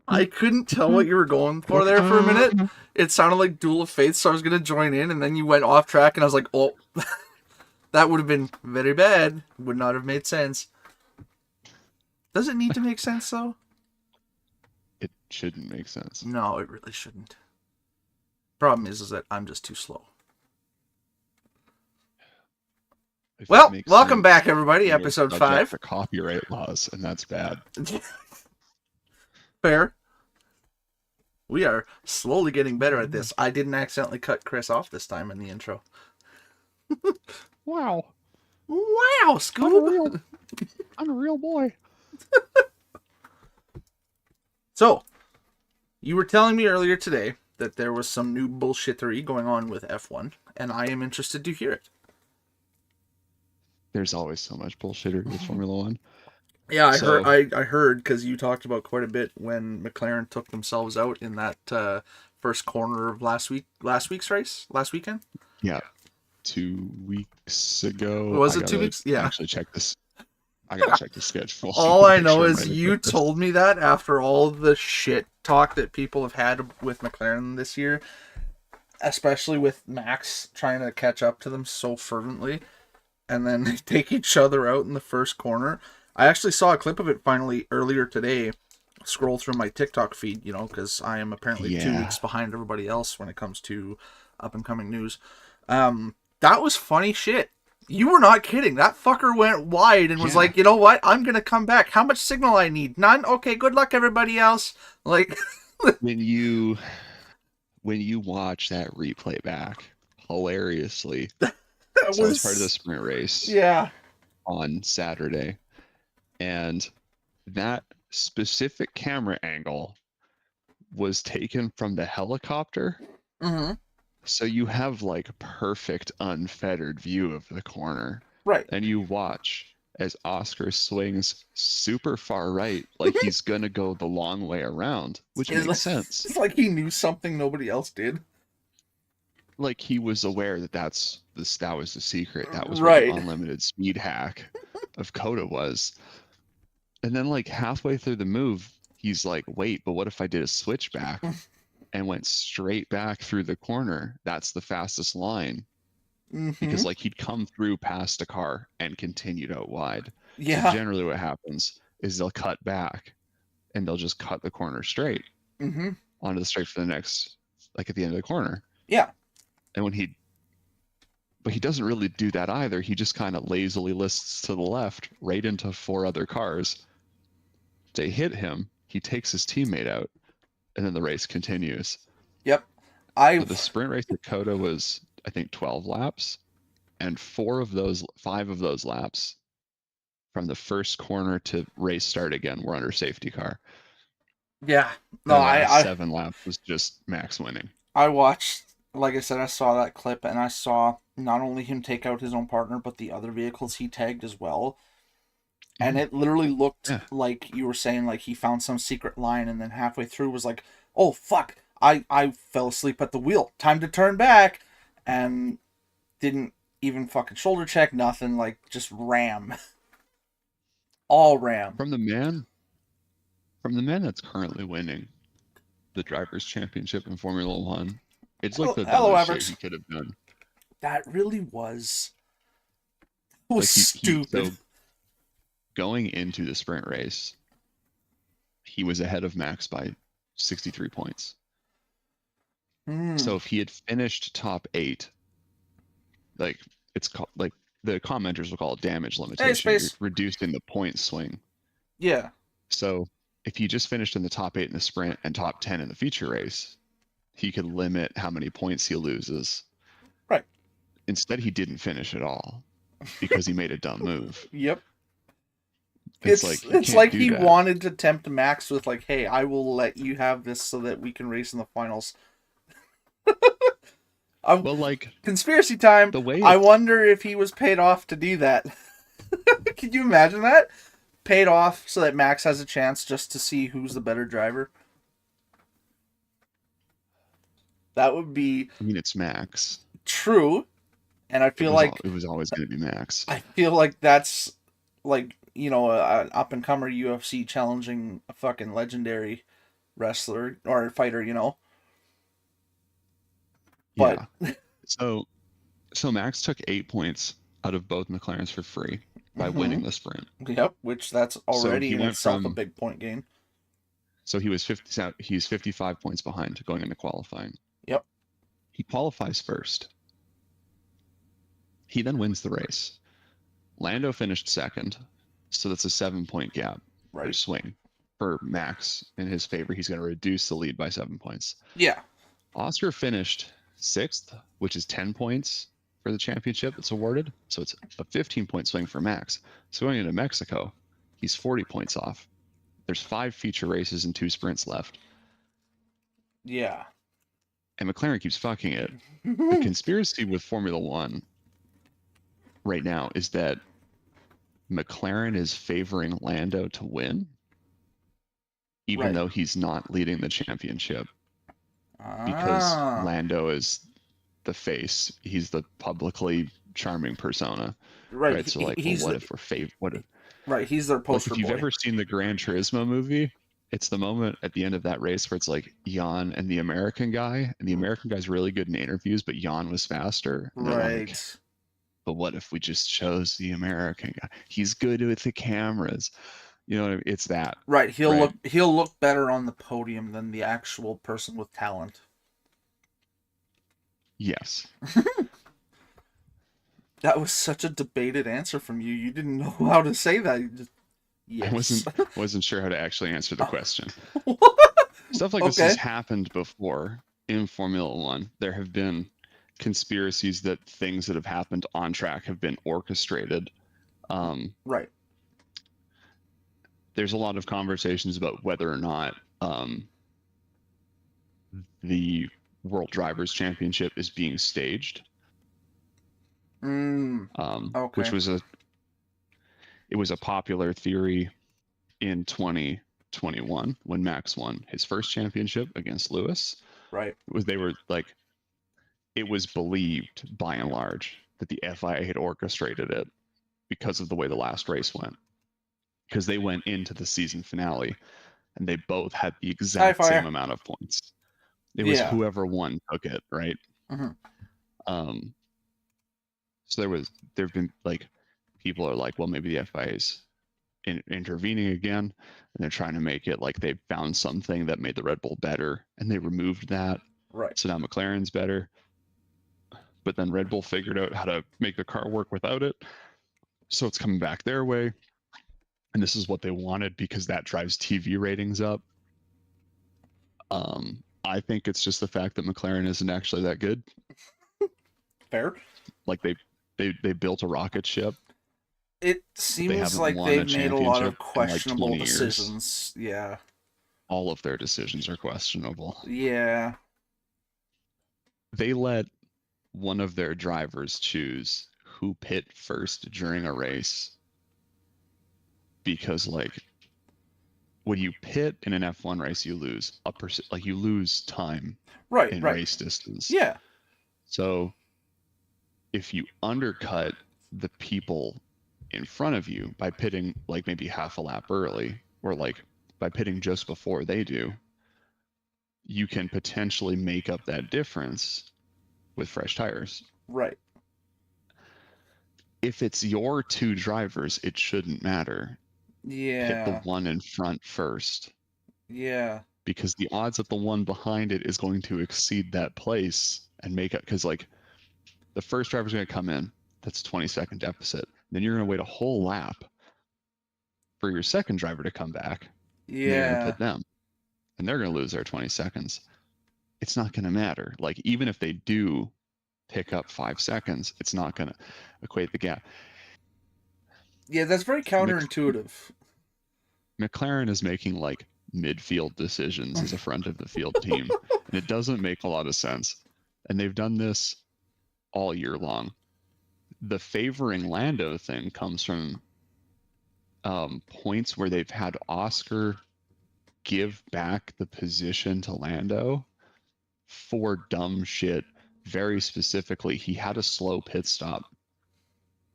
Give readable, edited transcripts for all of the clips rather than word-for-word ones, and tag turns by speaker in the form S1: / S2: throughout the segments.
S1: I couldn't tell what you were going for there for a minute. It sounded like Duel of Fates, so I was going to join in, and then you went off track, and I was like, oh, that would have been very bad. Would not have made sense. Does it need to make sense, though?
S2: It shouldn't make sense.
S1: No, it really shouldn't. Problem is that I'm just too slow. Well, welcome back, everybody. Episode 5.
S2: The copyright laws, and that's bad.
S1: Fair. We are slowly getting better at this. I didn't accidentally cut Chris off this time in the intro.
S2: Wow.
S1: Wow, Scoob.
S2: I'm a real boy.
S1: So, you were telling me earlier today that there was some new bullshittery going on with F1, and I am interested to hear it.
S2: There's always so much bullshittery with Formula One.
S1: Yeah, I heard because you talked about quite a bit when McLaren took themselves out in that first corner of last week's race, last weekend.
S2: Yeah, 2 weeks ago.
S1: Was it 2 weeks? Yeah.
S2: Actually, check this. I gotta check the schedule.
S1: All I know is you told me that after all the shit talk that people have had with McLaren this year, especially with Max trying to catch up to them so fervently, and then they take each other out in the first corner. I actually saw a clip of it finally earlier today. Scroll through my TikTok feed, because I am apparently 2 weeks behind everybody else when it comes to up and coming news. That was funny shit. You were not kidding. That fucker went wide and was like, you know what? I'm going to come back. How much signal I need? None? Okay, good luck, everybody else. Like,
S2: when you watch that replay back, hilariously, so it's part of the sprint race.
S1: Yeah.
S2: On Saturday. And that specific camera angle was taken from the helicopter.
S1: Mm-hmm.
S2: So you have like perfect unfettered view of the corner.
S1: Right.
S2: And you watch as Oscar swings super far right, like he's going to go the long way around, which makes sense.
S1: It's like he knew something nobody else did.
S2: Like he was aware that was the secret. That was
S1: right.
S2: What the unlimited speed hack of COTA was. And then like halfway through the move, he's like, wait, but what if I did a switchback and went straight back through the corner? That's the fastest line. Mm-hmm. Because like he'd come through past a car and continued out wide.
S1: Yeah.
S2: So generally what happens is they'll cut back and they'll just cut the corner straight onto the straight for the next, like at the end of the corner.
S1: Yeah.
S2: And but he doesn't really do that either. He just kind of lazily lists to the left right into 4 other cars. They hit him. He takes his teammate out, and then the race continues.
S1: Yep.
S2: So the sprint race at COTA was, I think, 12 laps, and 5 of those laps from the first corner to race start again were under safety car.
S1: Yeah. No,
S2: 7 laps was just Max winning.
S1: I watched, like I said, I saw that clip, and I saw not only him take out his own partner, but the other vehicles he tagged as well. And it literally looked like you were saying, like he found some secret line, and then halfway through was like, oh, fuck, I fell asleep at the wheel. Time to turn back. And didn't even fucking shoulder check, nothing, like just ram. All ram.
S2: From the man that's currently winning the Drivers' Championship in Formula One, it's like the dumbest shit he could have done.
S1: That really was stupid.
S2: So going into the sprint race, he was ahead of Max by 63 points. So if he had finished top 8, like it's called, like the commenters will call it damage limitation. You're reducing the point swing.
S1: Yeah.
S2: So if he just finished in the top 8 in the sprint and top 10 in the feature race, he could limit how many points he loses.
S1: Right.
S2: Instead, he didn't finish at all because he made a dumb move.
S1: Yep. It's like he wanted to tempt Max with like, hey, I will let you have this so that we can race in the finals.
S2: Well, like
S1: conspiracy time. I wonder if he was paid off to do that. Can you imagine that? Paid off so that Max has a chance just to see who's the better driver. That would be...
S2: I mean, it's Max.
S1: True. And I feel like
S2: it was always going to be Max.
S1: I feel like that's like, an up and comer UFC challenging a fucking legendary wrestler or fighter. But
S2: Yeah. So Max took 8 points out of both McLarens for free by
S1: mhm.
S2: winning the sprint.
S1: Yep, which that's
S2: So
S1: already
S2: he
S1: in
S2: went
S1: itself a
S2: from
S1: big point gain.
S2: so he's 55 points behind going into qualifying.
S1: Yep.
S2: He qualifies first. He then wins the race. Lando finished second, so that's a 7-point gap or
S1: Right.
S2: swing for Max in his favor. He's going to reduce the lead by 7 points.
S1: Yeah.
S2: Oscar finished sixth, which is 10 points for the championship that's awarded. So it's a 15-point swing for Max. So going into Mexico, he's 40 points off. There's 5 feature races and 2 sprints left.
S1: Yeah.
S2: And McLaren keeps fucking it. The conspiracy with Formula One right now is that McLaren is favoring Lando to win, even
S1: Right.
S2: though he's not leading the championship, because
S1: Ah.
S2: Lando is the face. He's the publicly charming persona,
S1: Right.
S2: right? So like, well, what if we're
S1: right. He's their
S2: like
S1: poster
S2: if you've
S1: boy.
S2: ever seen the Gran Turismo movie, it's the moment at the end of that race where it's like Jan and the American guy, and the American guy's really good in interviews, but Jan was faster. And they're like,
S1: Right.
S2: but what if we just chose the American guy? He's good with the cameras. You know what I mean? It's that,
S1: Right.
S2: right?
S1: He'll look better on the podium than the actual person with talent.
S2: Yes.
S1: That was such a debated answer from you. You didn't know how to say that. You just,
S2: I
S1: yes.
S2: wasn't sure how to actually answer the question. Stuff like this
S1: Okay.
S2: has happened before in Formula One. There have been conspiracies that things that have happened on track have been orchestrated.
S1: Right.
S2: There's a lot of conversations about whether or not the World Drivers' Championship is being staged.
S1: Okay.
S2: Which was a popular theory in 2021 when Max won his first championship against Lewis.
S1: Right.
S2: It was believed by and large that the FIA had orchestrated it because of the way the last race went. Because they went into the season finale and they both had the exact same amount of points. It was whoever won took it, right?
S1: Mm-hmm.
S2: So there've been like, people are like, well, maybe the FIA is intervening again, and they're trying to make it like they found something that made the Red Bull better, and they removed that.
S1: Right.
S2: So now McLaren's better. But then Red Bull figured out how to make the car work without it. So it's coming back their way. And this is what they wanted because that drives TV ratings up. I think it's just the fact that McLaren isn't actually that good.
S1: Fair.
S2: Like they built a rocket ship.
S1: It seems like they've made a lot of questionable decisions. Yeah.
S2: All of their decisions are questionable.
S1: Yeah.
S2: They let one of their drivers choose who pit first during a race, because like when you pit in an F1 race, you lose you lose time in race distance.
S1: Yeah.
S2: So if you undercut the people in front of you by pitting like maybe half a lap early, or like by pitting just before they do, you can potentially make up that difference with fresh tires.
S1: Right.
S2: If it's your two drivers, it shouldn't matter.
S1: Yeah.
S2: Hit the one in front first.
S1: Yeah.
S2: Because the odds that the one behind it is going to exceed that place and make it, because like the first driver's going to come in, that's a 20-second deficit. Then you're going to wait a whole lap for your second driver to come back.
S1: Yeah.
S2: And you're going to pit them. And they're going to lose their 20 seconds. It's not going to matter. Like, even if they do pick up 5 seconds, it's not going to equate the gap.
S1: Yeah, that's very counterintuitive.
S2: McLaren is making like midfield decisions as a front of the field team, and it doesn't make a lot of sense. And they've done this all year long. The favoring Lando thing comes from points where they've had Oscar give back the position to Lando for dumb shit very specifically, he had a slow pit stop,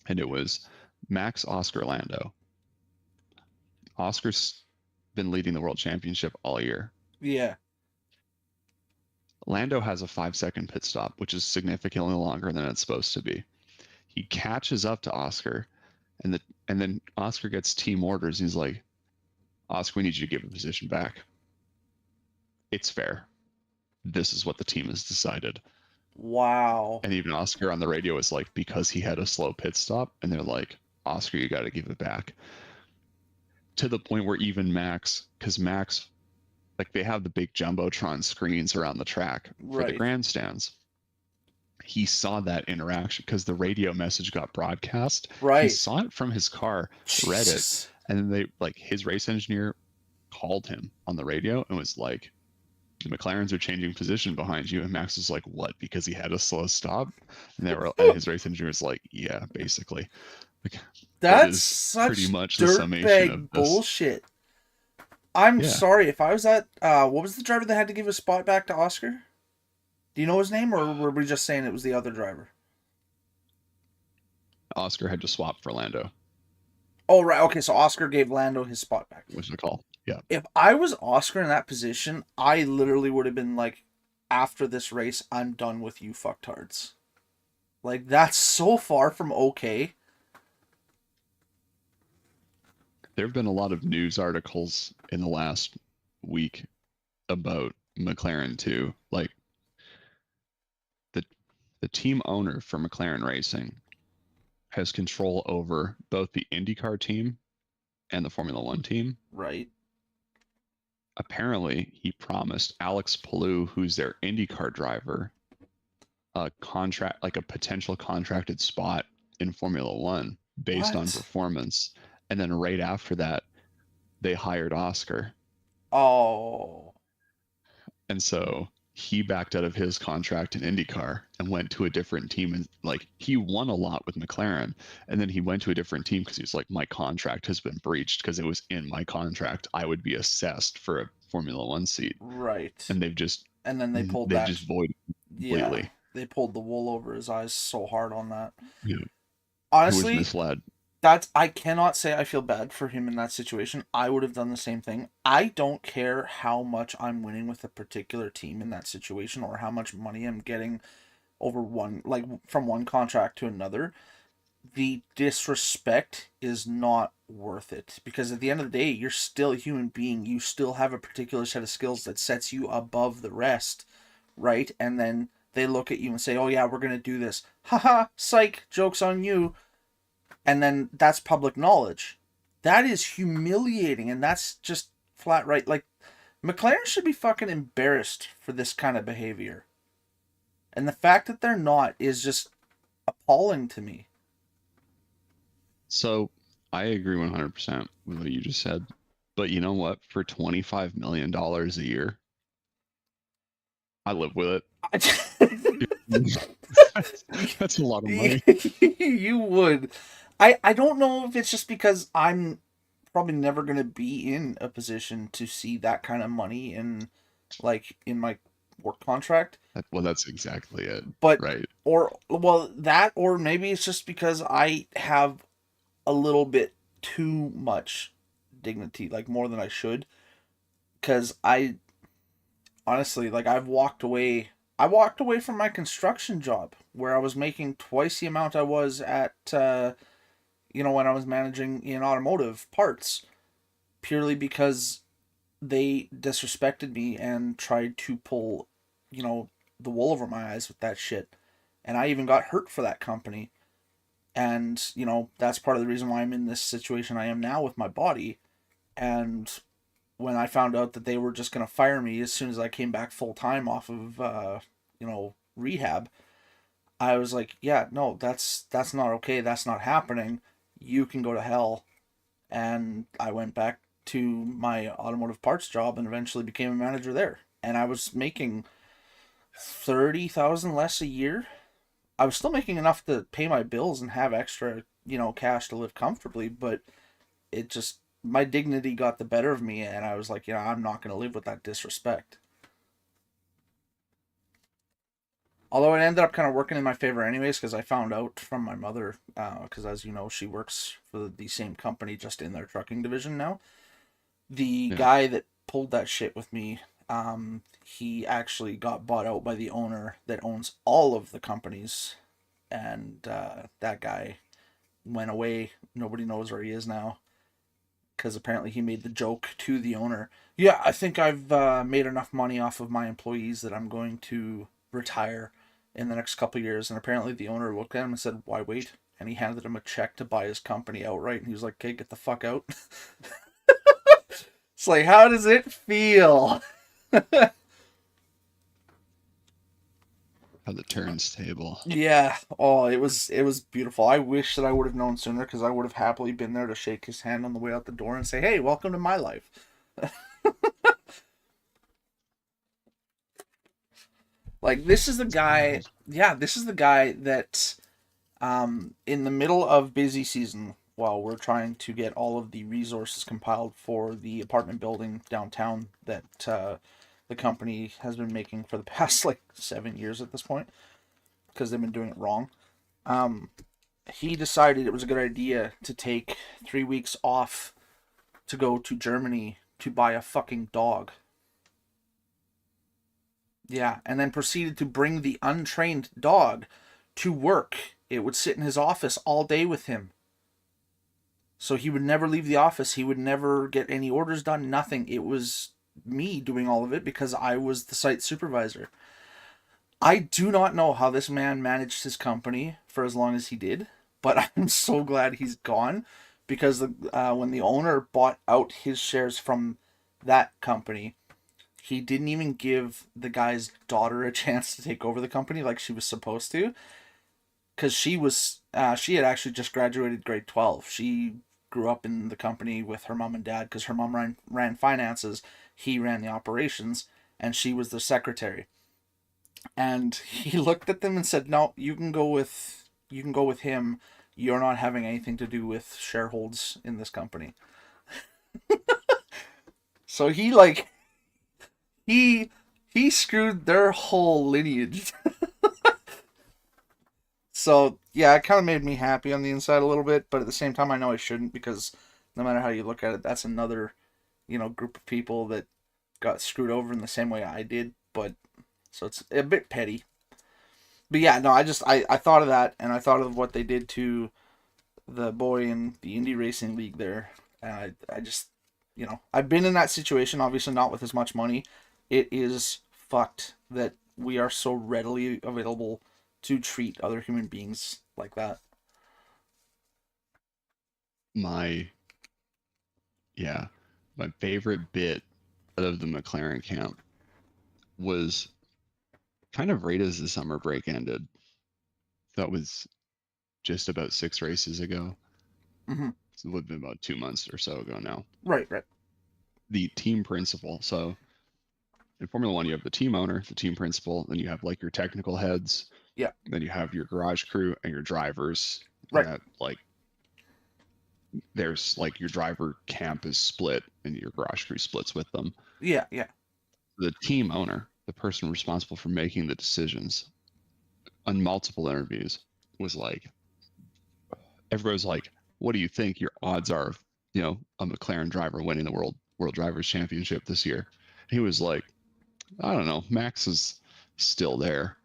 S2: and it was Max Oscar Lando. Oscar's been leading the world championship all year.
S1: Yeah.
S2: Lando has a 5-second pit stop, which is significantly longer than it's supposed to be. He catches up to Oscar, and then Oscar gets team orders. He's like, Oscar, we need you to give a position back. It's fair. This is what the team has decided.
S1: Wow.
S2: And even Oscar on the radio is like, because he had a slow pit stop, and they're like, Oscar, you got to give it back. To the point where even Max, because Max, like they have the big Jumbotron screens around the track for the
S1: Right.
S2: grandstands. He saw that interaction because the radio message got broadcast. He
S1: Right.
S2: saw it from his car, read it,
S1: Jesus.
S2: and then they like his race engineer called him on the radio and was like, the McLarens are changing position behind you. And Max was like, what? Because he had a slow stop? And they were and his race engineer was like, yeah, basically. Like, that
S1: That's
S2: is
S1: such
S2: pretty much the summation of
S1: dirtbag
S2: this.
S1: bullshit. I'm
S2: Yeah.
S1: sorry if I was that. What was the driver that had to give a spot back to Oscar? Do you know his name, or were we just saying it was the other driver?
S2: Oscar had to swap for Lando,
S1: Oh, right. Okay, so Oscar gave Lando his spot back.
S2: was the call. Yeah.
S1: If I was Oscar in that position, I literally would have been like, after this race, I'm done with you fucktards. Like, that's so far from okay.
S2: There have been a lot of news articles in the last week about McLaren too. Like the team owner for McLaren Racing has control over both the IndyCar team and the Formula One team.
S1: Right.
S2: Apparently, he promised Alex Palou, who's their IndyCar driver, a contract, like a potential contracted spot in Formula One based on
S1: What?
S2: performance. And then right after that, they hired Oscar.
S1: Oh.
S2: And so he backed out of his contract in IndyCar and went to a different team. And like he won a lot with McLaren. And then he went to a different team because he was like, my contract has been breached because it was in my contract. I would be assessed for a Formula One seat.
S1: Right.
S2: And they've just
S1: And then they pulled that.
S2: just voided
S1: Yeah.
S2: completely.
S1: They pulled the wool over his eyes so hard on that.
S2: Yeah. Who was
S1: Honestly,
S2: misled.
S1: I cannot say I feel bad for him in that situation. I would have done the same thing. I don't care how much I'm winning with a particular team in that situation or how much money I'm getting over one, like from one contract to another. The disrespect is not worth it because at the end of the day, you're still a human being. You still have a particular set of skills that sets you above the rest, right? And then they look at you and say, "Oh yeah, we're gonna do this." Haha, psych, joke's on you. And then that's public knowledge. That is humiliating, and that's just flat right. Like, McLaren should be fucking embarrassed for this kind of behavior. And the fact that they're not is just appalling to me.
S2: So I agree 100% with what you just said. But you know what? For $25 million a year, I live with it. That's a lot of money.
S1: You would. I don't know if it's just because I'm probably never going to be in a position to see that kind of money in my work contract.
S2: Well, that's exactly it.
S1: But
S2: right.
S1: or maybe it's just because I have a little bit too much dignity, like more than I should. Because I honestly, like, I walked away from my construction job where I was making twice the amount I was at when I was managing in automotive parts, purely because they disrespected me and tried to pull the wool over my eyes with that shit. And I even got hurt for that company. And that's part of the reason why I'm in this situation I am now with my body. And when I found out that they were just going to fire me as soon as I came back full time off of rehab, I was like, yeah, no, that's not okay. That's not happening. You can go to hell. And I went back to my automotive parts job and eventually became a manager there. And I was making 30,000 less a year. I was still making enough to pay my bills and have extra, cash to live comfortably, but it just, my dignity got the better of me, and I was like, I'm not going to live with that disrespect. Although it ended up kind of working in my favor anyways, because I found out from my mother, because as you know, she works for the same company, just in their trucking division now. The
S2: Yeah.
S1: guy that pulled that shit with me, he actually got bought out by the owner that owns all of the companies, and that guy went away. Nobody knows where he is now, because apparently he made the joke to the owner. Yeah, I think I've made enough money off of my employees that I'm going to retire in the next couple of years. And apparently the owner looked at him and said, "Why wait?" And he handed him a check to buy his company outright. And he was like, "Okay, get the fuck out." It's like, how does it feel?
S2: How the turns table.
S1: Yeah. Oh, it was beautiful. I wish that I would have known sooner, because I would have happily been there to shake his hand on the way out the door and say, "Hey, welcome to my life." Like, this is the guy. Yeah, this is the guy that, in the middle of busy season, while we're trying to get all of the resources compiled for the apartment building downtown that the company has been making for the past like 7 years at this point, because they've been doing it wrong. Um, he decided it was a good idea to take 3 weeks off to go to Germany to buy a fucking dog. Yeah, and then proceeded to bring the untrained dog to work. It would sit in his office all day with him. So he would never leave the office. He would never get any orders done, nothing. It was me doing all of it because I was the site supervisor. I do not know how this man managed his company for as long as he did, but I'm so glad he's gone, because when the owner bought out his shares from that company, he didn't even give the guy's daughter a chance to take over the company like she was supposed to, because she had actually just graduated grade 12. She grew up in the company with her mom and dad, because her mom ran finances, he ran the operations, and she was the secretary. And he looked at them and said, "No, you can go with him. You're not having anything to do with shareholds in this company." So he screwed their whole lineage. So yeah, it kind of made me happy on the inside a little bit, but at the same time, I know I shouldn't, because no matter how you look at it, that's another, group of people that got screwed over in the same way I did. But so it's a bit petty. But yeah, no, I thought of that, and I thought of what they did to the boy in the Indy Racing League there. And I just, I've been in that situation, obviously not with as much money. It is fucked that we are so readily available to treat other human beings like that.
S2: My yeah, my favorite bit of the McLaren camp was kind of right as the summer break ended. That was just about 6 races ago.
S1: Hmm.
S2: So it would have been about 2 months or so ago now.
S1: Right, right.
S2: The team principal. So in Formula One, you have the team owner, the team principal, then you have like your technical heads,
S1: Yeah,
S2: then you have your garage crew and your drivers.
S1: right.
S2: And that like there's like your driver camp is split and your garage crew splits with them.
S1: Yeah, yeah.
S2: The team owner, the person responsible for making the decisions on multiple interviews, was like, everybody was like, "What do you think your odds are of, a McLaren driver winning the World Drivers Championship this year?" He was like, "I don't know. Max is still there."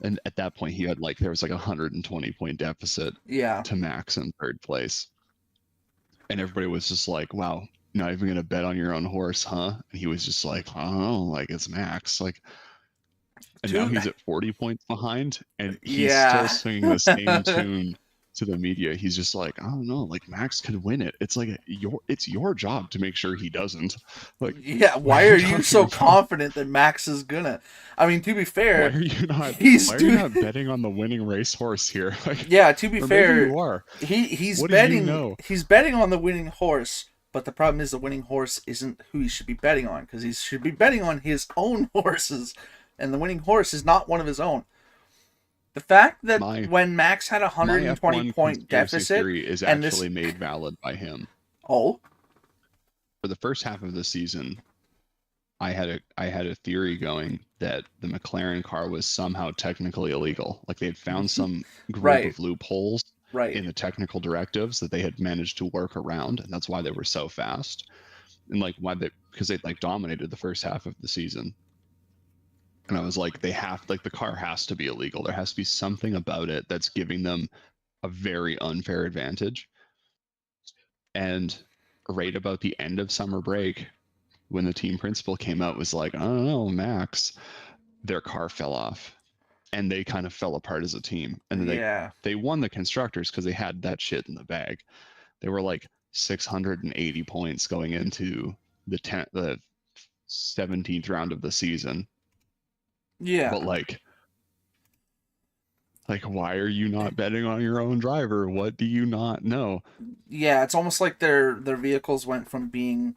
S2: And at that point, there was like a 120-point deficit
S1: Yeah.
S2: to Max in third place, and everybody was just like, "Wow, not even gonna bet on your own horse, huh?" And he was just like, "I don't know, like it's Max, like." And now
S1: Two.
S2: he's at 40 points behind, and he's still
S1: Yeah.
S2: singing the same tune to the media. He's just like, "I don't know, like Max could win it. It's like it's your job to make sure he doesn't. Like,
S1: Yeah,
S2: what
S1: why
S2: are
S1: are
S2: you
S1: you
S2: talking
S1: so
S2: about?
S1: confident that Max is gonna? I mean, to be
S2: Why
S1: fair,
S2: are you not?
S1: he's
S2: Why are you
S1: doing.
S2: not betting on the winning racehorse here? Like,
S1: Yeah, to be
S2: or maybe
S1: fair,
S2: you are.
S1: he's
S2: What do you
S1: betting
S2: know?
S1: he's betting on the winning horse, but the problem is the winning horse isn't who he should be betting on, because he should be betting on his own horses, and the winning horse is not one of his own. The fact that
S2: My
S1: when Max had a
S2: my
S1: 120
S2: F1
S1: point
S2: conspiracy
S1: deficit,
S2: theory is
S1: and this
S2: actually made valid by him.
S1: oh
S2: For the first half of the season, I had a theory going that the McLaren car was somehow technically illegal. Like they had found some group
S1: Right,
S2: of loopholes
S1: right.
S2: in the technical directives that they had managed to work around, and that's why they were so fast. And like why they because they like dominated the first half of the season. And I was like, they have like the car has to be illegal. There has to be something about it that's giving them a very unfair advantage. And right about the end of summer break, when the team principal came out, was like, I don't know, Max, their car fell off and they kind of fell apart as a team. And then
S1: Yeah.
S2: they won the constructors because they had that shit in the bag. They were like 680 points going into the 17th round of the season.
S1: Yeah.
S2: But like why are you not betting on your own driver? What do you not know?
S1: Yeah, it's almost like their vehicles went from being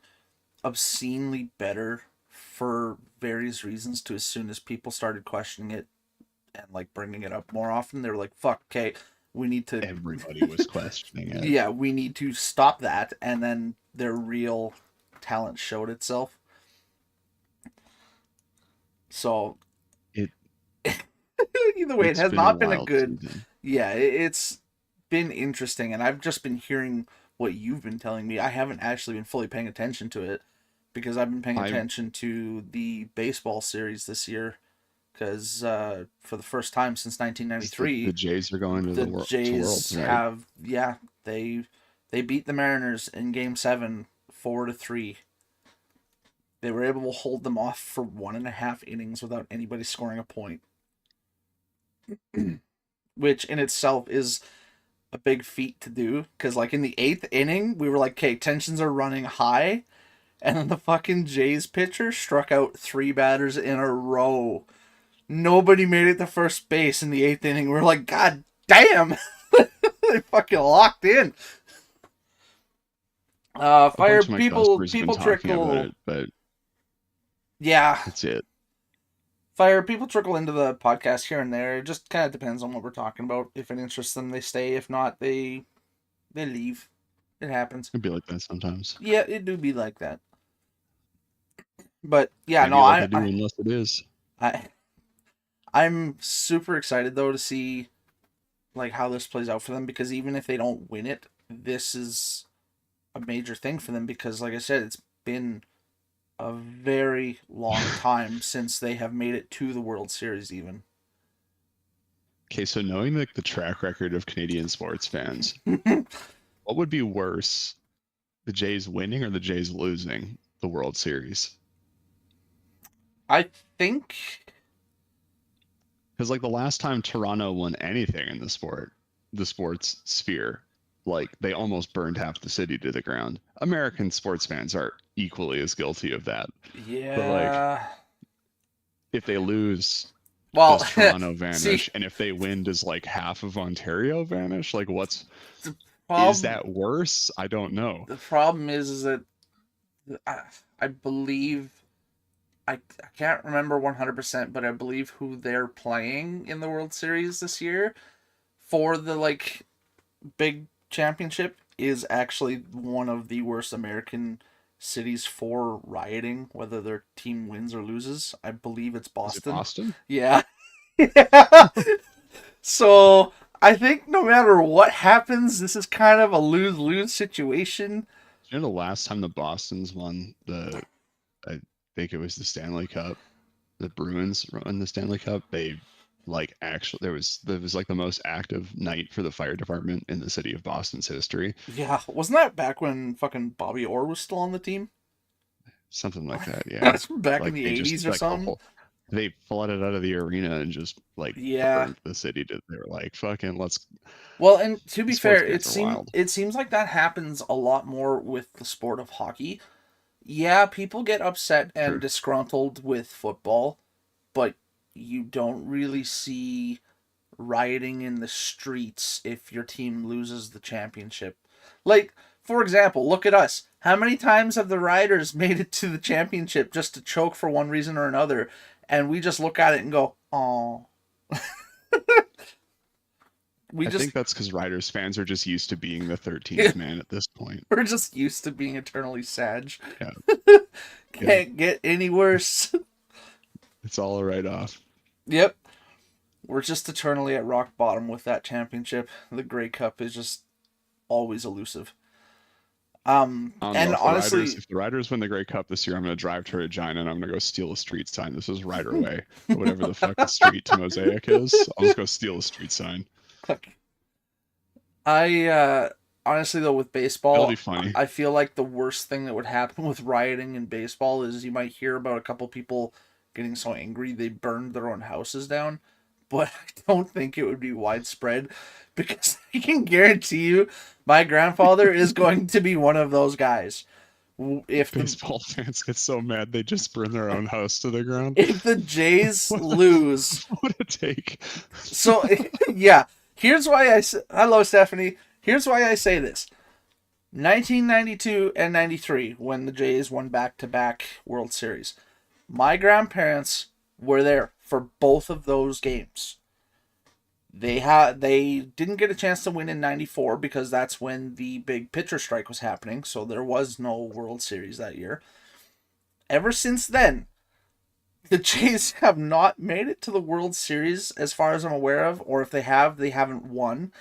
S1: obscenely better for various reasons to as soon as people started questioning it and like bringing it up more often, they were like, "Fuck, okay, we need to."
S2: Everybody was questioning it.
S1: Yeah, we need to stop that, and then their real talent showed itself. So
S2: It
S1: either way, it
S2: it's
S1: has
S2: been a
S1: not been a
S2: wild
S1: good.
S2: season.
S1: Yeah, it's been interesting, and I've just been hearing what you've been telling me. I haven't actually been fully paying attention to it because I've been paying
S2: I
S1: attention to the baseball series this year. Because for the first time since
S2: the
S1: 1993,
S2: Jays are going to
S1: the
S2: to Worlds,
S1: Jays
S2: right?
S1: have, yeah, they beat the Mariners in Game 7 4-3. They were able to hold them off for 1.5 innings without anybody scoring a point, which in itself is a big feat to do. Because like in the 8th inning, we were like, okay, tensions are running high, and then the fucking Jays pitcher struck out 3 batters in a row. Nobody made it to first base in the 8th inning. We're like, God damn, they fucking locked in.
S2: A bunch
S1: Fire
S2: of my
S1: people,
S2: customers have been
S1: people
S2: talking about
S1: trickle.
S2: it, but
S1: Yeah,
S2: that's it.
S1: fire people trickle into the podcast here and there. It just kind of depends on what we're talking about. If it interests them, they stay. If not, they leave. It happens.
S2: It'd be like that sometimes.
S1: Yeah, it do be like that. But yeah,
S2: Can't
S1: no,
S2: be like I do unless it is.
S1: I I'm super excited though to see like how this plays out for them, because even if they don't win it, this is a major thing for them, because like I said, it's been a very long time since they have made it to the World Series even.
S2: Okay, so knowing like the track record of Canadian sports fans, what would be worse, the Jays winning or the Jays losing the World Series?
S1: I think
S2: Because like the last time Toronto won anything in the sports sphere, like they almost burned half the city to the ground. American sports fans are equally as guilty of that. But like
S1: yeah.
S2: if they lose,
S1: Well,
S2: does Toronto
S1: see,
S2: vanish? And if they win, does like half of Ontario vanish? Like
S1: the
S2: is
S1: problem
S2: that worse? I don't know.
S1: the problem is that I, I believe I can't remember 100%, but I believe who they're playing in the World Series this year for the like big championship is actually one of the worst American cities for rioting, whether their team wins or loses. I believe it's
S2: Is it
S1: Boston.
S2: Boston?
S1: Yeah. Yeah. So I think no matter what happens, this is kind of a lose-lose situation.
S2: You know the last time the Bostons won I think it was the Stanley Cup, the Bruins won the Stanley Cup. They like actually there was like the most active night for the fire department in the city of Boston's history.
S1: Yeah, wasn't that back when fucking Bobby Orr was still on the team?
S2: Something like that, yeah.
S1: That's back in
S2: Like
S1: the
S2: they just
S1: 80s or
S2: like the
S1: something.
S2: whole they flooded out of the arena and just like
S1: Yeah.
S2: burned the city to they were like fucking let's
S1: Well, and to be
S2: sports
S1: fair,
S2: fans are wild.
S1: it seems like that happens a lot more with the sport of hockey. Yeah, people get upset and
S2: True.
S1: disgruntled with football, but you don't really see rioting in the streets if your team loses the championship. Like, for example, look at us. How many times have the Riders made it to the championship just to choke for one reason or another, and we just look at it and go, "Oh." We
S2: I
S1: just
S2: think that's because Riders fans are just used to being the 13th man at this point.
S1: we're just used to being eternally sad.
S2: Yeah, yeah,
S1: Can't get any worse.
S2: it's all a write-off.
S1: Yep. We're just eternally at rock bottom with that championship. The Grey Cup is just always elusive.
S2: I don't know
S1: And honestly,
S2: if the Riders win the Grey Cup this year, I'm gonna drive to Regina and I'm gonna go steal a street sign. This is Rider Way, or whatever the fuck the street to Mosaic is. I'll just go steal a street sign.
S1: honestly though, with
S2: It'll
S1: baseball,
S2: be funny.
S1: I feel like the worst thing that would happen with rioting in baseball is you might hear about a couple people getting so angry they burned their own houses down, but I don't think it would be widespread because I can guarantee you my grandfather is going to be one of those guys. If the
S2: Baseball fans get so mad they just burn their own house to the ground.
S1: if the Jays lose,
S2: What would it take?
S1: so yeah, here's why hello Stephanie. Here's why I say this. 1992 and 93 when the Jays won back-to-back World Series. My grandparents were there for both of those games. They didn't get a chance to win in 94 because that's when the big pitcher strike was happening, so there was no World Series that year. Ever since then, the Jays have not made it to the World Series as far as I'm aware of, or if they have, they haven't won.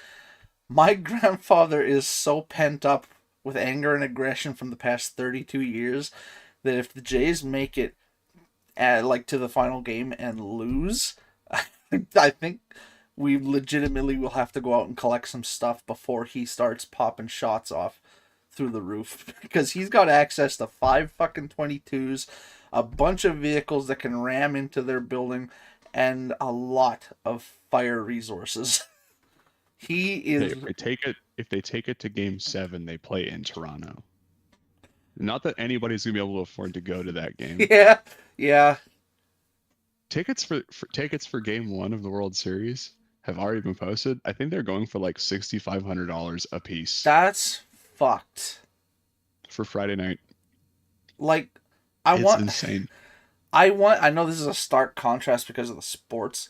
S1: My grandfather is so pent up with anger and aggression from the past 32 years that if the Jays make it to the final game and lose, I think we legitimately will have to go out and collect some stuff before he starts popping shots off through the roof because he's got access to 5 fucking 22s, a bunch of vehicles that can ram into their building, and a lot of fire resources. He is.
S2: If they take it to Game 7, they play in Toronto. Not that anybody's gonna be able to afford to go to that game.
S1: Yeah.
S2: Tickets for Game 1 of the World Series have already been posted. I think they're going for like $6,500 a piece
S1: That's fucked.
S2: for Friday night.
S1: Like,
S2: It's insane.
S1: I know this is a stark contrast because of the sports.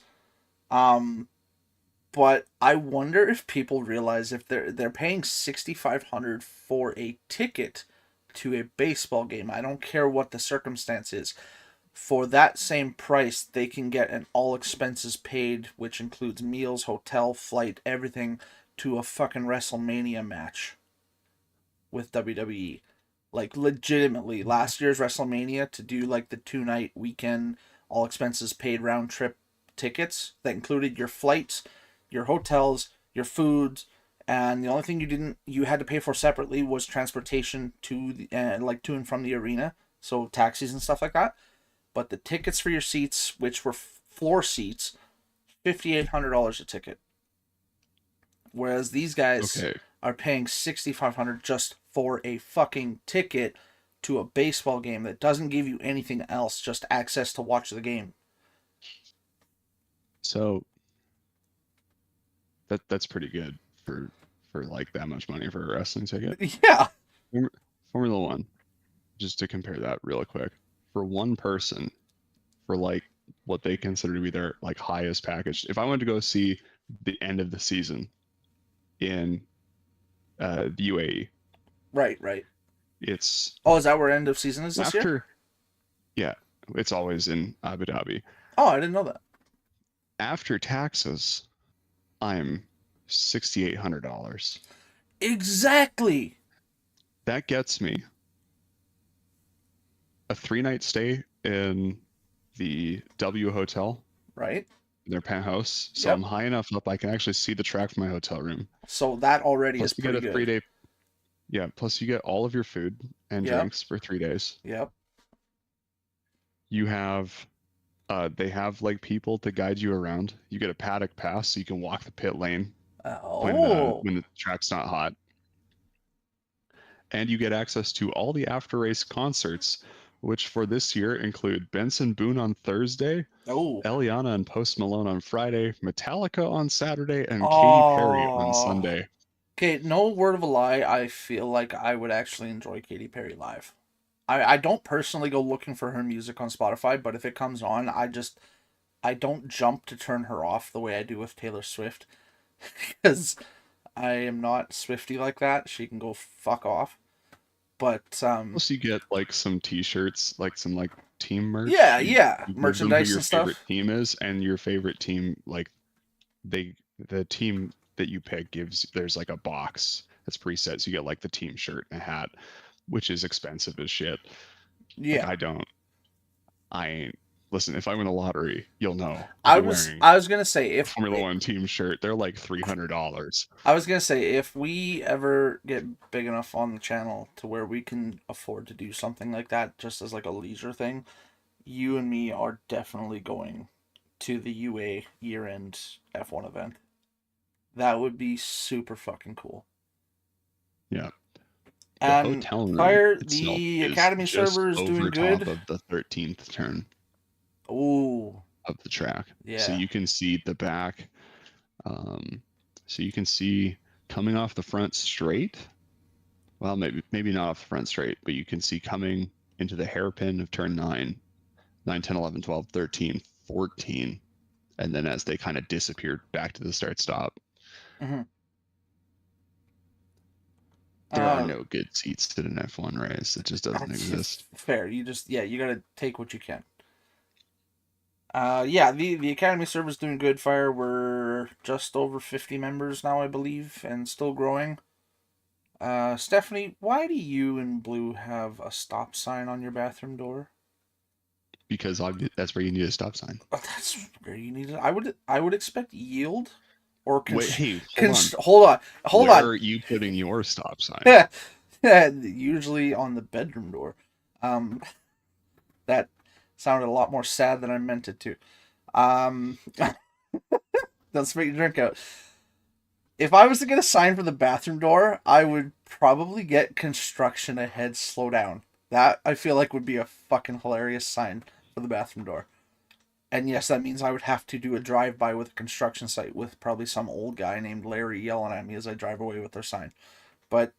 S1: But I wonder if people realize if they're paying $6,500 for a ticket to a baseball game. I don't care what the circumstance is. For that same price, they can get an all expenses paid, which includes meals, hotel, flight, everything, to a fucking WrestleMania match with WWE. Like, legitimately, last year's WrestleMania, to do like the 2-night weekend, all expenses paid round trip tickets that included your flights, your hotels, your foods, and the only thing you had to pay for separately was transportation to to and from the arena, so taxis and stuff like that. But the tickets for your seats, which were floor seats, $5,800 a ticket. Whereas these guys are paying $6,500 just for a fucking ticket to a baseball game that doesn't give you anything else, just access to watch the game.
S2: So that's pretty good for like that much money for a wrestling ticket.
S1: Yeah.
S2: Formula One, just to compare that real quick, for one person, for like what they consider to be their like highest package. If I wanted to go see the end of the season in the UAE,
S1: Right.
S2: it's
S1: is that where end of season is this year?
S2: Yeah, it's always in Abu Dhabi.
S1: Oh, I didn't know that.
S2: After taxes, I'm $6,800.
S1: Exactly.
S2: That gets me a 3-night stay in the W Hotel,
S1: right?
S2: Their penthouse. So I'm high enough up I can actually see the track from my hotel room.
S1: So that already
S2: plus
S1: is pretty good.
S2: 3-day. Yeah, plus you get all of your food and drinks for 3 days.
S1: Yep.
S2: You have they have like people to guide you around. You get a paddock pass so you can walk the pit lane when the track's not hot. And you get access to all the after race concerts, which for this year include Benson Boone on Thursday, Eliana and Post Malone on Friday, Metallica on Saturday, and Katy Perry on Sunday.
S1: Okay, no word of a lie, I feel like I would actually enjoy Katy Perry live. I don't personally go looking for her music on Spotify, but if it comes on, I don't jump to turn her off the way I do with Taylor Swift. because I am not Swifty like that. She can go fuck off. But
S2: Plus, you get like some T-shirts, like some like team merch.
S1: yeah, yeah,
S2: You give them who
S1: merchandise
S2: your
S1: and
S2: favorite
S1: stuff.
S2: team is, and your favorite team, like the team that you pick there's like a box that's preset, so you get like the team shirt and a hat, which is expensive as shit. Like
S1: Yeah,
S2: I ain't. Listen, if I win the lottery, you'll know. I'll
S1: I
S2: be
S1: was
S2: wearing
S1: I was gonna say
S2: a Formula One team shirt. They're like $300.
S1: if we ever get big enough on the channel to where we can afford to do something like that, just as like a leisure thing, you and me are definitely going to the UA year-end F1 event. That would be super fucking cool.
S2: Yeah. The
S1: And
S2: hotel room
S1: Fire,
S2: itself
S1: the
S2: is
S1: Academy
S2: just
S1: server is doing
S2: over top
S1: good.
S2: of the 13th turn
S1: Ooh,
S2: of the track. So
S1: yeah.
S2: you can see the back. Um, so you can see coming off the front straight. Well, maybe not off the front straight, but you can see coming into the hairpin of turn 9, 10, 11, 12, 13, 14. And then as they kind of disappeared back to the start stop,
S1: Mm-hmm.
S2: there are no good seats at an F1 race. It just doesn't
S1: That's
S2: exist.
S1: fair. You just you gotta take what you can. Yeah, the Academy server's doing good. Fire, we're just over 50 members now, I believe, and still growing. Stephanie, why do you and Blue have a stop sign on your bathroom door?
S2: Because that's where you need a stop sign.
S1: Oh, that's where you need it. I would expect yield or
S2: Wait,
S1: const,
S2: hey, hold on.
S1: hold
S2: Where
S1: on.
S2: are you putting your stop sign?
S1: Usually on the bedroom door. Um, that sounded a lot more sad than I meant it to. Let's make your drink out. If I was to get a sign for the bathroom door, I would probably get construction ahead, slow down. That I feel like would be a fucking hilarious sign for the bathroom door. And yes, that means I would have to do a drive by with a construction site with probably some old guy named Larry yelling at me as I drive away with their sign. But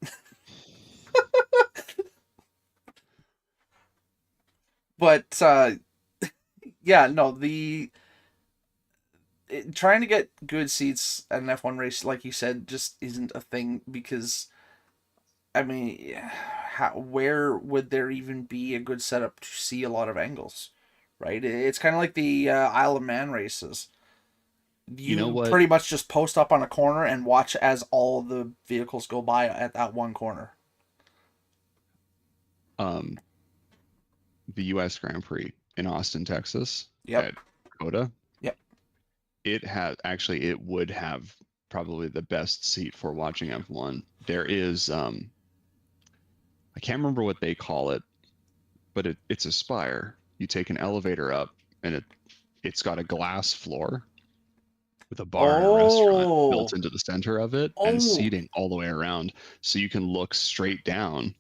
S1: but yeah, no, trying to get good seats at an F1 race, like you said, just isn't a thing because I mean, where would there even be a good setup to see a lot of angles, right? It's kind of like the Isle of Man races.
S2: You know
S1: You
S2: what?
S1: pretty much just post up on a corner and watch as all the vehicles go by at that one corner.
S2: Um, the U.S. Grand Prix in Austin, Texas,
S1: Yep.
S2: at COTA,
S1: Yep.
S2: it would have probably the best seat for watching F1. There is I can't remember what they call it, but it's a spire. You take an elevator up, and it's got a glass floor with a bar and a restaurant built
S1: Oh.
S2: into the center of it and
S1: Oh.
S2: seating all the way around, so you can look straight down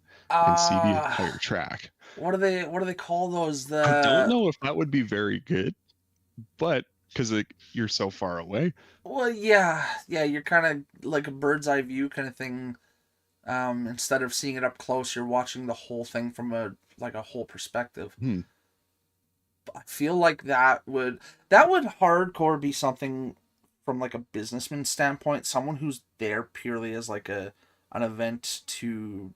S2: and see the
S1: Uh
S2: entire track.
S1: what do they call those?
S2: I don't
S1: The
S2: know if that would be very good, but because you're so far away.
S1: well, yeah, yeah, you're kind of like a bird's eye view kind of thing. Instead of seeing it up close, you're watching the whole thing from a whole perspective.
S2: Hmm.
S1: I feel like that would hardcore be something from like a businessman standpoint, someone who's there purely as like an event to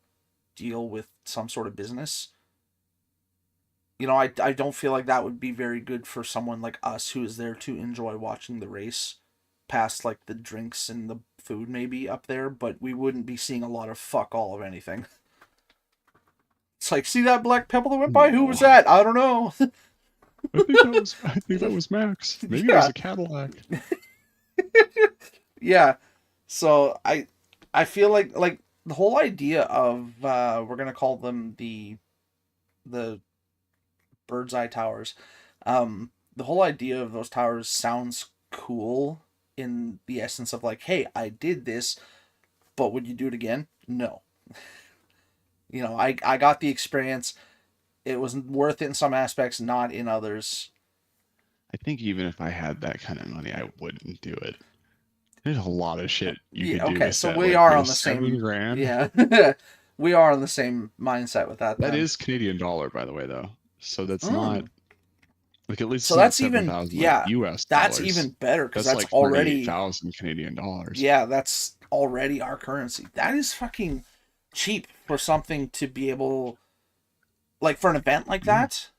S1: deal with some sort of business. I don't feel like that would be very good for someone like us who is there to enjoy watching the race past like the drinks and the food maybe up there, but we wouldn't be seeing a lot of fuck all of anything. It's like, see that black pebble that went by? Who
S2: No,
S1: was that? I don't know.
S2: I think that was Max. Maybe it was
S1: Yeah.
S2: a Cadillac.
S1: Yeah. So I feel like the whole idea of we're gonna call them the bird's eye towers. The whole idea of those towers sounds cool in the essence of like, hey, I did this, but would you do it again? No. I got the experience. It was worth it in some aspects, not in others.
S2: I think even if I had that kind of money, I wouldn't do it. There's a lot of shit you could
S1: Yeah,
S2: do
S1: okay,
S2: with
S1: so
S2: that.
S1: we
S2: Like
S1: are
S2: with
S1: on the same.
S2: $7,000.
S1: Yeah. We are on the same mindset with that
S2: That
S1: then.
S2: is Canadian dollar, by the way, though. So that's not.
S1: Mm.
S2: Like at least
S1: So
S2: it's not
S1: that's even
S2: 7,000 like
S1: yeah,
S2: US
S1: that's even
S2: dollars.
S1: better because
S2: That's
S1: that's
S2: like
S1: already
S2: 38,000 Canadian dollars.
S1: yeah, that's already our currency. That is fucking cheap for something to be able like for an event like
S2: Yeah.
S1: that.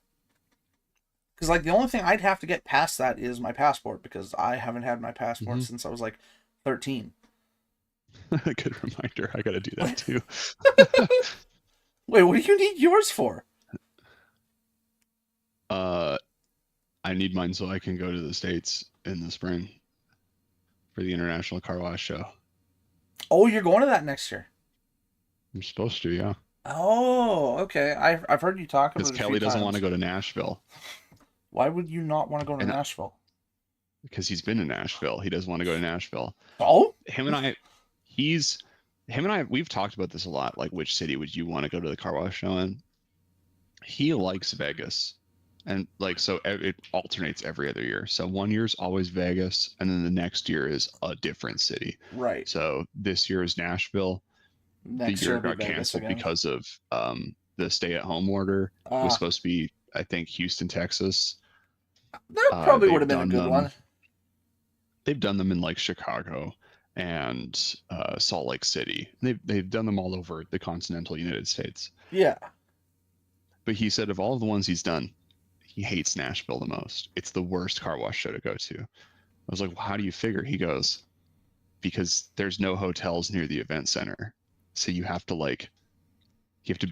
S1: Because like the only thing I'd have to get past that is my passport because I haven't had my passport
S2: Hmm.
S1: since I was like 13.
S2: Good reminder. I gotta do that too.
S1: Wait, what do you need yours for?
S2: uh, I need mine so I can go to the States in the spring for the International Car Wash Show.
S1: Oh, you're going to that next year.
S2: I'm supposed to, yeah.
S1: Oh, okay. I've heard you talk
S2: Because
S1: about it a few
S2: Kelly doesn't want to
S1: times.
S2: go to Nashville.
S1: Why would you not want to go to
S2: And
S1: Nashville?
S2: because he's been to Nashville, he doesn't want to go to Nashville.
S1: Oh,
S2: Him and I, he's, him and I, we've talked about this a lot. Like, which city would you want to go to the car wash show in? He likes Vegas. And like, so it alternates every other year. So one year is always Vegas, and then the next year is a different city.
S1: right.
S2: So this year is Nashville. The
S1: Next year
S2: year
S1: will be
S2: got
S1: Vegas
S2: canceled
S1: again.
S2: because of the stay-at-home order. It was
S1: Ah,
S2: supposed to be, I think, Houston, Texas.
S1: that probably would
S2: They've
S1: have been a
S2: done
S1: good
S2: them.
S1: one.
S2: They've done them in like Chicago and Salt Lake City. They've done them all over the continental United States.
S1: Yeah.
S2: But he said of all of the ones he's done, he hates Nashville the most. It's the worst car wash show to go to. I was like, well, how do you figure? He goes, because there's no hotels near the event center. So you have to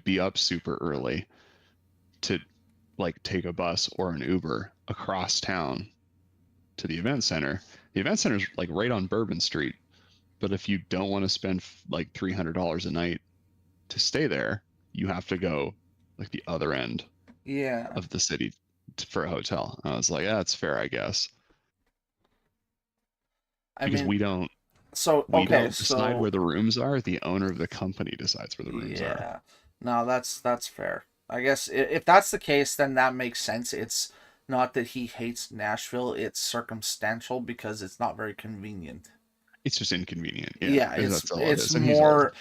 S2: be up super early to like take a bus or an Uber across town to the event center. The event center is like right on Bourbon Street. But if you don't want to spend like $300 a night to stay there, you have to go like the other end
S1: Yeah.
S2: of the city for a hotel. I was like, yeah, that's fair, I guess,
S1: I
S2: because
S1: mean,
S2: we don't
S1: so
S2: we
S1: okay,
S2: don't decide
S1: so
S2: where the rooms are. The owner of the company decides where the rooms are.
S1: yeah. No, that's fair. I guess if that's the case, then that makes sense. It's not that he hates Nashville, it's circumstantial because it's not very convenient.
S2: It's just inconvenient. Yeah,
S1: Yeah,
S2: that's all it
S1: it's
S2: is. And he's old.
S1: more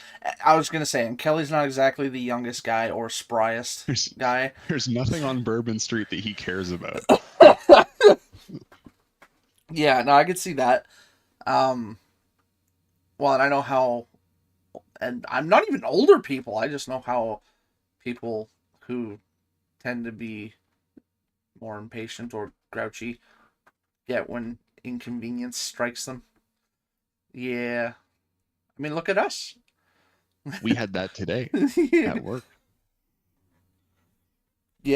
S1: I was gonna say, and Kelly's not exactly the youngest guy or spryest
S2: There's
S1: guy.
S2: there's nothing on Bourbon Street that he cares about.
S1: Yeah, no, I could see that. Um, well, and I know how, and I'm not even older people. I just know how people who tend to be more impatient or grouchy get when inconvenience strikes them. Yeah, I mean, look at us.
S2: We had that today
S1: Yeah.
S2: at work.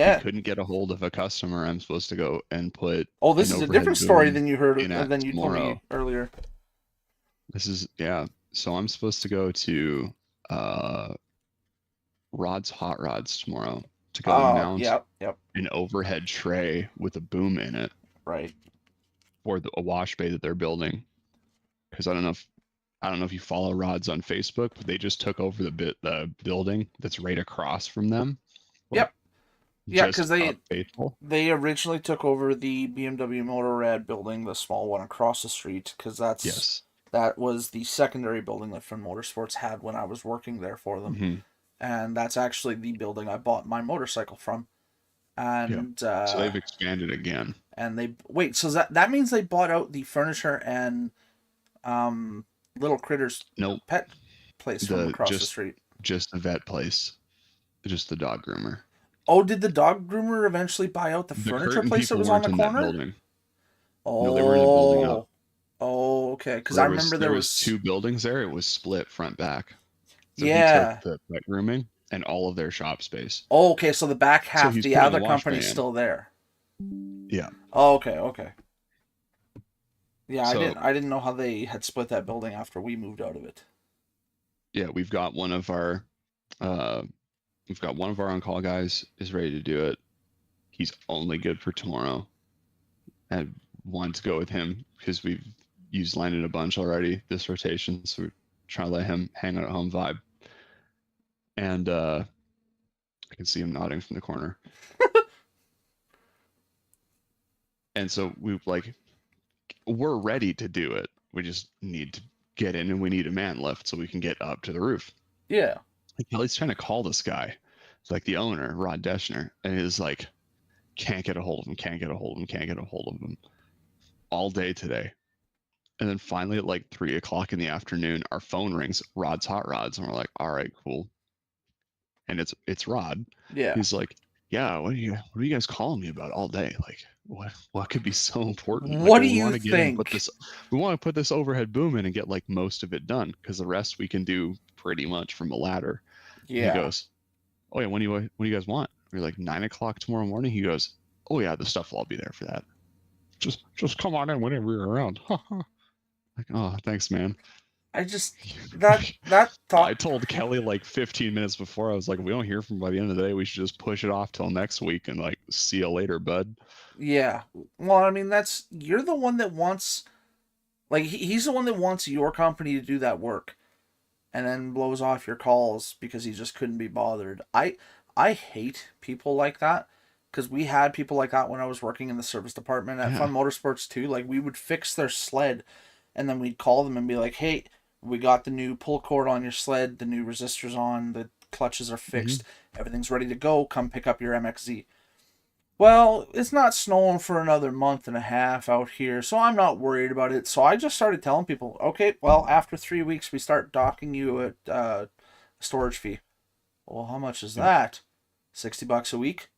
S2: We
S1: Yeah.
S2: couldn't get a hold of a customer. I'm supposed to go and put
S1: Oh, this
S2: an
S1: is a
S2: overhead
S1: different story
S2: boom
S1: than you heard
S2: in at
S1: than you told
S2: tomorrow.
S1: me earlier.
S2: This is yeah. So I'm supposed to go to uh Rod's Hot Rods tomorrow to go and
S1: Oh,
S2: mount
S1: yep, yep,
S2: an overhead tray with a boom in it
S1: right.
S2: for a wash bay that they're building. Because I don't know if you follow Rods on Facebook, but they just took over the building that's right across from them, like
S1: Yep, yeah, because
S2: just up Faithful.
S1: they originally took over the BMW Motorrad building, the small one across the street, because
S2: Yes.
S1: that was the secondary building that Finn Motorsports had when I was working there for them,
S2: Hmm.
S1: and that's actually the building I bought my motorcycle from.
S2: Yeah.
S1: And
S2: So they've expanded again.
S1: and they wait, so that means they bought out the furniture and um little critters
S2: Nope.
S1: pet place from
S2: The
S1: across the street.
S2: just the vet place, just the dog groomer.
S1: Oh, did the dog groomer eventually buy out the
S2: The
S1: furniture
S2: curtain
S1: place that
S2: people
S1: was on
S2: weren't
S1: the
S2: in that
S1: corner?
S2: building. No, they were in a building up.
S1: Oh, oh, okay. Because I remember
S2: There was two buildings there. It was split front back. So he
S1: yeah.
S2: took the pet grooming and all of their shop space.
S1: Oh, okay. So the back
S2: So
S1: half,
S2: he's
S1: the
S2: putting a
S1: other
S2: wash
S1: company's
S2: bay in.
S1: still there.
S2: Yeah.
S1: Oh, okay, okay. Yeah,
S2: So
S1: I didn't know how they had split that building after we moved out of it.
S2: yeah, we've got one of our on-call guys is ready to do it. He's only good for tomorrow. I want to go with him because we've used Landon a bunch already this rotation, so we're trying to let him hang out at home vibe. And I can see him nodding from the corner. And so we're ready to do it. We just need to get in, and we need a man lift so we can get up to the roof.
S1: Yeah.
S2: Like Kelly's trying to call this guy, like the owner, Rod Deschner, and he's like, Can't get a hold of him. Can't get a hold of him. Can't get a hold of him. All day today. And then finally at like 3 o'clock in the afternoon, our phone rings. Rod's Hot Rods, and we're like, all right, cool. And it's Rod.
S1: Yeah.
S2: He's like, yeah, what are you guys calling me about all day? Like, what could be so important?
S1: What
S2: Like,
S1: do
S2: we
S1: you
S2: want to get in,
S1: think?
S2: we want to put this overhead boom in and get like most of it done, because the rest we can do pretty much from a ladder. And he
S1: Yeah.
S2: goes, oh yeah, what do you guys want? We're like 9 o'clock tomorrow morning. He goes, oh yeah, the stuff will all be there for that. Just come on in whenever you're around. Like, oh, thanks, man.
S1: I just that
S2: I
S1: thought.
S2: told Kelly like 15 minutes before, I was like, if we don't hear from him by the end of the day, we should just push it off till next week and like, see you later, bud.
S1: Yeah. Well, I mean, you're the one that wants, like, he's the one that wants your company to do that work, and then blows off your calls because he just couldn't be bothered. I hate people like that, because we had people like that when I was working in the service department at
S2: Yeah.
S1: Fun Motorsports too. Like, we would fix their sled, and then we'd call them and be like, "Hey, we got the new pull cord on your sled, the new resistors on, the clutches are fixed, everything's ready to go. Come pick up your MXZ." Well, it's not snowing for another month and a half out here, so I'm not worried about it. So I just started telling people, okay, well, after 3 weeks, we start docking you a storage fee. Well, how much is
S2: Yep.
S1: that? $60 a week?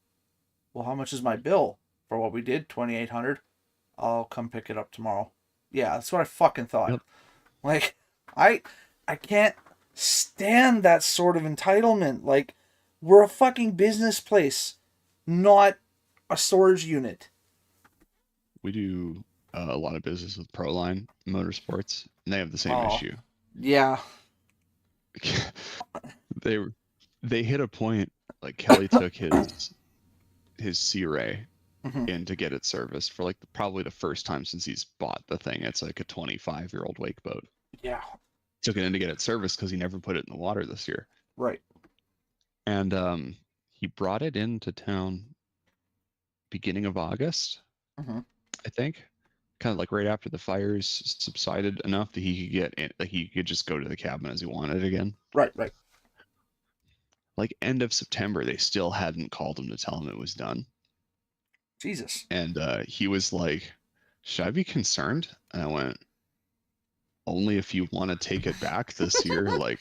S1: Well, how much is my bill for what we did? 2,800. I'll come pick it up tomorrow. Yeah, that's what I fucking thought.
S2: Yep.
S1: Like, I can't stand that sort of entitlement. Like, we're a fucking business place, not a storage unit.
S2: We do a lot of business with Proline Motorsports, and they have the same
S1: Oh.
S2: issue.
S1: Yeah.
S2: They hit a point, like Kelly took his Sea Ray
S1: Mhm.
S2: in to get it serviced for like probably the first time since he's bought the thing. It's like a 25-year-old wake boat.
S1: Yeah.
S2: Took it in to get it serviced because he never put it in the water this year.
S1: Right.
S2: And he brought it into town beginning of August,
S1: Mhm.
S2: I think. Kind of like right after the fires subsided enough that he could get in, like he could just go to the cabin as he wanted again.
S1: Right.
S2: Like end of September, they still hadn't called him to tell him it was done.
S1: Jesus.
S2: And he was like, should I be concerned? And I went, only if you want to take it back this year. Like,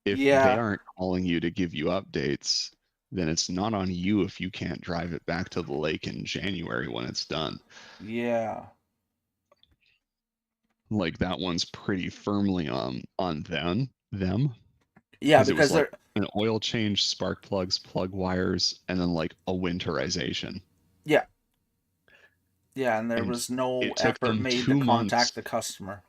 S2: if they
S1: Yeah.
S2: aren't calling you to give you updates, then it's not on you if you can't drive it back to the lake in January when it's done.
S1: Yeah.
S2: Like that one's pretty firmly on them.
S1: Yeah,
S2: Because it was
S1: because
S2: like
S1: they're
S2: an oil change, spark plugs, plug wires, and then like a winterization.
S1: yeah, and there
S2: And
S1: was no
S2: it took
S1: effort
S2: them
S1: made
S2: 2
S1: to
S2: months.
S1: contact the customer.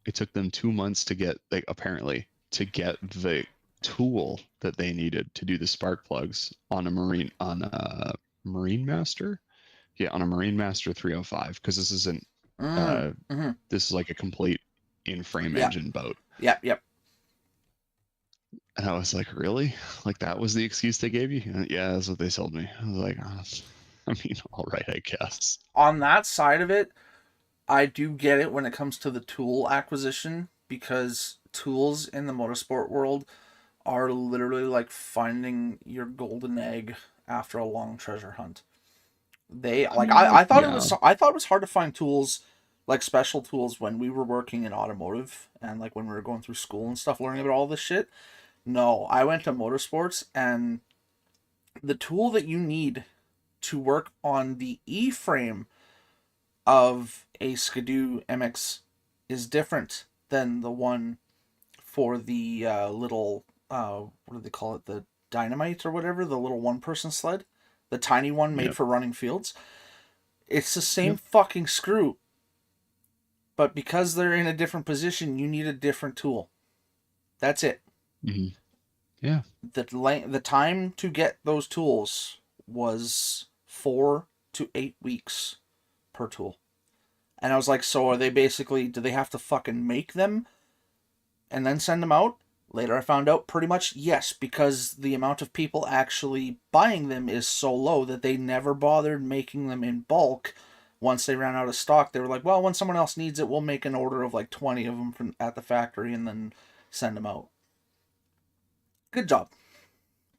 S2: It took them 2 months to get, like, apparently, to get the tool that they needed to do the spark plugs on a Marine Master. Yeah, on a Marine Master 305, because this isn't
S1: Mm-hmm.
S2: this is like a complete in-frame
S1: Yeah.
S2: engine boat.
S1: Yep.
S2: And I was like, really? Like that was the excuse they gave you? Yeah, that's what they sold me. I was like, oh, I mean, all right, I guess.
S1: On that side of it, I do get it when it comes to the tool acquisition, because tools in the motorsport world are literally like finding your golden egg after a long treasure hunt. I thought it was hard to find tools, like special tools, when we were working in automotive and like when we were going through school and stuff, learning about all this shit. No, I went to motorsports, and the tool that you need to work on the E-frame of a Skidoo MX is different than the one for the little what do they call it, the Dynamite or whatever, the little one-person sled, the tiny one made
S2: Yep.
S1: for running fields. It's the same
S2: Yep.
S1: fucking screw, but because they're in a different position, you need a different tool. That's it.
S2: Mm-hmm. Yeah.
S1: The time to get those tools was 4 to 8 weeks per tool. And I was like, so are they basically, do they have to fucking make them and then send them out? Later I found out pretty much yes, because the amount of people actually buying them is so low that they never bothered making them in bulk. Once they ran out of stock, they were like, well, when someone else needs it, we'll make an order of like 20 of them at the factory and then send them out. Good job.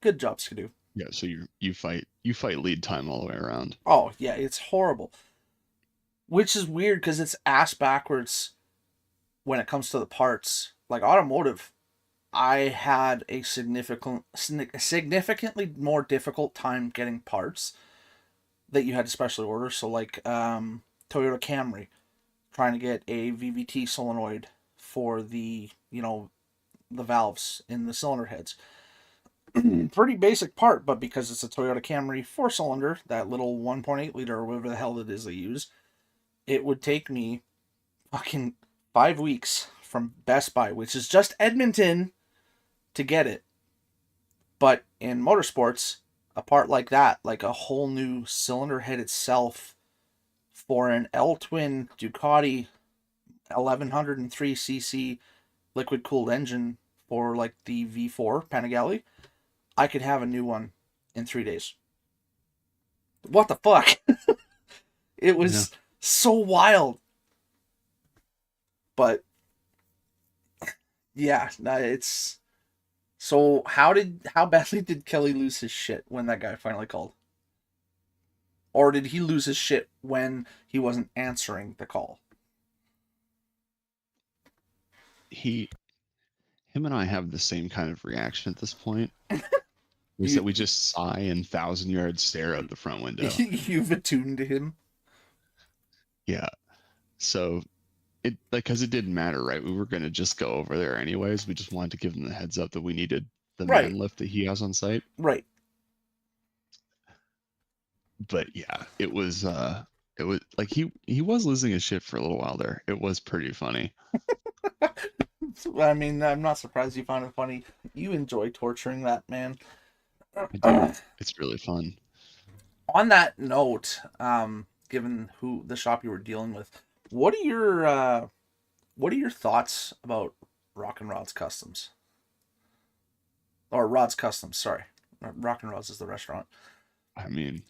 S1: Good job, Skidoo.
S2: Yeah, so you fight lead time all the way around.
S1: Oh yeah, it's horrible. Which is weird because it's ass backwards when it comes to the parts. Like automotive, I had a significantly more difficult time getting parts that you had to specially order. So like Toyota Camry, trying to get a VVT solenoid for the the valves in the cylinder heads. Pretty basic part, but because it's a Toyota Camry 4 cylinder, that little 1.8 liter or whatever the hell it is they use, it would take me fucking 5 weeks from Best Buy, which is just Edmonton, to get it. But in motorsports, a part like that, like a whole new cylinder head itself for an L twin Ducati 1103cc liquid cooled engine for like the V4 Panigale, I could have a new one in 3 days. What the fuck? It
S2: Yeah.
S1: was so wild. But yeah, it's so how badly did Kelly lose his shit when that guy finally called? Or did he lose his shit when he wasn't answering the call?
S2: He him and I have the same kind of reaction at this point. Is
S1: You
S2: that we just sigh and 1,000 yard stare out the front window.
S1: you've attuned to him.
S2: Yeah. So it like because it didn't matter, right? We were gonna just go over there anyways. We just wanted to give them the heads up that we needed the
S1: Right,
S2: man lift that he has on site.
S1: right.
S2: But yeah, it was like he was losing his shit for a little while there. It was pretty funny.
S1: I mean, I'm not surprised you found it funny. You enjoy torturing that man.
S2: I do. It's really fun.
S1: On that note, given who the shop you were dealing with, what are your thoughts about Rock and Rod's Customs or Rod's Customs? Sorry, Rock and Rod's is the restaurant.
S2: I mean,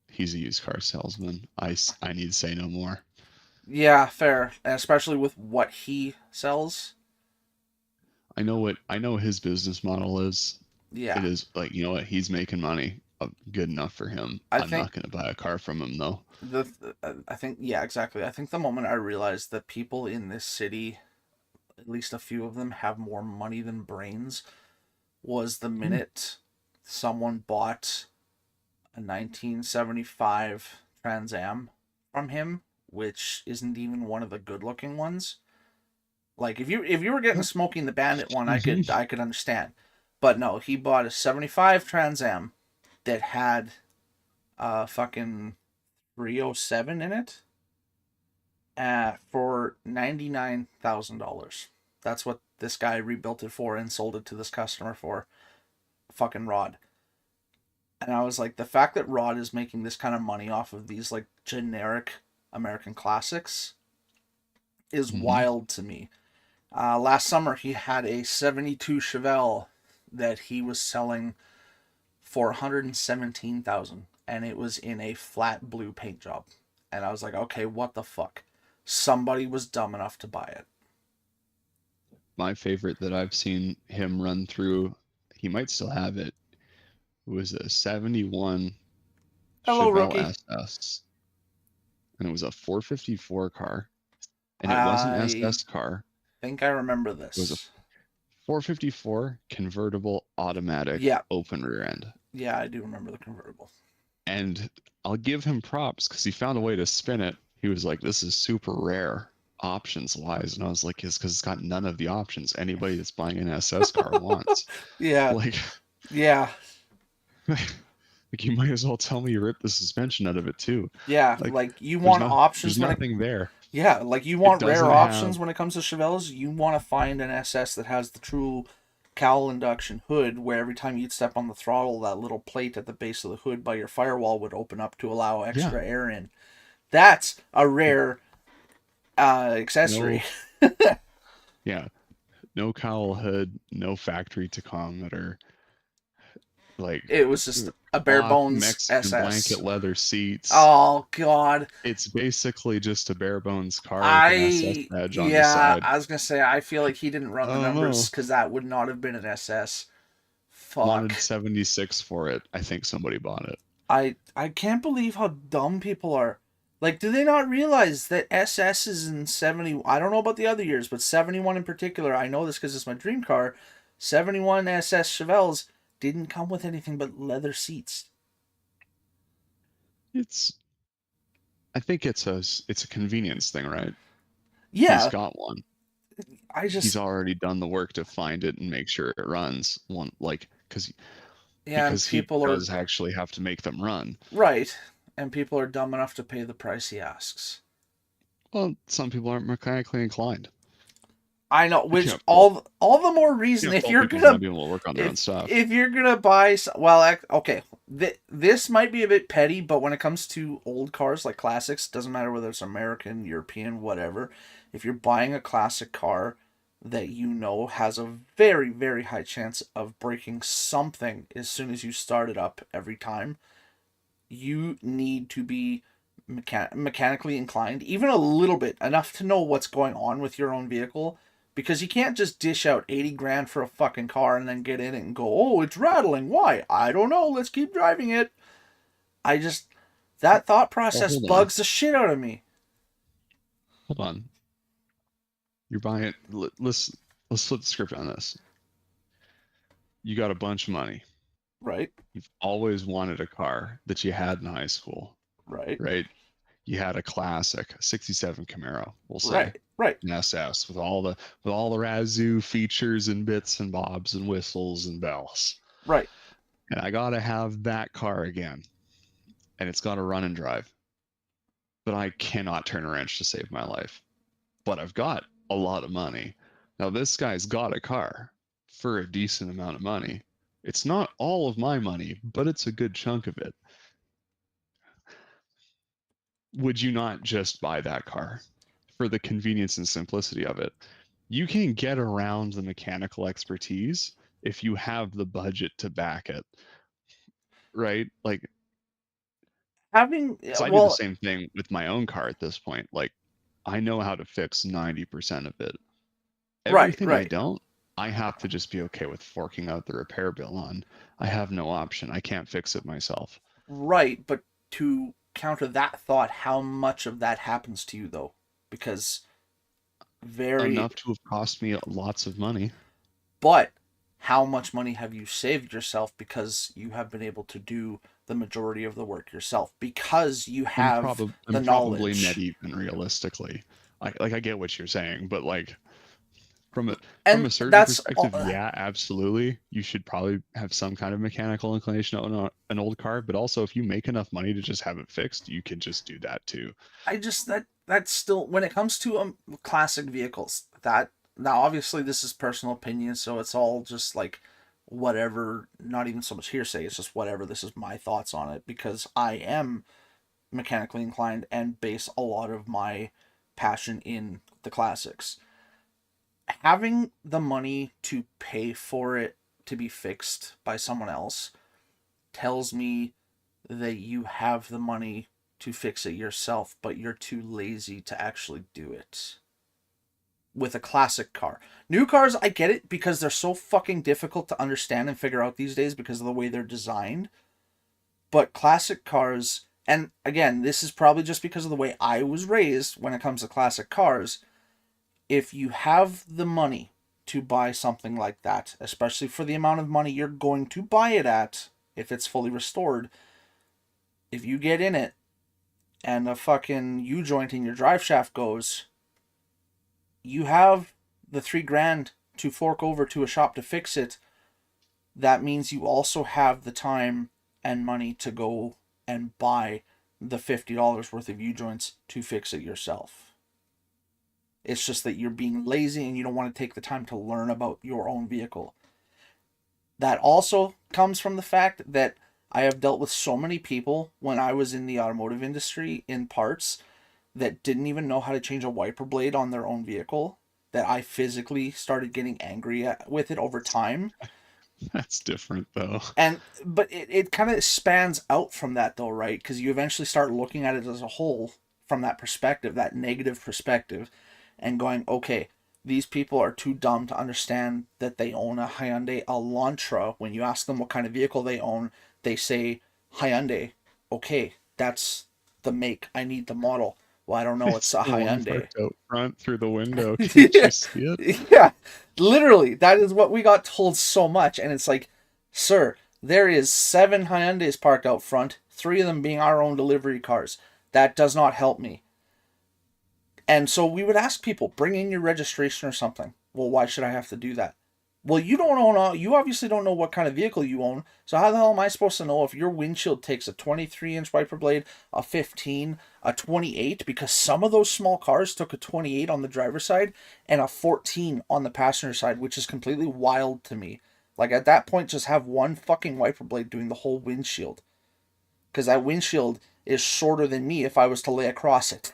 S2: he's a used car salesman. I need to say no more.
S1: Yeah, fair, and especially with what he sells.
S2: I know his business model is. It
S1: Yeah,
S2: is like, you know what, he's making money, good enough for him.
S1: I
S2: I'm
S1: think
S2: not gonna buy a car from him though.
S1: the I think yeah, exactly. I think the moment I realized that people in this city, at least a few of them, have more money than brains, was the
S2: Mm.
S1: minute someone bought a 1975 Trans Am from him, which isn't even one of the good looking ones. Like if you were getting Smoking the Bandit one, I could understand. But no, he bought a 75 Trans Am that had a fucking 307 in it for $99,000. That's what this guy rebuilt it for and sold it to this customer for. Fucking Rod. And I was like, the fact that Rod is making this kind of money off of these like generic American classics is
S2: Hmm.
S1: wild to me. Last summer, he had a '72 Chevelle that he was selling for 117,000, and it was in a flat blue paint job. And I was like, okay, what the fuck? Somebody was dumb enough to buy it.
S2: My favorite that I've seen him run through, he might still have it, was a 71
S1: Hello,
S2: Chevelle
S1: rookie.
S2: SS. And it was a 454 car. And it wasn't an
S1: I
S2: SS car.
S1: think I remember
S2: It was a
S1: this.
S2: 454 convertible automatic
S1: Yeah,
S2: open rear end.
S1: yeah, I do remember the convertible.
S2: And I'll give him props because he found a way to spin it. He was like, this is super rare options wise. And I was like, it's because it's got none of the options anybody that's buying an SS car wants.
S1: Yeah,
S2: Like,
S1: yeah,
S2: like you might as well tell me you ripped the suspension out of it too.
S1: yeah.
S2: Like,
S1: Like you
S2: there's
S1: want
S2: no, there's
S1: options when it
S2: nothing there.
S1: Yeah, like you
S2: It
S1: want rare
S2: doesn't have.
S1: options when it comes to Chevelles. You want to find an SS that has the true cowl induction hood, where every time you'd step on the throttle, that little plate at the base of the hood by your firewall would open up to allow
S2: Yeah,
S1: extra air in. That's a rare accessory.
S2: no, yeah, no cowl hood, no factory tachometer, like
S1: It was just a bare
S2: cloth
S1: bones
S2: Mexican
S1: SS.
S2: blanket leather seats.
S1: Oh God,
S2: It's basically just a bare bones car with an SS
S1: I
S2: badge on the
S1: yeah,
S2: side.
S1: I was gonna say I feel like he didn't run
S2: I
S1: the
S2: don't know.
S1: numbers because that would not have been an SS.
S2: wanted
S1: Fuck.
S2: 76 for it. I think somebody bought it.
S1: I can't believe how dumb people are. Like, do they not realize that SS's in 70? I don't know about the other years, but 71 in particular, I know this because it's my dream car. 71 SS Chevelles didn't come with anything but leather seats.
S2: It's I think it's a convenience thing, right? He's
S1: Yeah,
S2: got one.
S1: I
S2: He's
S1: just,
S2: already done the work to find it and make sure it runs. One like
S1: yeah, and
S2: because he
S1: people are
S2: does actually have to make them run.
S1: right, and people are dumb enough to pay the price he asks.
S2: Well, some people aren't mechanically inclined.
S1: I know,
S2: I
S1: which
S2: can't fault
S1: all the more reason
S2: can't
S1: if
S2: fault
S1: you're
S2: people for not
S1: gonna
S2: being able to work on their own stuff.
S1: if you're gonna buy okay, this might be a bit petty, but when it comes to old cars like classics, doesn't matter whether it's American, European, whatever. If you're buying a classic car that you know has a very very high chance of breaking something as soon as you start it up every time, you need to be mechanically inclined, even a little bit, enough to know what's going on with your own vehicle. Because you can't just dish out 80 grand for a fucking car and then get in it and go, oh, it's rattling. Why? I don't know. Let's keep driving it. I just, that thought
S2: Well,
S1: process bugs the shit out of me.
S2: hold on. You're buying it. Let's flip the script on this. You got a bunch of money.
S1: Right?
S2: You've always wanted a car that you had in high school,
S1: Right?
S2: right? You had a classic, a 67 Camaro, we'll say,
S1: Right? Right?
S2: an SS with all the Razoo features and bits and bobs and whistles and bells.
S1: Right?
S2: And I gotta have that car again. And it's gotta run and drive. But I cannot turn a wrench to save my life. But I've got a lot of money. Now this guy's got a car for a decent amount of money. It's not all of my money, but it's a good chunk of it. Would you not just buy that car for the convenience and simplicity of it? You can get around the mechanical expertise if you have the budget to back it, right? Like,
S1: Having,
S2: so I do the
S1: well,
S2: same thing with my own car at this point. Like, I know how to fix 90% of it.
S1: right,
S2: Everything I
S1: right,
S2: don't, I have to just be okay with forking out the repair bill on. I have no option. I can't fix it myself.
S1: right. But to counter that thought, how much of that happens to you though? Because very
S2: Enough to have cost me lots of money.
S1: But how much money have you saved yourself because you have been able to do the majority of the work yourself because you have the
S2: I'm probably net
S1: knowledge?
S2: even realistically. I get what you're saying, but like from a from
S1: And
S2: a certain
S1: that's
S2: perspective, yeah, absolutely. You should probably have some kind of mechanical inclination on an old car, but also if you make enough money to just have it fixed, you can just do that too.
S1: I just that's still when it comes to classic vehicles. That now obviously this is personal opinion, so it's all just like whatever, not even so much hearsay, it's just whatever. This is my thoughts on it because I am mechanically inclined and base a lot of my passion in the classics. Having the money to pay for it to be fixed by someone else tells me that you have the money to fix it yourself, but you're too lazy to actually do it. With a classic car. New cars, I get it because they're so fucking difficult to understand and figure out these days because of the way they're designed. But classic cars, and again, this is probably just because of the way I was raised when it comes to classic cars. If you have the money to buy something like that, especially for the amount of money you're going to buy it at, if it's fully restored, if you get in it and a fucking U joint in your drive shaft goes, you have the 3 grand to fork over to a shop to fix it. That means you also have the time and money to go and buy the $50 worth of U joints to fix it yourself. It's just that you're being lazy and you don't want to take the time to learn about your own vehicle. That also comes from the fact that I have dealt with so many people when I was in the automotive industry in parts that didn't even know how to change a wiper blade on their own vehicle, that I physically started getting angry with it over time.
S2: That's different though.
S1: And but it kind of spans out from that though, right? Because you eventually start looking at it as a whole from that perspective, that negative perspective, and going, okay, these people are too dumb to understand that they own a Hyundai Elantra. When you ask them what kind of vehicle they own, they say Hyundai. Okay, that's the make. I need the model. Well, I don't know. It's a
S2: the one
S1: Hyundai.
S2: parked out front through the window. Can't
S1: Yeah,
S2: you see it?
S1: yeah, literally, that is what we got told so much, and it's like, sir, there is 7 Hyundais parked out front, 3 of them being our own delivery cars. That does not help me. And so we would ask people, bring in your registration or something. Well, why should I have to do that? Well, you don't own, you obviously don't know what kind of vehicle you own. So how the hell am I supposed to know if your windshield takes a 23-inch wiper blade, a 15, a 28? Because some of those small cars took a 28 on the driver's side and a 14 on the passenger side, which is completely wild to me. Like at that point, just have one fucking wiper blade doing the whole windshield. Because that windshield is shorter than me if I was to lay across it.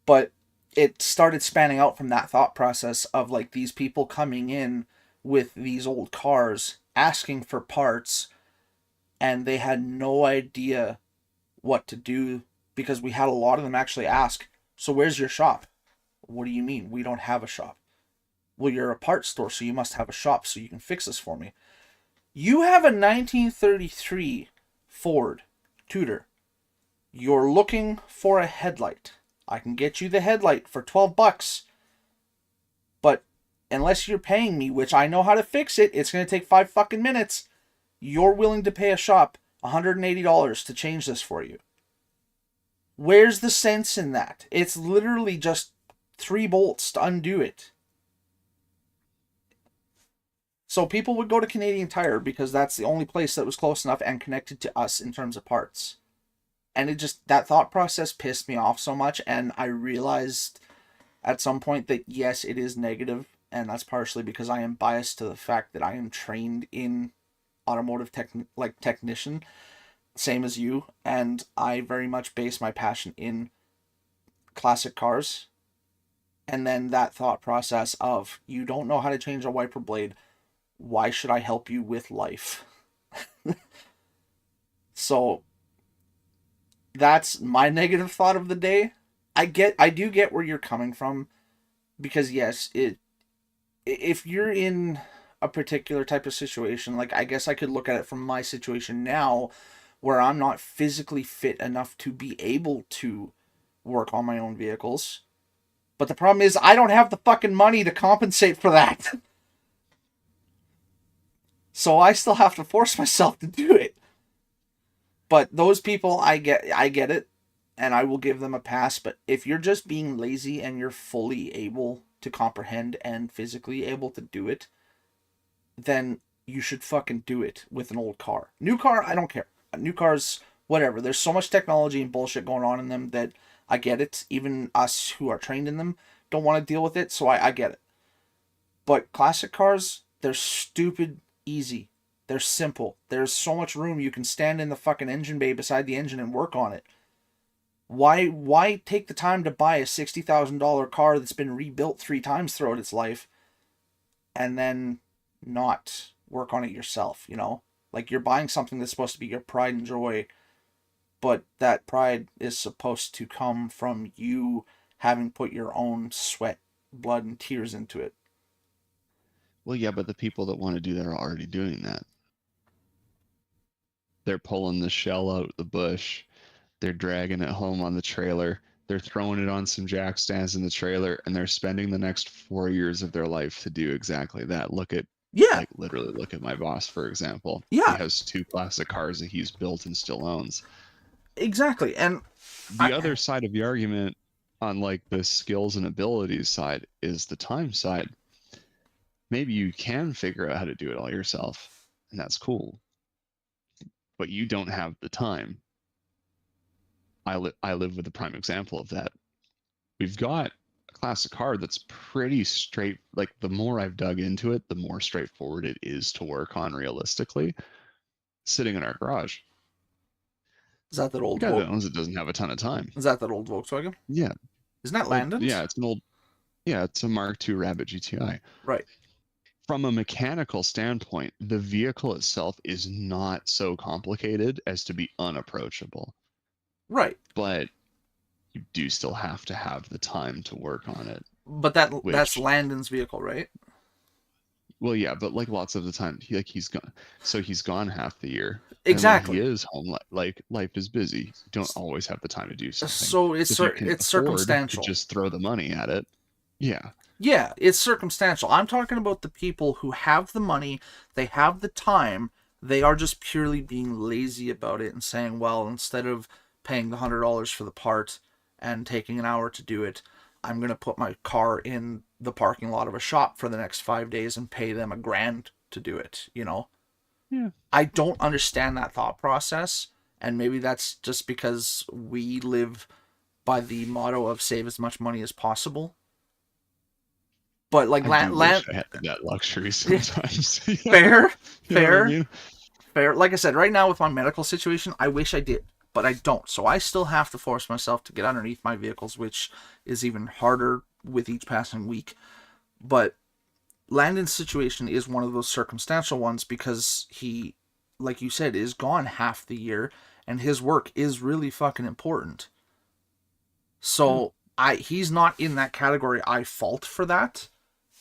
S1: But it started spanning out from that thought process of like these people coming in with these old cars asking for parts, and they had no idea what to do, because we had a lot of them actually ask, so where's your shop? What do you mean? We don't have a shop. Well, you're a parts store, so you must have a shop so you can fix this for me. You have a 1933 Ford Tudor. You're looking for a headlight. I can get you the headlight for $12. But unless you're paying me, which I know how to fix it, it's going to take 5 fucking minutes. You're willing to pay a shop $180 to change this for you. Where's the sense in that? It's literally just 3 bolts to undo it. So people would go to Canadian Tire because that's the only place that was close enough and connected to us in terms of parts. And it just, that thought process pissed me off so much, and I realized at some point that yes, it is negative, and that's partially because I am biased to the fact that I am trained in automotive technician, same as you, and I very much base my passion in classic cars. And then that thought process of, you don't know how to change a wiper blade, why should I help you with life? So that's my negative thought of the day. I do get where you're coming from, because yes, if you're in a particular type of situation, like I guess I could look at it from my situation now, where I'm not physically fit enough to be able to work on my own vehicles. But the problem is I don't have the fucking money to compensate for that. So I still have to force myself to do it. But those people, I get it, and I will give them a pass. But if you're just being lazy and you're fully able to comprehend and physically able to do it, then you should fucking do it with an old car. New car, I don't care. New cars, whatever. There's so much technology and bullshit going on in them that I get it. Even us who are trained in them don't want to deal with it, so I get it. But classic cars, they're stupid easy. They're simple. There's so much room. You can stand in the fucking engine bay beside the engine and work on it. Why take the time to buy a $60,000 car that's been rebuilt 3 times throughout its life and then not work on it yourself, you know? Like, you're buying something that's supposed to be your pride and joy, but that pride is supposed to come from you having put your own sweat, blood, and tears into it.
S2: Well, yeah, but the people that want to do that are already doing that. They're pulling the shell out the bush. They're dragging it home on the trailer. They're throwing it on some jack stands in the trailer, and they're spending the next 4 years of their life to do exactly that.
S1: Yeah.
S2: Literally look at my boss, for example.
S1: Yeah.
S2: He has 2 classic cars that he's built and still owns.
S1: Exactly. And
S2: the other side of the argument on like the skills and abilities side is the time side. Maybe you can figure out how to do it all yourself, and that's cool. But you don't have the time. I live with a prime example of that. We've got a classic car that's pretty straight. Like, the more I've dug into it, the more straightforward it is to work on realistically, sitting in our garage.
S1: Is that old?
S2: The guy that owns it doesn't have a ton of time.
S1: Is that old Volkswagen?
S2: Yeah.
S1: Isn't that Landon's?
S2: Yeah, it's an old. Yeah, it's a Mark II Rabbit GTI.
S1: Right.
S2: From a mechanical standpoint, the vehicle itself is not so complicated as to be unapproachable.
S1: Right.
S2: But you do still have to have the time to work on it.
S1: But that's
S2: which,
S1: Landon's vehicle, right?
S2: well, yeah, but like lots of the time, he's gone. So he's gone half the year, and when he
S1: Exactly.
S2: is home, like life is busy. You don't always have the time to do something.
S1: So
S2: So if you can
S1: it's
S2: afford to
S1: circumstantial.
S2: just throw the money at it, yeah,
S1: Yeah, it's circumstantial. I'm talking about the people who have the money, they have the time, they are just purely being lazy about it and saying, well, instead of paying the $100 for the part and taking an hour to do it, I'm going to put my car in the parking lot of a shop for the next 5 days and pay them $1,000 to do it, you know?
S2: yeah.
S1: I don't understand that thought process, and maybe that's just because we live by the motto of save as much money as possible. But like
S2: I do wish I had that luxury sometimes.
S1: fair,
S2: You know what I
S1: fair,
S2: mean?
S1: fair. Like I said, right now with my medical situation, I wish I did, but I don't. So I still have to force myself to get underneath my vehicles, which is even harder with each passing week. But Landon's situation is one of those circumstantial ones because he, like you said, is gone half the year, and his work is really fucking important.
S2: Yeah.
S1: So he's not in that category I fault for that,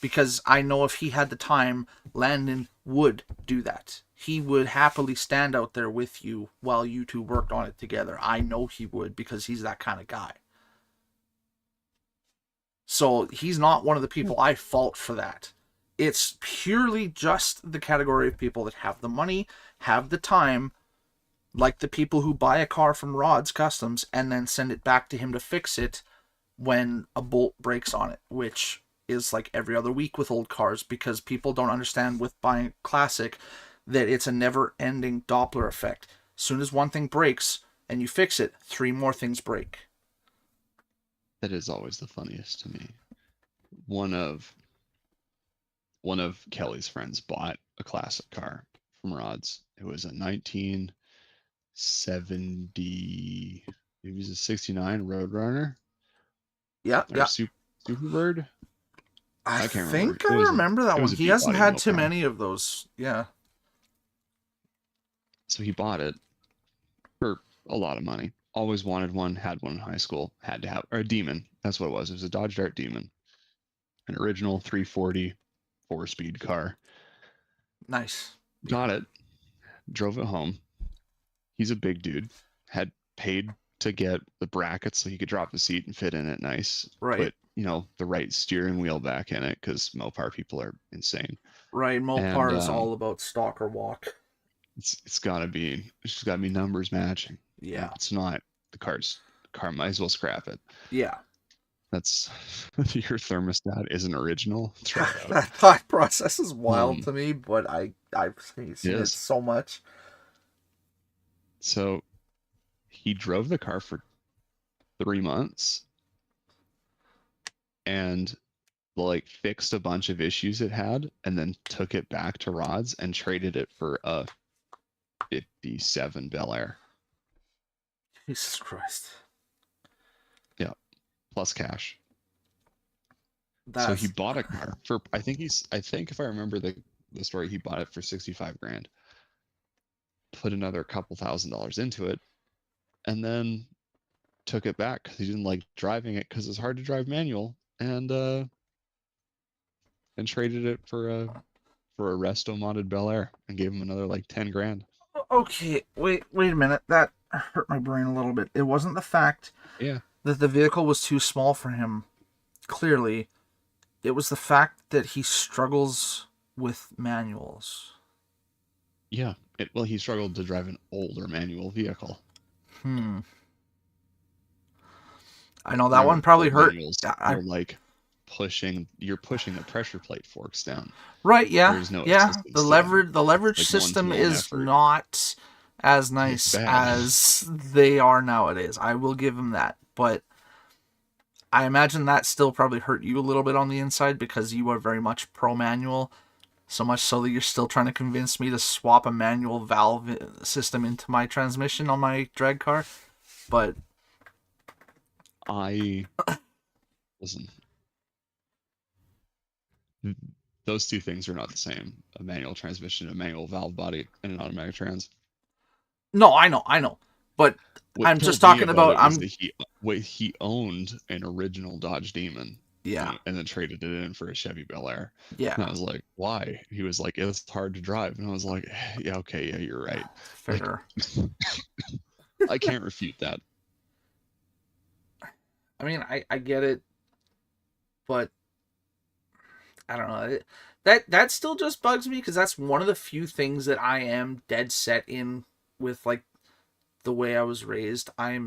S1: because I know if he had the time, Landon would do that. He would happily stand out there with you while you two worked on it together. I know he would because he's that kind of guy. So he's not one of the
S2: Yeah.
S1: people I fault for that. It's purely just the category of people that have the money, have the time, like the people who buy a car from Rod's Customs and then send it back to him to fix it when a bolt breaks on it, which is like every other week with old cars because people don't understand with buying classic that it's a never ending Doppler effect. As soon as one thing breaks and you fix it, three more things break.
S2: That is always the funniest to me. One of one of Kelly's friends bought a classic car from Rod's. It was a 1970, it was a 69 Roadrunner
S1: Yeah,
S2: or
S1: yeah.
S2: Superbird.
S1: I
S2: I can't remember.
S1: think I remember that
S2: It
S1: one.
S2: was a
S1: He
S2: beat
S1: hasn't
S2: body
S1: had
S2: mill
S1: too
S2: car.
S1: many of those. Yeah.
S2: So he bought it for a lot of money. Always wanted one, had one in high school, had to have, or a Demon. That's what it was. It was a Dodge Dart Demon, an original 340 4-speed car.
S1: Nice. Yeah.
S2: Got it, drove it home. He's a big dude, had paid to get the brackets so he could drop the seat and fit in it nice.
S1: Right.
S2: Put, the right steering wheel back in it because Mopar people are insane.
S1: Right.
S2: And
S1: Mopar is all about stalk or walk.
S2: it's gotta be numbers matching. And
S1: Yeah.
S2: if it's not, the car might as well scrap it.
S1: Yeah.
S2: That's your thermostat isn't original. Throw it out.
S1: That thought process is wild
S2: Um,
S1: to me, but I've seen it
S2: yes.
S1: so much.
S2: So he drove the car for 3 months and like fixed a bunch of issues it had and then took it back to Rod's and traded it for a 57 Bel Air.
S1: Jesus Christ.
S2: Yeah, plus cash. So he
S1: That's
S2: bought a car for I think if I remember the story, he bought it for 65 grand. Put another couple $1,000s into it and then took it back because he didn't like driving it because it's hard to drive manual and traded it for a resto modded Bel Air and gave him another like 10 grand.
S1: okay. Wait a minute. That hurt my brain a little bit. It wasn't the fact
S2: Yeah.
S1: that the vehicle was too small for him. Clearly, it was the fact that he struggles with manuals.
S2: Yeah. Well, he struggled to drive an older manual vehicle.
S1: I know that one
S2: Remember,
S1: probably
S2: old
S1: hurt.
S2: manuals
S1: I
S2: are like you're pushing the pressure plate forks down.
S1: Right, yeah.
S2: There's no
S1: Yeah.
S2: assistance to them.
S1: The leverage
S2: Like one
S1: system
S2: to one
S1: is
S2: effort.
S1: not as
S2: It's
S1: nice
S2: bad.
S1: as they are nowadays. I will give him that. But I imagine that still probably hurt you a little bit on the inside because you are very much pro manual. So much so that you're still trying to convince me to swap a manual valve system into my transmission on my drag car. But
S2: Listen. Those two things are not the same. A manual transmission, a manual valve body, and an automatic trans.
S1: no, I know. But
S2: What
S1: I'm
S2: killed
S1: just
S2: me
S1: talking
S2: about
S1: about
S2: it was that he owned an original Dodge Demon
S1: Yeah.
S2: and then traded it in for a Chevy Bel Air. And I
S1: Yeah.
S2: was like, why? He was like, it's hard to drive. And I was like, yeah, okay, yeah, you're right. Like,
S1: Fair.
S2: I can't refute that.
S1: I mean, I get it, but I don't know. That still just bugs me because that's one of the few things that I am dead set in with like the way I was raised. I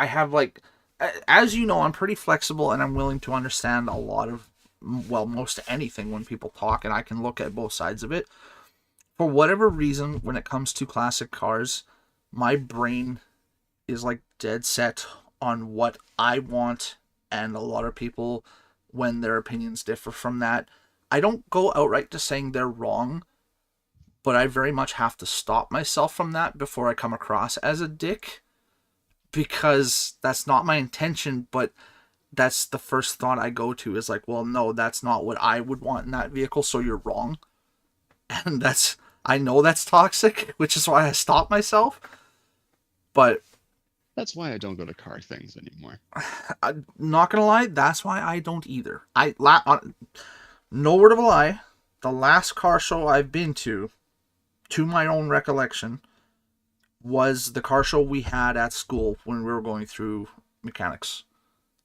S1: have like, as you know, I'm pretty flexible and I'm willing to understand a lot of, well, most anything when people talk, and I can look at both sides of it. For whatever reason, when it comes to classic cars, my brain is like dead set on what I want, and a lot of people, when their opinions differ from that, I don't go outright to saying they're wrong, but I very much have to stop myself from that before I come across as a dick, because that's not my intention, but that's the first thought I go to is like, well, no, that's not what I would want in that vehicle, so you're wrong. And that's, I know that's toxic, which is why I stop myself. But
S2: That's why I don't go to car things anymore.
S1: I'm not gonna lie, that's why I don't either. No word of a lie, the last car show I've been to my own recollection, was the car show we had at school when we were going through mechanics.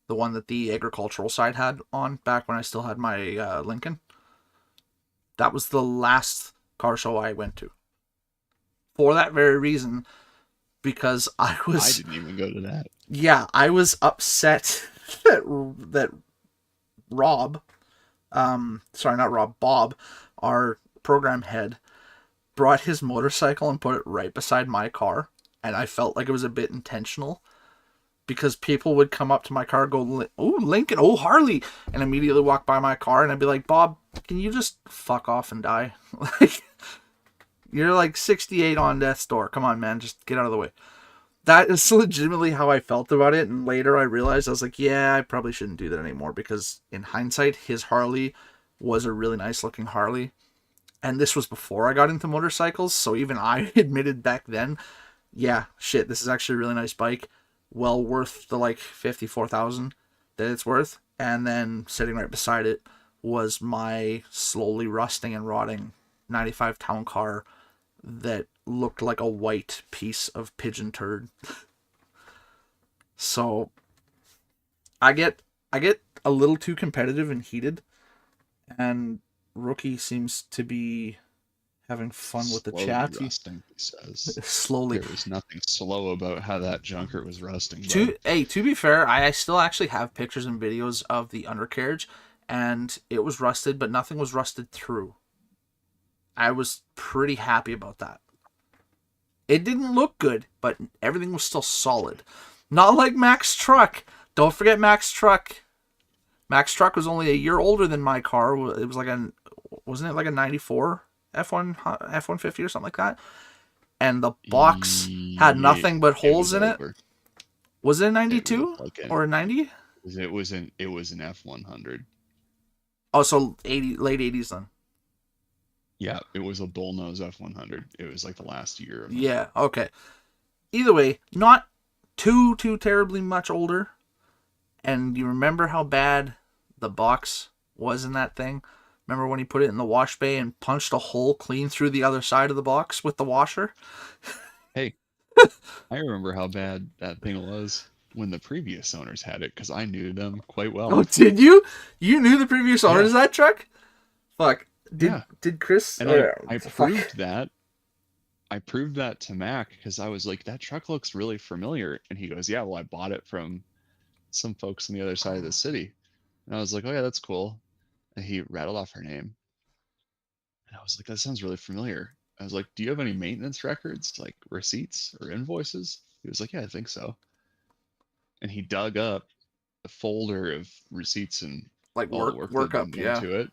S1: The one that the agricultural side had on back when I still had my Lincoln. That was the last car show I went to. For that very reason, because I
S2: I didn't even go to that.
S1: yeah, I was upset that Rob, sorry, not Rob, Bob, our program head, brought his motorcycle and put it right beside my car, and I felt like it was a bit intentional because people would come up to my car, go, "Oh, Lincoln, oh, Harley," and immediately walk by my car, and I'd be like, "Bob, can you just fuck off and die?" Like, you're like 68 on death's door. Come on, man, just get out of the way. That is legitimately how I felt about it. And later I realized, I was like, yeah, I probably shouldn't do that anymore, because in hindsight, his Harley was a really nice looking Harley. And this was before I got into motorcycles. So even I admitted back then, yeah, shit, this is actually a really nice bike. Well worth the like 54,000 that it's worth. And then sitting right beside it was my slowly rusting and rotting 95 town car that looked like a white piece of pigeon turd. So I get a little too competitive and heated, and Rookie seems to be having fun with the
S2: Slowly
S1: chat.
S2: rusting, he says.
S1: Slowly.
S2: There was nothing slow about how that junker was rusting, bud.
S1: To be fair, I still actually have pictures and videos of the undercarriage, and it was rusted, but nothing was rusted through. I was pretty happy about that. It didn't look good, but everything was still solid. Not like Mac's truck. Don't forget Mac's truck. Mac's truck was only a year older than my car. It was like wasn't it like a 94 F1 F150 or something like that? And the box had
S2: Yeah,
S1: nothing but
S2: it
S1: holes
S2: was
S1: in it.
S2: over.
S1: Was it a
S2: It
S1: 92
S2: looked like
S1: or a 90?
S2: it was an F100.
S1: Oh, so 80, late 80s then.
S2: Yeah, it was a bullnose F100. It was like the last year of them.
S1: Yeah, okay. Either way, not too terribly much older. And you remember how bad the box was in that thing? Remember when he put it in the wash bay and punched a hole clean through the other side of the box with the washer?
S2: Hey, I remember how bad that thing was when the previous owners had it because I knew them quite
S1: Oh,
S2: well.
S1: did you? You knew the previous owners of
S2: Yeah,
S1: that truck? Fuck.
S2: yeah.
S1: Did Chris?
S2: And
S1: Or,
S2: I
S1: fuck.
S2: proved that. I proved that to Mac because I was like, that truck looks really familiar. And he goes, yeah, well, I bought it from some folks on the other side of the city. And I was like, oh, yeah, that's cool. And he rattled off her name. And I was like, that sounds really familiar. I was like, do you have any maintenance records, like receipts or invoices? He was like, yeah, I think so. And he dug up the folder of receipts and
S1: Like
S2: all the work that had been
S1: workup,
S2: done
S1: yeah.
S2: to it.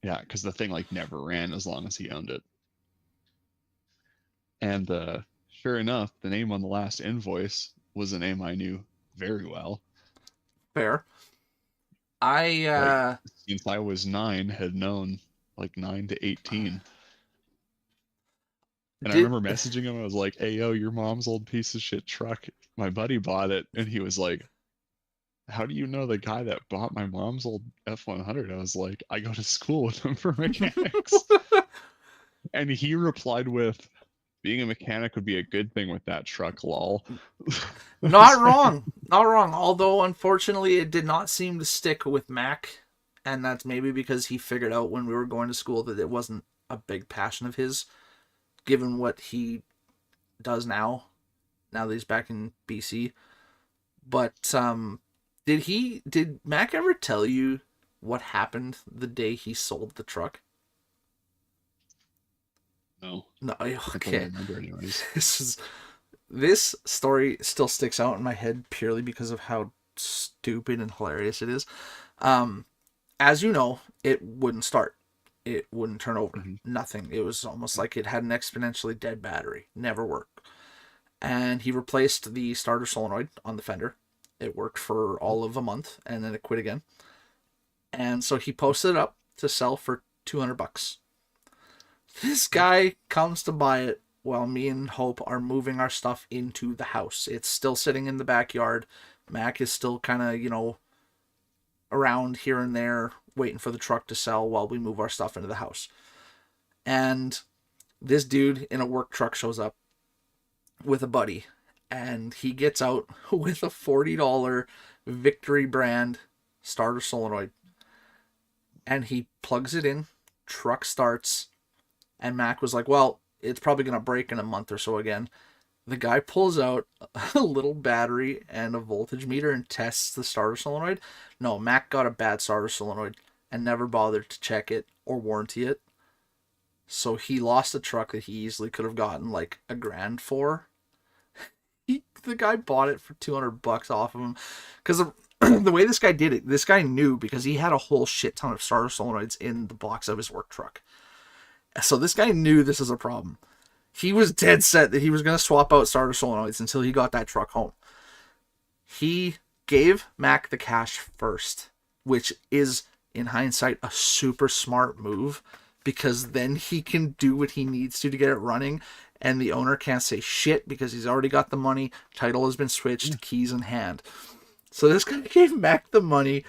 S2: Yeah, because the thing like never ran as long as he owned it. And sure enough, the name on the last invoice was a name I knew very well.
S1: Fair. I
S2: Like since I was 9, had known like 9 to 18. And I
S1: did
S2: remember messaging him. I was like, "Hey, yo, your mom's old piece of shit truck. My buddy bought it," and he was like, how do you know the guy that bought my mom's old F100? I was like, I go to school with him for mechanics. And he replied with, being a mechanic would be a good thing with that truck, lol.
S1: Not wrong. Not wrong. Although, unfortunately, it did not seem to stick with Mac. And that's maybe because he figured out when we were going to school that it wasn't a big passion of his, given what he does now that he's back in BC. But did Mac ever tell you what happened the day he sold the truck?
S2: No.
S1: No,
S2: I don't
S1: okay.
S2: remember anyways.
S1: This story still sticks out in my head purely because of how stupid and hilarious it is. As you know, it wouldn't start. It wouldn't turn over.
S2: Mhm.
S1: Nothing. It was almost like it had an exponentially dead battery. Never worked. And he replaced the starter solenoid on the fender. It worked for all of a month, and then it quit again. And so he posted it up to sell for $200. This guy comes to buy it while me and Hope are moving our stuff into the house. It's still sitting in the backyard. Mac is still kind of, around here and there, waiting for the truck to sell while we move our stuff into the house. And this dude in a work truck shows up with a buddy, and he gets out with a $40 Victory brand starter solenoid, and he plugs it in, truck starts, and Mac was like, well, it's probably going to break in a month or so again. The guy pulls out a little battery and a voltage meter and tests the starter solenoid. No, Mac got a bad starter solenoid and never bothered to check it or warranty it. So he lost a truck that he easily could have gotten like $1,000 for. The guy bought it for $200 off of him because the way this guy did it, this guy knew because he had a whole shit ton of starter solenoids in the box of his work truck. So this guy knew this is a problem. He was dead set that he was going to swap out starter solenoids until he got that truck home. He gave Mac the cash first, which is, in hindsight, a super smart move because then he can do what he needs to get it running, and the owner can't say shit because he's already got the money, title has been switched, keys in hand. So this guy gave Mac the money.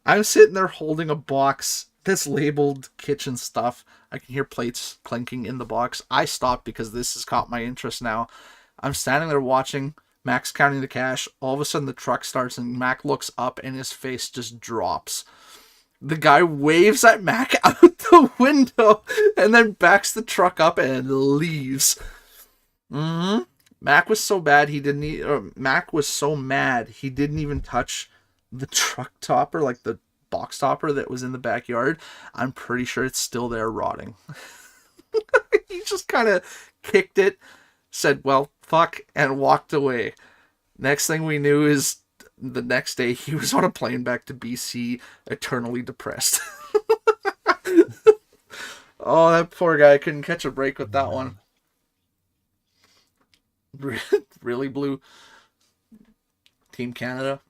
S1: I'm sitting there holding a box that's labeled kitchen stuff. I can hear plates clinking in the box. I stopped because this has caught my interest now. I'm standing there watching. Mac's counting the cash. All of a sudden the truck starts and Mac looks up and his face just drops. The guy waves at Mac out the window and then backs the truck up and leaves. Mac was so bad Mac was so mad he didn't even touch the truck topper, like the box topper that was in the backyard. I'm pretty sure it's still there rotting. He just kind of kicked it, said, well, fuck, and walked away. Next thing we knew is the next day he was on a plane back to BC, eternally depressed. Oh, that poor guy couldn't catch a break with that one. Really blue. Team Canada.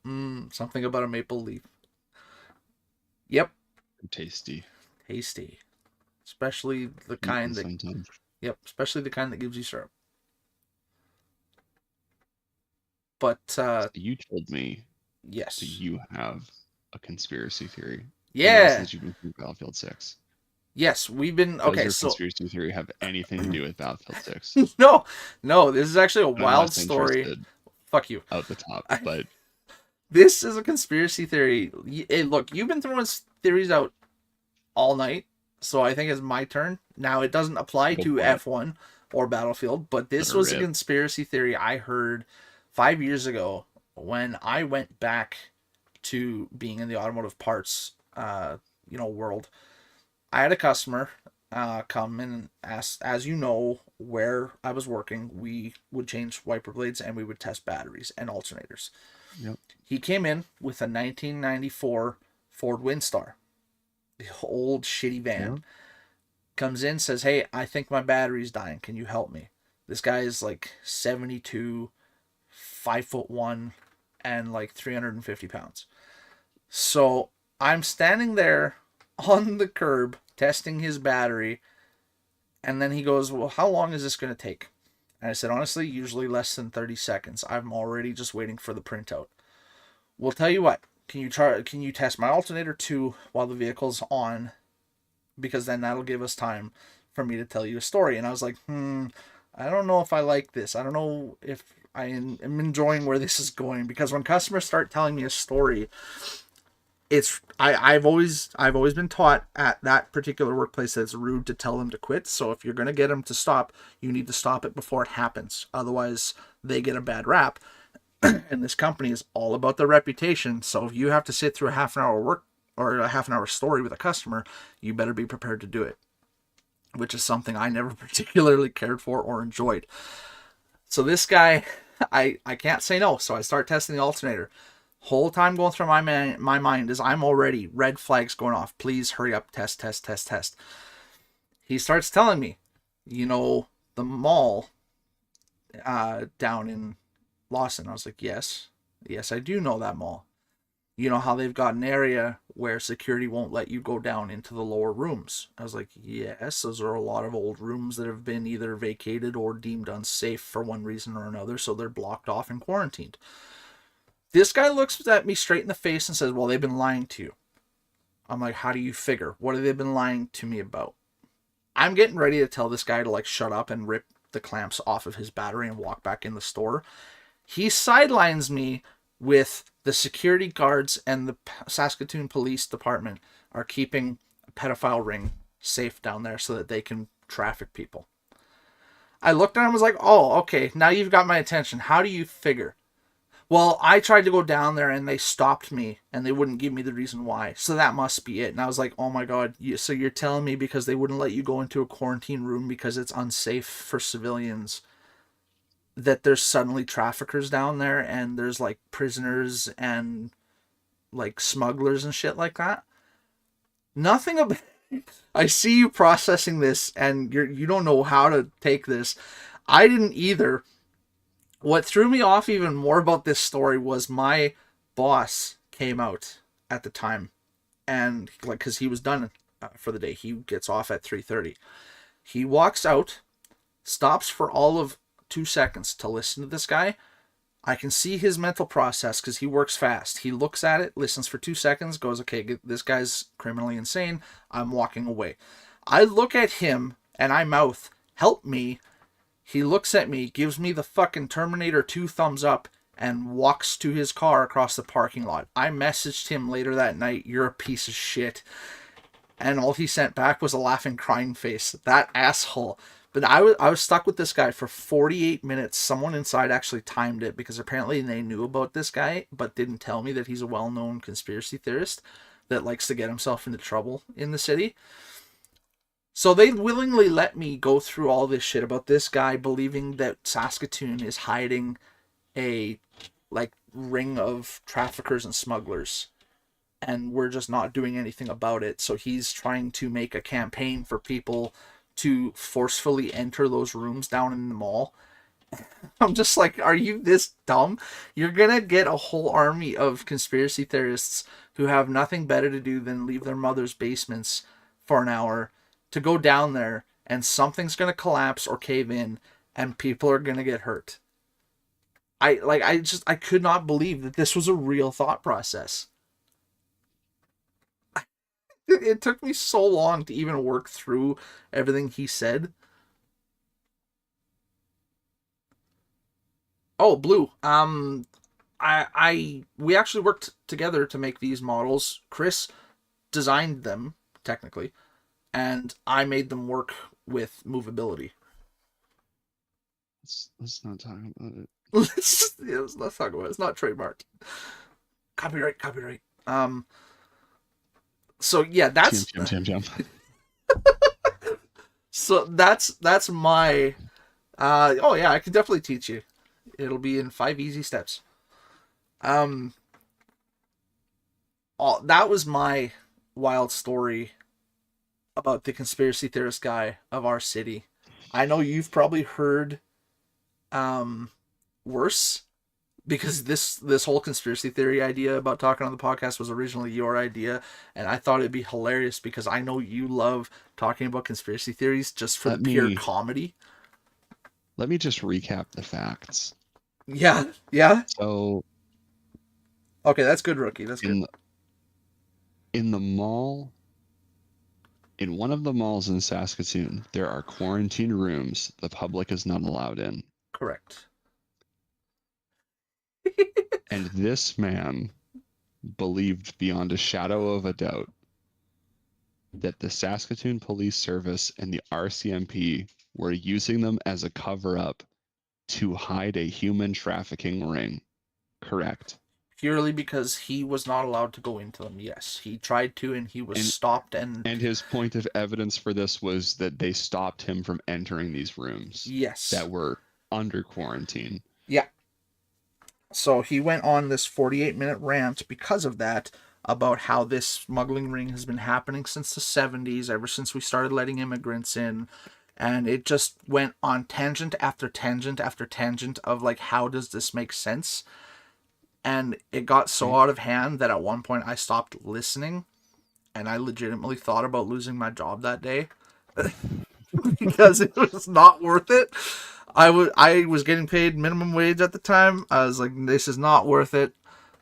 S1: Something about a maple leaf. Yep.
S2: Tasty.
S1: Especially the kind that
S2: sometimes.
S1: Yep, especially the kind that gives you syrup. But
S2: you told me
S1: yes.
S2: that you have a conspiracy theory.
S1: Yeah.
S2: Since you've been through Battlefield 6.
S1: Yes, we've been
S2: Does your conspiracy theory have anything to do with Battlefield 6?
S1: No, this is actually a wild story. Fuck you.
S2: Out the top, but
S1: this is a conspiracy theory. Hey, look, you've been throwing theories out all night, so I think it's my turn. Now, it doesn't apply to F1 or Battlefield, but this was a conspiracy theory I heard 5 years ago when I went back to being in the automotive parts, world. I had a customer come and ask, as you know, where I was working, we would change wiper blades and we would test batteries and alternators.
S2: Yep.
S1: He came in with a 1994 Ford Windstar, the old shitty van. Yep. Comes in, says, hey, I think my battery's dying. Can you help me? This guy is like 72, 5'1", and like 350 pounds. So I'm standing there on the curb testing his battery, and then he goes, well, how long is this going to take? And I said, honestly, usually less than 30 seconds. I'm already just waiting for the printout. We'll tell you what, Can you test my alternator too while the vehicle's on? Because then that'll give us time for me to tell you a story. And I was like, I don't know if I like this. I don't know if am enjoying where this is going, because when customers start telling me a story, I've always been taught at that particular workplace that it's rude to tell them to quit. So if you're going to get them to stop, you need to stop it before it happens. Otherwise, they get a bad rap. And this company is all about their reputation. So if you have to sit through a half an hour work or a half an hour story with a customer, you better be prepared to do it, which is something I never particularly cared for or enjoyed. So this guy, I can't say no. So I start testing the alternator. Whole time going through my mind is I'm already red flags going off. Please hurry up, test, test, test, test. He starts telling me, the mall down in Lawson. I was like, yes, I do know that mall. You know how they've got an area where security won't let you go down into the lower rooms? I was like, yes, those are a lot of old rooms that have been either vacated or deemed unsafe for one reason or another, so they're blocked off and quarantined. This guy looks at me straight in the face and says, well, they've been lying to you. I'm like, how do you figure? What have they been lying to me about? I'm getting ready to tell this guy to shut up and rip the clamps off of his battery and walk back in the store. He sidelines me with the security guards and the Saskatoon Police Department are keeping a pedophile ring safe down there so that they can traffic people. I looked at him and was like, oh, okay, now you've got my attention. How do you figure? Well, I tried to go down there and they stopped me and they wouldn't give me the reason why. So that must be it. And I was like, oh my God. So you're telling me because they wouldn't let you go into a quarantine room because it's unsafe for civilians, that there's suddenly traffickers down there and there's prisoners and smugglers and shit like that? Nothing about I see you processing this and you don't know how to take this. I didn't either. What threw me off even more about this story was my boss came out at the time, and because he was done for the day, he gets off at 3:30. He walks out, stops for all of 2 seconds to listen to this guy. I can see his mental process because he works fast. He looks at it, listens for 2 seconds, goes, okay, this guy's criminally insane. I'm walking away. I look at him and I mouth, help me. He looks at me, gives me the fucking Terminator 2 thumbs up, and walks to his car across the parking lot. I messaged him later that night, you're a piece of shit. And all he sent back was a laughing, crying face. That asshole. But I was stuck with this guy for 48 minutes. Someone inside actually timed it because apparently they knew about this guy, but didn't tell me that he's a well-known conspiracy theorist that likes to get himself into trouble in the city. So they willingly let me go through all this shit about this guy believing that Saskatoon is hiding a ring of traffickers and smugglers, and we're just not doing anything about it. So he's trying to make a campaign for people to forcefully enter those rooms down in the mall. I'm just like, are you this dumb? You're gonna get a whole army of conspiracy theorists who have nothing better to do than leave their mother's basements for an hour to go down there, and something's going to collapse or cave in and people are going to get hurt. I could not believe that this was a real thought process. It took me so long to even work through everything he said. Oh, Blue. We actually worked together to make these models. Chris designed them, technically, and I made them work with movability.
S2: Let's not talk about it.
S1: let's talk about it. It's not trademarked. Copyright. So yeah, that's
S2: Jam.
S1: So that's my oh yeah, I can definitely teach you. It'll be in 5 easy steps. That was my wild story about the conspiracy theorist guy of our city. I know you've probably heard worse, because this whole conspiracy theory idea about talking on the podcast was originally your idea, and I thought it'd be hilarious because I know you love talking about conspiracy theories just for the pure comedy.
S2: Let me just recap the facts.
S1: Yeah.
S2: So
S1: Okay, that's good, rookie. That's good.
S2: In in the mall, in one of the malls in Saskatoon, there are quarantine rooms the public is not allowed in.
S1: Correct.
S2: And this man believed beyond a shadow of a doubt that the Saskatoon Police Service and the RCMP were using them as a cover up to hide a human trafficking ring. Correct.
S1: Purely because he was not allowed to go into them. Yes, he tried to, and he was
S2: And
S1: stopped. And
S2: and his point of evidence for this was that they stopped him from entering these rooms
S1: yes,
S2: that were under quarantine.
S1: yeah. So he went on this 48-minute rant because of that, about how this smuggling ring has been happening since the 70s, ever since we started letting immigrants in. And it just went on tangent after tangent after tangent of like, how does this make sense? And it got so out of hand that at one point I stopped listening, and I legitimately thought about losing my job that day because it was not worth it. I was getting paid minimum wage at the time. I was like, this is not worth it.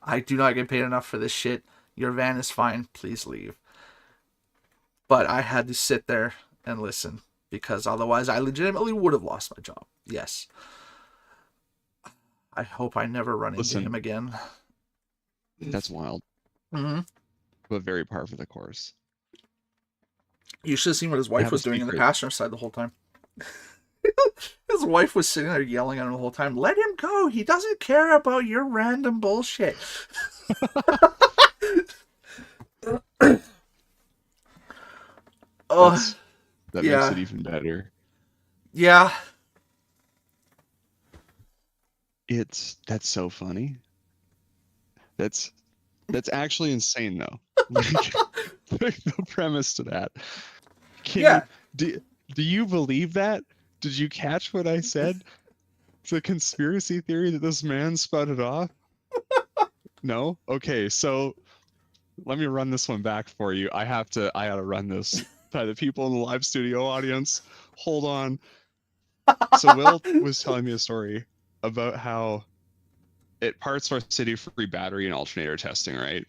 S1: I do not get paid enough for this shit. Your van is fine. Please leave. But I had to sit there and listen because otherwise I legitimately would have lost my job. Yes. I hope I never run into him again.
S2: That's wild.
S1: Mm-hmm.
S2: But very par for the course.
S1: You should have seen what his wife was doing in the passenger side the whole time. His wife was sitting there yelling at him the whole time. Let him go. He doesn't care about your random bullshit. Oh,
S2: that makes it even better.
S1: Yeah.
S2: That's so funny. That's actually insane though. The premise to that. Do you believe that? Did you catch what I said? It's a conspiracy theory that this man spouted off? No? Okay, so let me run this one back for you. I gotta run this by the people in the live studio audience. Hold on. So Will was telling me a story about how at Parts of our City free battery and alternator testing, right?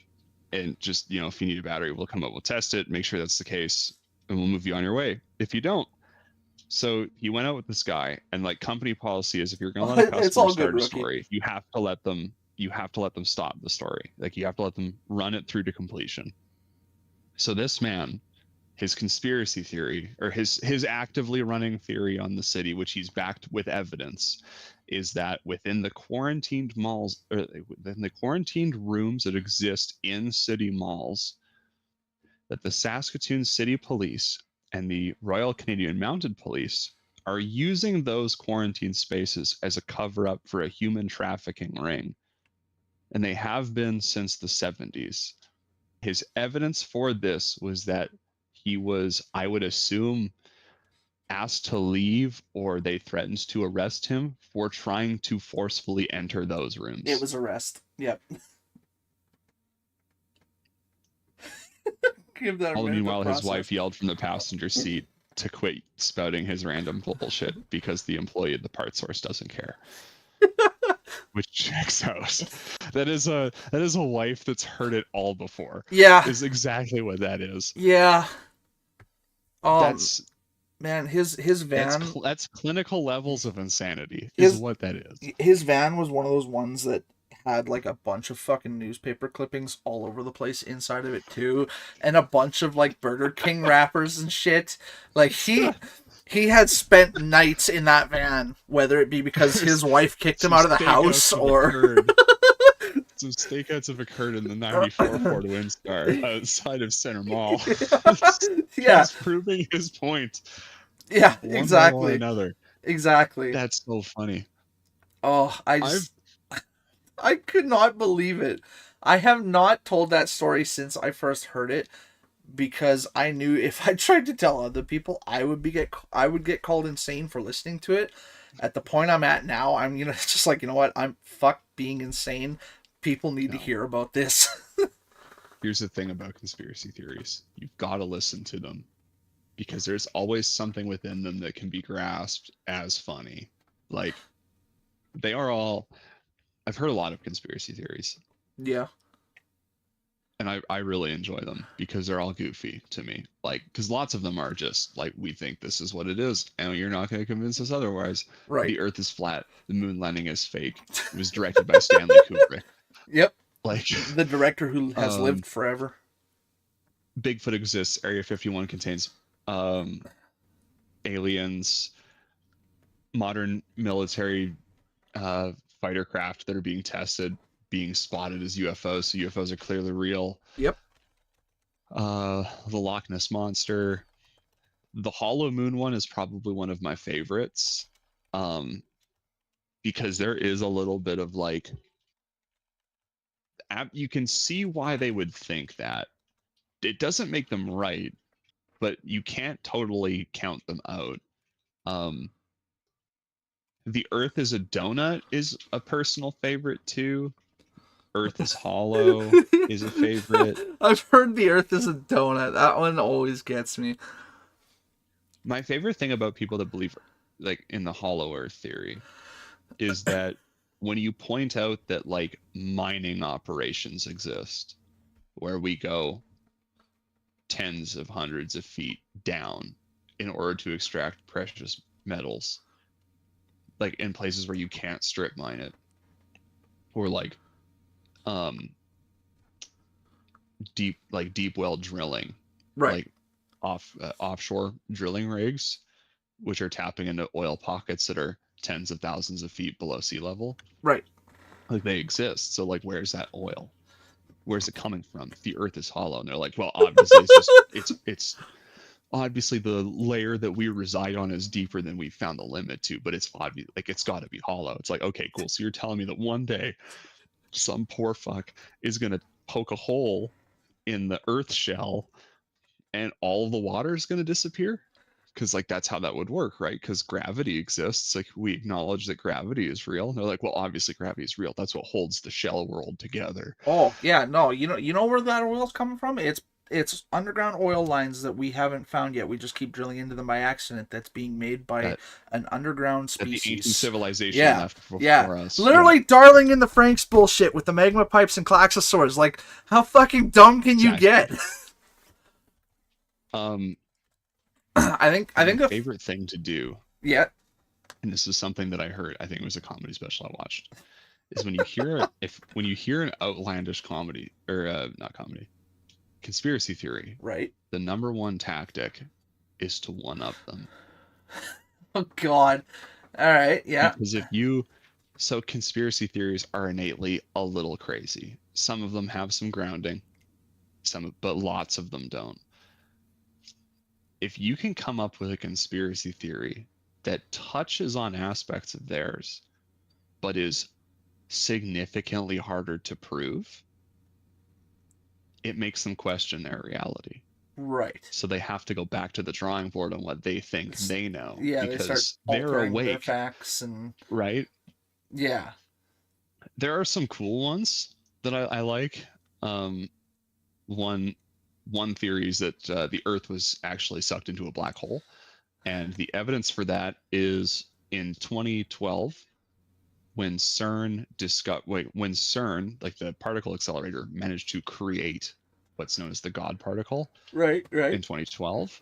S2: And just, if you need a battery, we'll come up, we'll test it, make sure that's the case, and we'll move you on your way. If you don't. So he went out with this guy, and like company policy is if you're gonna let a customer start a story, you have to let them stop the story. Like you have to let them run it through to completion. So this man, his conspiracy theory, or his actively running theory on the city, which he's backed with evidence, is that within the quarantined malls, or within the quarantined rooms that exist in city malls, that the Saskatoon City Police and the Royal Canadian Mounted Police are using those quarantine spaces as a cover-up for a human trafficking ring. And they have been since the 70s. His evidence for this was that he was, I would assume, asked to leave, or they threatened to arrest him for trying to forcefully enter those rooms.
S1: It was arrest. Yep. Give that.
S2: All the meanwhile, his wife yelled from the passenger seat to quit spouting his random bullshit because the employee at the part source doesn't care. Which checks out. That is a wife that's heard it all before.
S1: Yeah.
S2: Is exactly what that is.
S1: Yeah.
S2: That's
S1: man, his van.
S2: That's clinical levels of insanity. Is what that is.
S1: His van was one of those ones that had like a bunch of fucking newspaper clippings all over the place inside of it too, and a bunch of like Burger King wrappers and shit. Like he had spent nights in that van, whether it be because his wife kicked him out of the house or
S2: some stakeouts have occurred in the 94 Ford Windstar outside of Center Mall.
S1: Yeah.
S2: He's proving his point.
S1: Yeah, exactly.
S2: Another.
S1: Exactly.
S2: That's so funny.
S1: Oh, I could not believe it. I have not told that story since I first heard it, because I knew if I tried to tell other people, I would get called insane for listening to it. At the point I'm at now, I'm just like, you know what? I'm fuck being insane. People need to hear about this.
S2: Here's the thing about conspiracy theories. You've got to listen to them, because there's always something within them that can be grasped as funny. Like, they are all... I've heard a lot of conspiracy theories.
S1: Yeah.
S2: and I really enjoy them because they're all goofy to me. Like, because lots of them are just like, we think this is what it is, and you're not going to convince us otherwise.
S1: Right.
S2: The Earth is flat. The moon landing is fake. It was directed by Stanley Kubrick.
S1: Yep.
S2: Like,
S1: The director who has lived forever.
S2: Bigfoot exists. Area 51 contains aliens, modern military fighter craft that are being tested, being spotted as UFOs. So UFOs are clearly real.
S1: Yep.
S2: The Loch Ness monster. The Hollow Moon one is probably one of my favorites, because there is a little bit of like, you can see why they would think that. It doesn't make them right, but you can't totally count them out. The Earth is a donut is a personal favorite too. Earth is hollow is a favorite.
S1: I've heard the Earth is a donut. That one always gets me.
S2: My favorite thing about people that believe like in the hollow Earth theory is that when you point out that like mining operations exist where we go tens of hundreds of feet down in order to extract precious metals, like in places where you can't strip mine it, or like deep well drilling,
S1: Right.
S2: like offshore drilling rigs, which are tapping into oil pockets that are tens of thousands of feet below sea level.
S1: Right.
S2: Like they exist. So like, where's that oil? Where's it coming from? The Earth is hollow, and they're like, well, obviously it's obviously the layer that we reside on is deeper than we found the limit to, but it's obvious, like it's got to be hollow. It's like, okay, cool. So you're telling me that one day some poor fuck is gonna poke a hole in the Earth shell, and all of the water is gonna disappear? Because like that's how that would work, right? Because gravity exists. Like we acknowledge that gravity is real. And they're like, well, obviously gravity is real. That's what holds the shell world together.
S1: Oh yeah, no, you know where that oil's coming from? It's underground oil lines that we haven't found yet. We just keep drilling into them by accident. That's being made by
S2: That,
S1: an underground
S2: that the ancient
S1: species.
S2: civilization
S1: Yeah,
S2: left before
S1: yeah.
S2: us.
S1: Literally Darling in the Franks bullshit with the magma pipes and klaxosaurs. Like, how fucking dumb can you get? I think
S2: My favorite thing to do,
S1: yeah.
S2: and this is something that I heard, I think it was a comedy special I watched, is when you hear when you hear an outlandish comedy or not comedy, conspiracy theory,
S1: Right.
S2: the number one tactic is to one up them.
S1: Oh God. All right. Yeah.
S2: Because so conspiracy theories are innately a little crazy. Some of them have some grounding, but lots of them don't. If you can come up with a conspiracy theory that touches on aspects of theirs, but is significantly harder to prove, it makes them question their reality.
S1: Right.
S2: So they have to go back to the drawing board on what they think they know.
S1: Yeah,
S2: because
S1: they start
S2: they're
S1: altering their
S2: awake,
S1: facts and
S2: right?
S1: yeah.
S2: There are some cool ones that I like. One theory is that the Earth was actually sucked into a black hole, and the evidence for that is in 2012 when CERN like the particle accelerator, managed to create what's known as the God particle.
S1: Right.
S2: In 2012.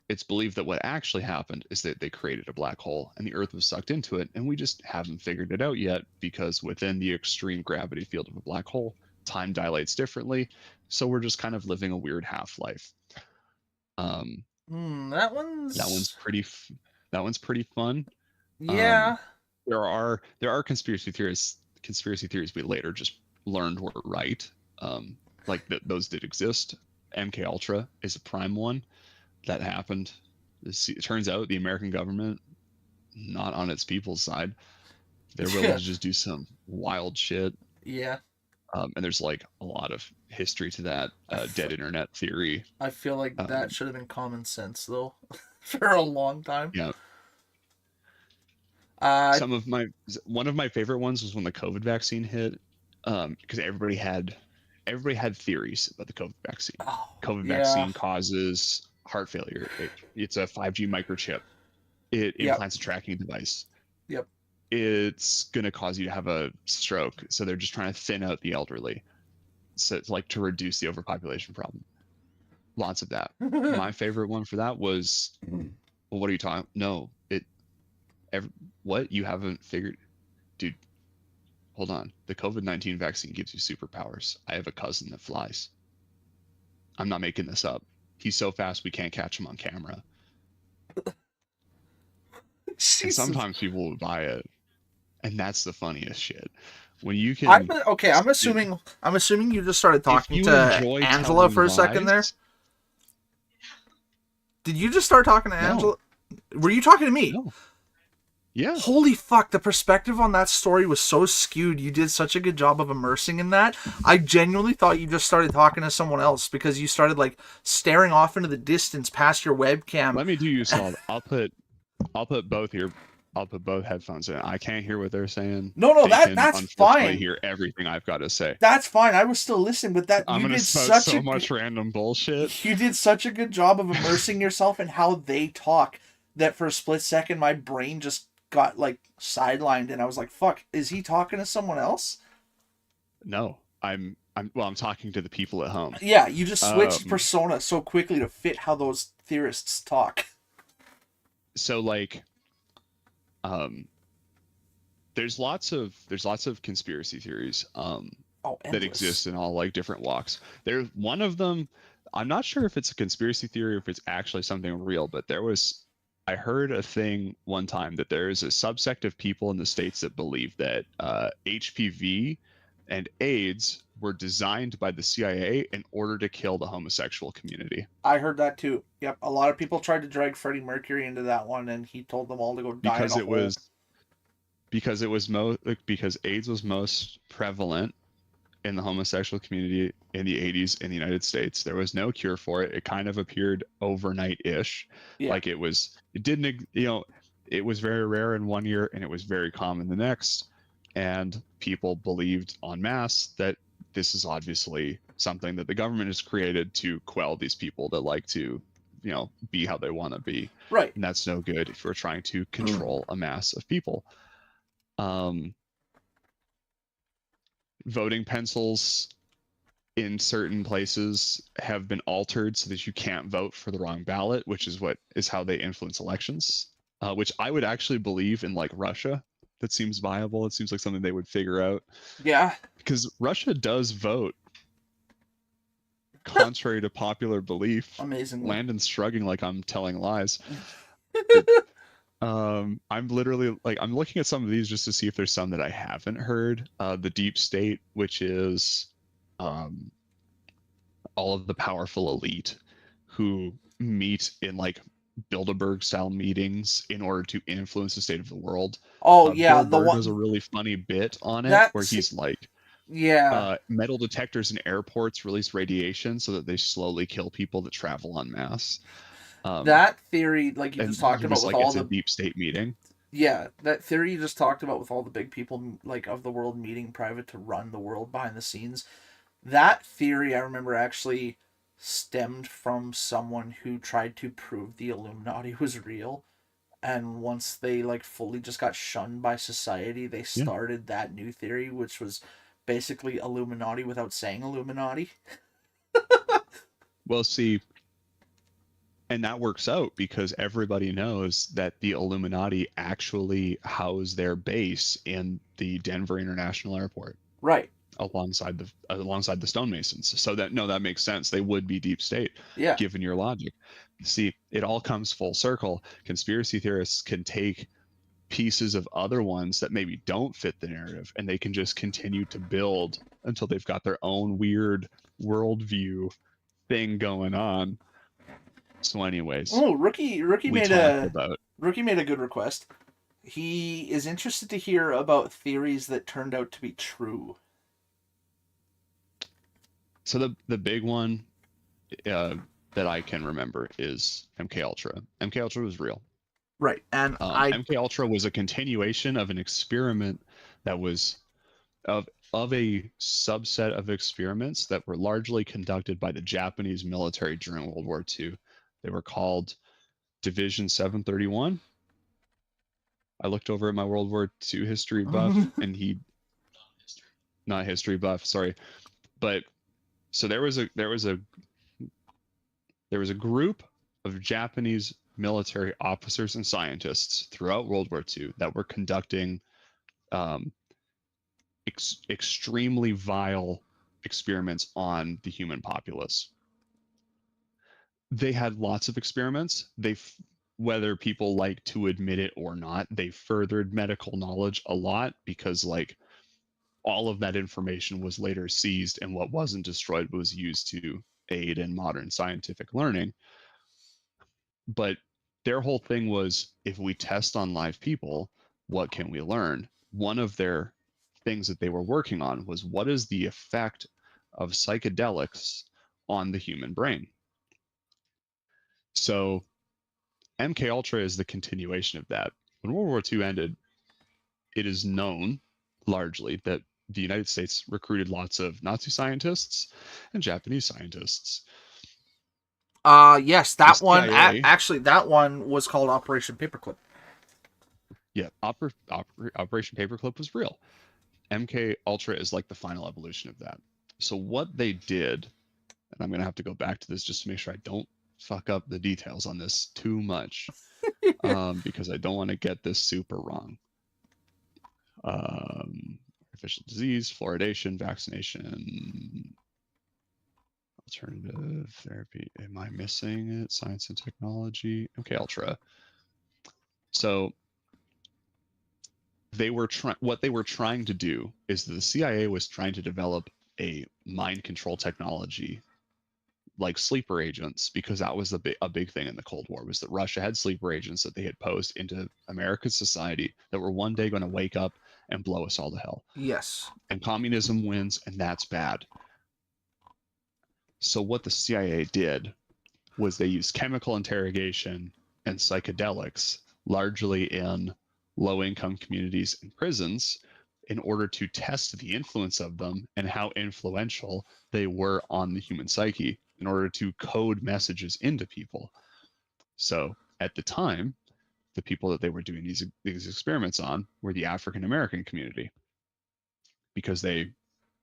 S2: It's believed that what actually happened is that they created a black hole and the Earth was sucked into it, and we just haven't figured it out yet because within the extreme gravity field of a black hole, time dilates differently, so we're just kind of living a weird half-life.
S1: That one's
S2: pretty fun.
S1: Yeah.
S2: There are conspiracy theories we later just learned were right. Like those did exist. MK Ultra is a prime one that happened. It turns out the American government, not on its people's side. They're willing to just do some wild shit.
S1: Yeah.
S2: And there's like a lot of history to that dead internet theory.
S1: I feel like that should have been common sense though, for a long time.
S2: Yeah. One of my favorite ones was when the COVID vaccine hit, because everybody had theories about the COVID vaccine. COVID vaccine causes heart failure. It's a 5G microchip. It implants a tracking device.
S1: Yep.
S2: It's going to cause you to have a stroke. So they're just trying to thin out the elderly. so it's like to reduce the overpopulation problem. Lots of that. My favorite one for that was, well, what are you talking? No, what you haven't figured, dude. Hold on. The COVID-19 vaccine gives you superpowers. I have a cousin that flies. I'm not making this up. He's so fast we can't catch him on camera. And sometimes people would buy it, and that's the funniest shit. When you can,
S1: I'm assuming you just started talking
S2: you
S1: to
S2: enjoy
S1: Angela
S2: telling
S1: for a second there.
S2: lies-
S1: Did you just start talking to
S2: No.
S1: Angela? Were you talking to me?
S2: No. Yeah.
S1: Holy fuck, the perspective on that story was so skewed. You did such a good job of immersing in that. I genuinely thought you just started talking to someone else because you started like staring off into the distance past your webcam.
S2: Let me do you a solid. I'll put both headphones in. I can't hear what they're saying.
S1: No,
S2: They can,
S1: that's
S2: unfortunately,
S1: fine.
S2: hear everything I've got to say.
S1: That's fine. I was still listening, but that
S2: I'm
S1: you
S2: gonna
S1: did
S2: spout
S1: such
S2: so
S1: a
S2: much random bullshit.
S1: you did such a good job of immersing yourself in how they talk that for a split second my brain just got like sidelined and I was like, fuck, is he talking to someone else?
S2: No, I'm talking to the people at home.
S1: Yeah, you just switched
S2: Um,
S1: persona so quickly to fit how those theorists talk.
S2: So like, there's lots of conspiracy theories
S1: Oh,
S2: that
S1: endless.
S2: exist in all like different walks. There's one of them. I'm not sure if it's a conspiracy theory or if it's actually something real, but I heard a thing one time that there is a subsect of people in the States that believe that HPV and AIDS were designed by the CIA in order to kill the homosexual community.
S1: I heard that too. Yep, a lot of people tried to drag Freddie Mercury into that one, and he told them all to go die
S2: Because
S1: in a
S2: it
S1: hole.
S2: was because AIDS was most prevalent in the homosexual community in the 80s in the United States. There was no cure for it. It kind of appeared overnight-ish.
S1: Yeah.
S2: Like it was very rare in one year and it was very common the next. And people believed en masse that this is obviously something that the government has created to quell these people that like to, be how they want to be.
S1: Right.
S2: And that's no good if we're trying to control a mass of people. Voting pencils in certain places have been altered so that you can't vote for the wrong ballot, which is how they influence elections, which I would actually believe in like Russia. That seems viable. It seems like something they would figure out.
S1: Yeah.
S2: Because Russia does vote contrary to popular belief.
S1: Amazing.
S2: Landon's shrugging like I'm telling lies. I'm literally I'm looking at some of these just to see if there's some that I haven't heard. The deep state, which is all of the powerful elite who meet in like Bilderberg style meetings in order to influence the state of the world.
S1: Oh yeah,
S2: Bill Burr does a really funny bit on it where he's like, metal detectors in airports release radiation so that they slowly kill people that travel en masse.
S1: That theory, like you just talked about with all
S2: it's a deep state meeting.
S1: Yeah, that theory you just talked about with all the big people like of the world meeting private to run the world behind the scenes. That theory I remember actually stemmed from someone who tried to prove the Illuminati was real, and once they like fully just got shunned by society, they started that new theory, which was basically Illuminati without saying Illuminati.
S2: Well, see, and that works out because everybody knows that the Illuminati actually house their base in the Denver International Airport.
S1: Right.
S2: Alongside the stonemasons. So that makes sense. They would be deep state, given your logic. See, it all comes full circle. Conspiracy theorists can take pieces of other ones that maybe don't fit the narrative, and they can just continue to build until they've got their own weird worldview thing going on. So, anyways,
S1: Rookie made a good request. He is interested to hear about theories that turned out to be true.
S2: So the big one that I can remember is MK Ultra. MK Ultra was real.
S1: Right, and
S2: MK Ultra was a continuation of an experiment that was of a subset of experiments that were largely conducted by the Japanese military during World War II. They were called Division 731. I looked over at my World War II history buff, and not history buff, sorry, but So there was a group of Japanese military officers and scientists throughout World War II that were conducting um, extremely vile experiments on the human populace. They had lots of experiments. Whether people like to admit it or not, they furthered medical knowledge a lot because like all of that information was later seized and what wasn't destroyed was used to aid in modern scientific learning. But their whole thing was if we test on live people, what can we learn? One of their things that they were working on was what is the effect of psychedelics on the human brain? So MK Ultra is the continuation of that. When World War II ended, it is known largely that the United States recruited lots of Nazi scientists and Japanese scientists.
S1: Yes,
S2: The
S1: that one
S2: CIA,
S1: actually that one was called Operation Paperclip.
S2: yeah, Operation Paperclip was real. MK Ultra is like the final evolution of that. So what they did, and I'm gonna have to go back to this just to make sure I don't fuck up the details on this too much, because I don't want to get this super wrong. Artificial disease, fluoridation, vaccination, alternative therapy. Am I missing it? Science and technology. MK Ultra. So what they were trying to do is the CIA was trying to develop a mind control technology like sleeper agents because that was a big thing in the Cold War was that Russia had sleeper agents that they had posed into American society that were one day going to wake up and blow us all to hell.
S1: Yes.
S2: And communism wins, and that's bad. So what the CIA did was they used chemical interrogation and psychedelics largely in low-income communities and prisons in order to test the influence of them and how influential they were on the human psyche in order to code messages into people. So at the time, the people that they were doing these experiments on were the African American community because they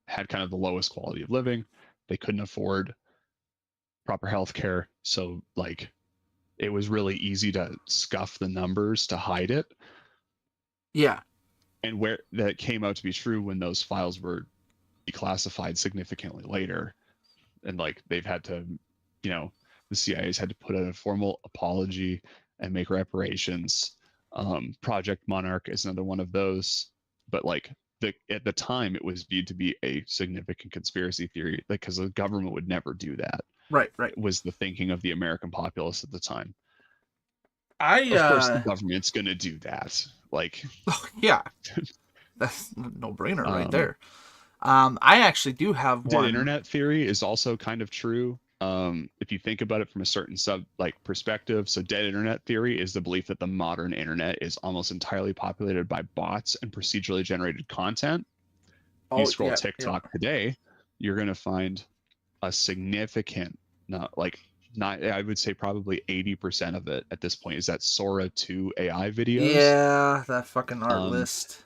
S2: had kind of the lowest quality of living. They couldn't afford proper health care. So like it was really easy to scuff the numbers to hide it.
S1: Yeah.
S2: And where that came out to be true when those files were declassified significantly later. And like they've had to, you know, the CIA's had to put out a formal apology and make reparations. Project Monarch is another one of those. But like at the time, it was viewed to be a significant conspiracy theory, like because the government would never do that.
S1: Right. Right.
S2: It was the thinking of the American populace at the time.
S1: I
S2: Of course, the government's gonna do that. Like,
S1: yeah, that's no brainer right
S2: um,
S1: there. I actually do have
S2: dead
S1: one.
S2: internet theory is also kind of true. If you think about it from a certain perspective, so dead internet theory is the belief that the modern internet is almost entirely populated by bots and procedurally generated content. You
S1: Oh
S2: scroll
S1: yeah, yeah.
S2: TikTok today, you're gonna find a significant, I would say probably 80% of it at this point is that Sora 2 AI videos.
S1: Yeah, that fucking art
S2: Um,
S1: list.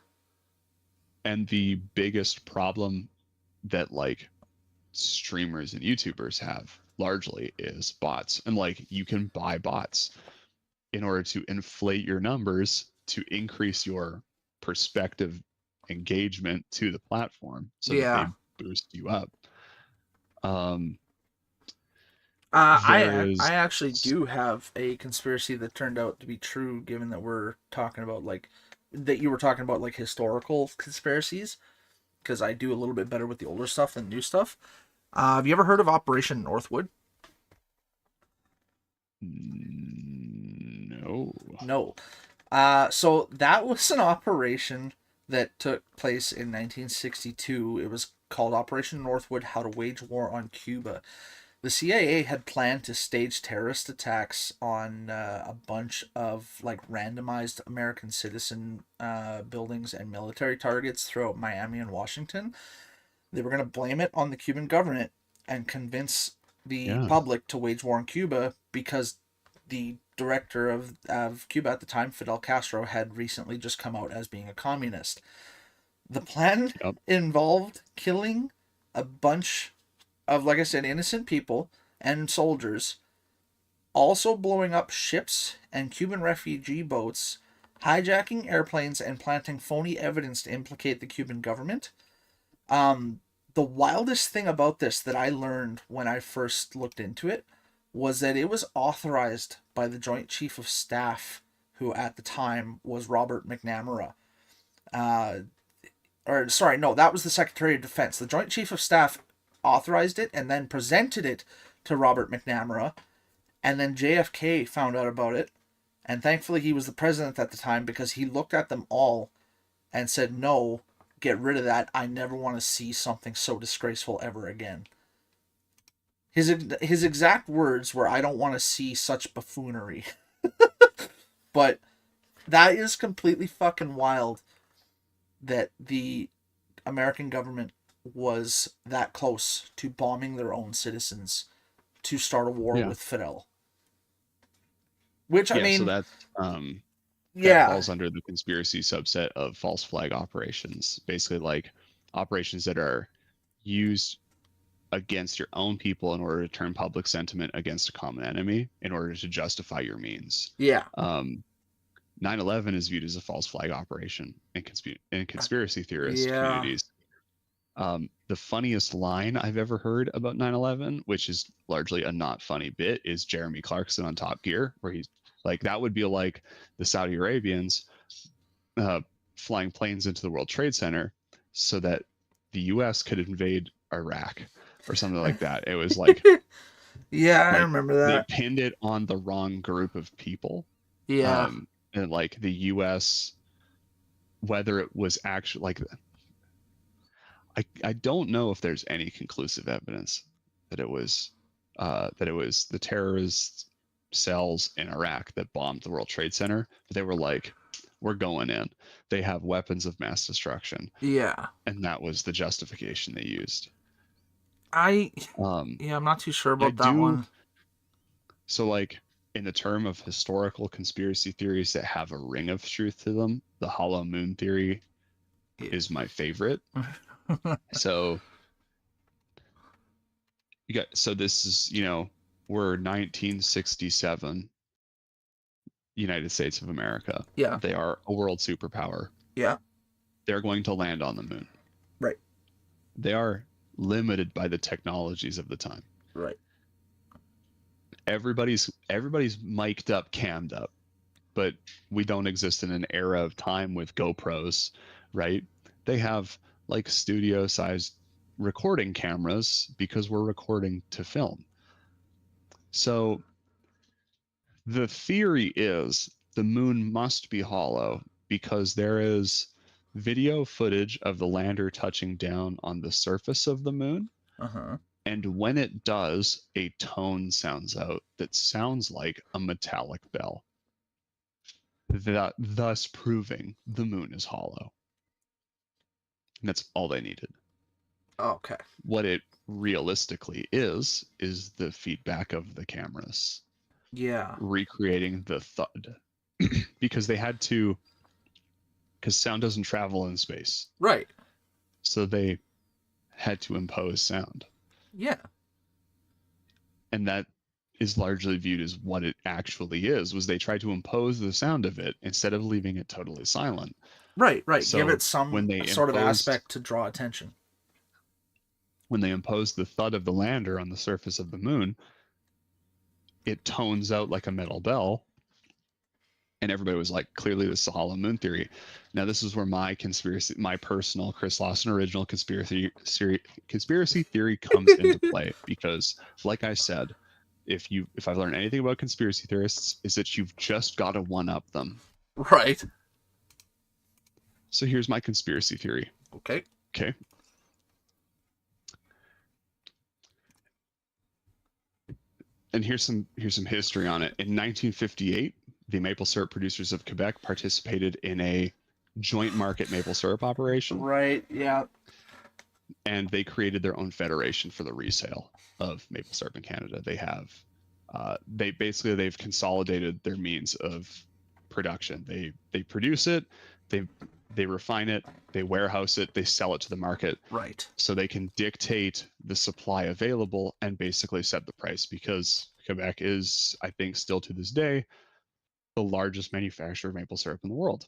S2: and the biggest problem that like streamers and YouTubers have largely is bots. And like you can buy bots in order to inflate your numbers to increase your perspective engagement to the platform so that they
S1: Yeah.
S2: boost you up. Um, there
S1: I
S2: is
S1: actually do have a conspiracy that turned out to be true, given that we're talking about like that you were talking about like historical conspiracies, because I do a little bit better with the older stuff than new stuff. Have you ever heard of Operation Northwood?
S2: no.
S1: No. So that was an operation that took place in 1962. It was called Operation Northwood: How to Wage War on Cuba. The CIA had planned to stage terrorist attacks on a bunch of like randomized American citizen buildings and military targets throughout Miami and Washington. They were going to blame it on the Cuban government and convince the
S2: Yeah.
S1: public to wage war on Cuba because the director of Cuba at the time, Fidel Castro, had recently just come out as being a communist. The plan
S2: Yep.
S1: involved killing a bunch of, like I said, innocent people and soldiers, also blowing up ships and Cuban refugee boats, hijacking airplanes, and planting phony evidence to implicate the Cuban government. Um, the wildest thing about this that I learned when I first looked into it was that it was authorized by the Joint Chief of Staff, who at the time was Robert McNamara. Uh, or sorry, no, that was the Secretary of Defense. The Joint Chief of Staff authorized it and then presented it to Robert McNamara, and then JFK found out about it, and thankfully he was the president at the time because he looked at them all and said, "No, get rid of that. I never want to see something so disgraceful ever again." His exact words were, "I don't want to see such buffoonery." But that is completely fucking wild that the American government was that close to bombing their own citizens to start a war
S2: Yeah.
S1: with Fidel. Which, I
S2: Yeah, so
S1: mean,
S2: that
S1: yeah,
S2: falls under the conspiracy subset of false flag operations. Basically, like operations that are used against your own people in order to turn public sentiment against a common enemy in order to justify your means.
S1: yeah,
S2: 9/11 is viewed as a false flag operation in conspiracy theorist
S1: yeah,
S2: communities. The funniest line I've ever heard about 9/11, which is largely a not funny bit, is Jeremy Clarkson on Top Gear, where he's like, that would be like the Saudi Arabians uh, flying planes into the World Trade Center so that the U.S. could invade Iraq or something like that. It was
S1: yeah. I
S2: like
S1: remember
S2: they
S1: that.
S2: pinned it on the wrong group of people.
S1: Yeah,
S2: And like the U.S., whether it was actually like, I don't know if there's any conclusive evidence that it was the terrorist cells in Iraq that bombed the World Trade Center. But they were like, we're going in. They have weapons of mass destruction,
S1: yeah.
S2: and that was the justification they used.
S1: I
S2: Um,
S1: Yeah, I'm not too sure
S2: I
S1: about that
S2: do
S1: one.
S2: so like in the term of historical conspiracy theories that have a ring of truth to them, the hollow moon theory is my favorite. So this is, we're 1967 United States of America.
S1: Yeah,
S2: They are a world superpower.
S1: yeah,
S2: They're going to land on the moon.
S1: right,
S2: They are limited by the technologies of the time.
S1: right.
S2: Everybody's mic'd up, cammed up, but we don't exist in an era of time with GoPros, right? They have like studio sized recording cameras because we're recording to film. So the theory is the moon must be hollow because there is video footage of the lander touching down on the surface of the moon.
S1: Uh-huh.
S2: And when it does, a tone sounds out that sounds like a metallic bell, thus proving the moon is hollow. And that's all they needed.
S1: Okay.
S2: What it realistically is the feedback of the cameras
S1: Yeah.
S2: recreating the thud. Because sound doesn't travel in space.
S1: Right.
S2: So they had to impose sound.
S1: Yeah.
S2: And that is largely viewed as what it actually is, was they tried to impose the sound of it instead of leaving it totally silent.
S1: Right, right. Give
S2: So
S1: it some
S2: when they
S1: sort of
S2: imposed
S1: aspect to draw attention.
S2: the thud of the lander on the surface of the moon, it tones out like a metal bell. And everybody was like, clearly this is a hollow moon theory. Now this is where my personal Chris Lawson original conspiracy theory comes into play, because like I said, if I've learned anything about conspiracy theorists, is that you've just got to one up them.
S1: Right.
S2: So here's my conspiracy theory.
S1: Okay.
S2: Okay. And here's some history on it. In 1958, the maple syrup producers of Quebec participated in a joint market maple syrup operation.
S1: Right. Yeah.
S2: And they created their own federation for the resale of maple syrup in Canada. They have they've consolidated their means of production. They produce it, they they refine it, they warehouse it, they sell it to the market.
S1: Right.
S2: So they can dictate the supply available and basically set the price, because Quebec is, I think, still to this day, the largest manufacturer of maple syrup in the world.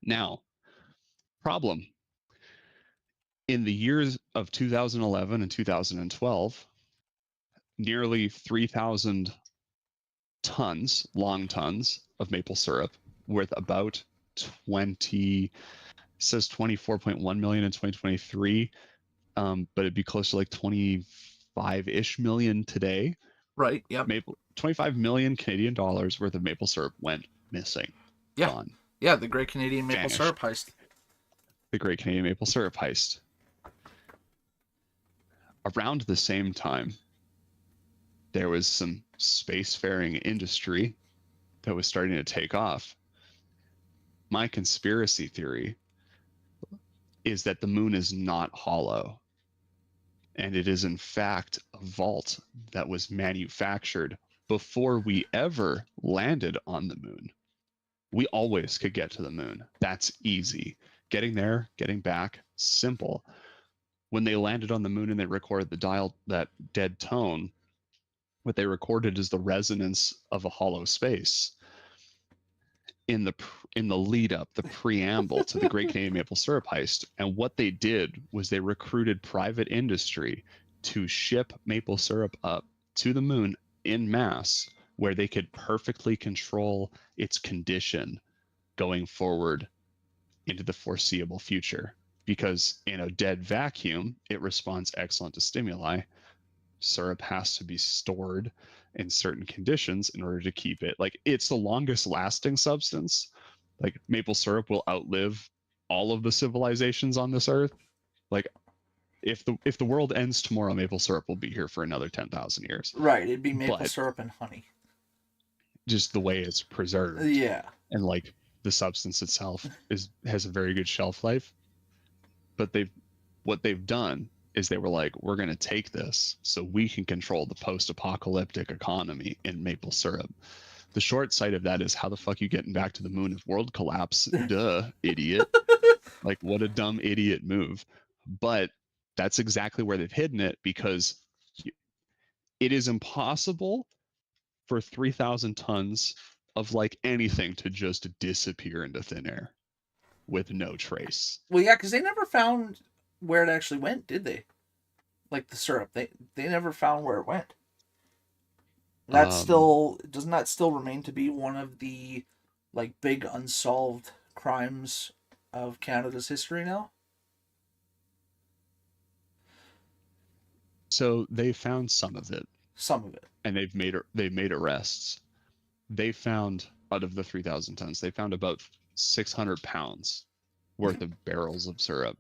S2: Now, problem. In the years of 2011 and 2012, nearly 3,000 tons, long tons of maple syrup worth about 20, says 24.1 million in 2023, but it'd be close to like 25-ish million today.
S1: Right. Yep.
S2: 25 million Canadian dollars worth of maple syrup went missing.
S1: Yeah.
S2: Gone.
S1: Yeah, the Great Canadian Maple
S2: Vanished.
S1: Syrup Heist.
S2: The Great Canadian Maple Syrup Heist. Around the same time, there was some spacefaring industry that was starting to take off. My conspiracy theory is that the moon is not hollow, and it is in fact a vault that was manufactured before we ever landed on the moon. We always could get to the moon. That's easy. Getting there, getting back, simple. When they landed on the moon and they recorded the dial, that dead tone, what they recorded is the resonance of a hollow space. In the lead up, the preamble to the Great Canadian Maple Syrup Heist, and what they did was they recruited private industry to ship maple syrup up to the moon in mass, where they could perfectly control its condition going forward into the foreseeable future. Because in a dead vacuum, it responds excellent to stimuli. Syrup has to be stored in certain conditions in order to keep it, like, it's the longest lasting substance. Like, maple syrup will outlive all of the civilizations on this earth. Like, if the world ends tomorrow, maple syrup will be here for another 10,000 years.
S1: Right. It'd be maple
S2: But
S1: syrup and honey.
S2: just the way it's preserved,
S1: Yeah.
S2: and like the substance itself has a very good shelf life. But what they've done is they were like, we're going to take this so we can control the post-apocalyptic economy in maple syrup. The short side of that is, how the fuck you getting back to the moon if world collapse? Duh, idiot. Like, what a dumb idiot move. But that's exactly where they've hidden it, because it is impossible for 3,000 tons of like anything to just disappear into thin air with no trace.
S1: Well, yeah, because they never found where it actually went, did they? Like the syrup, they never found where it went. That's still, doesn't that still remain to be one of the like big unsolved crimes of Canada's history now?
S2: So they found some of it,
S1: Some of it.
S2: and they've made arrests. They found, out of the 3,000 tons, they found about 600 pounds worth of barrels of syrup.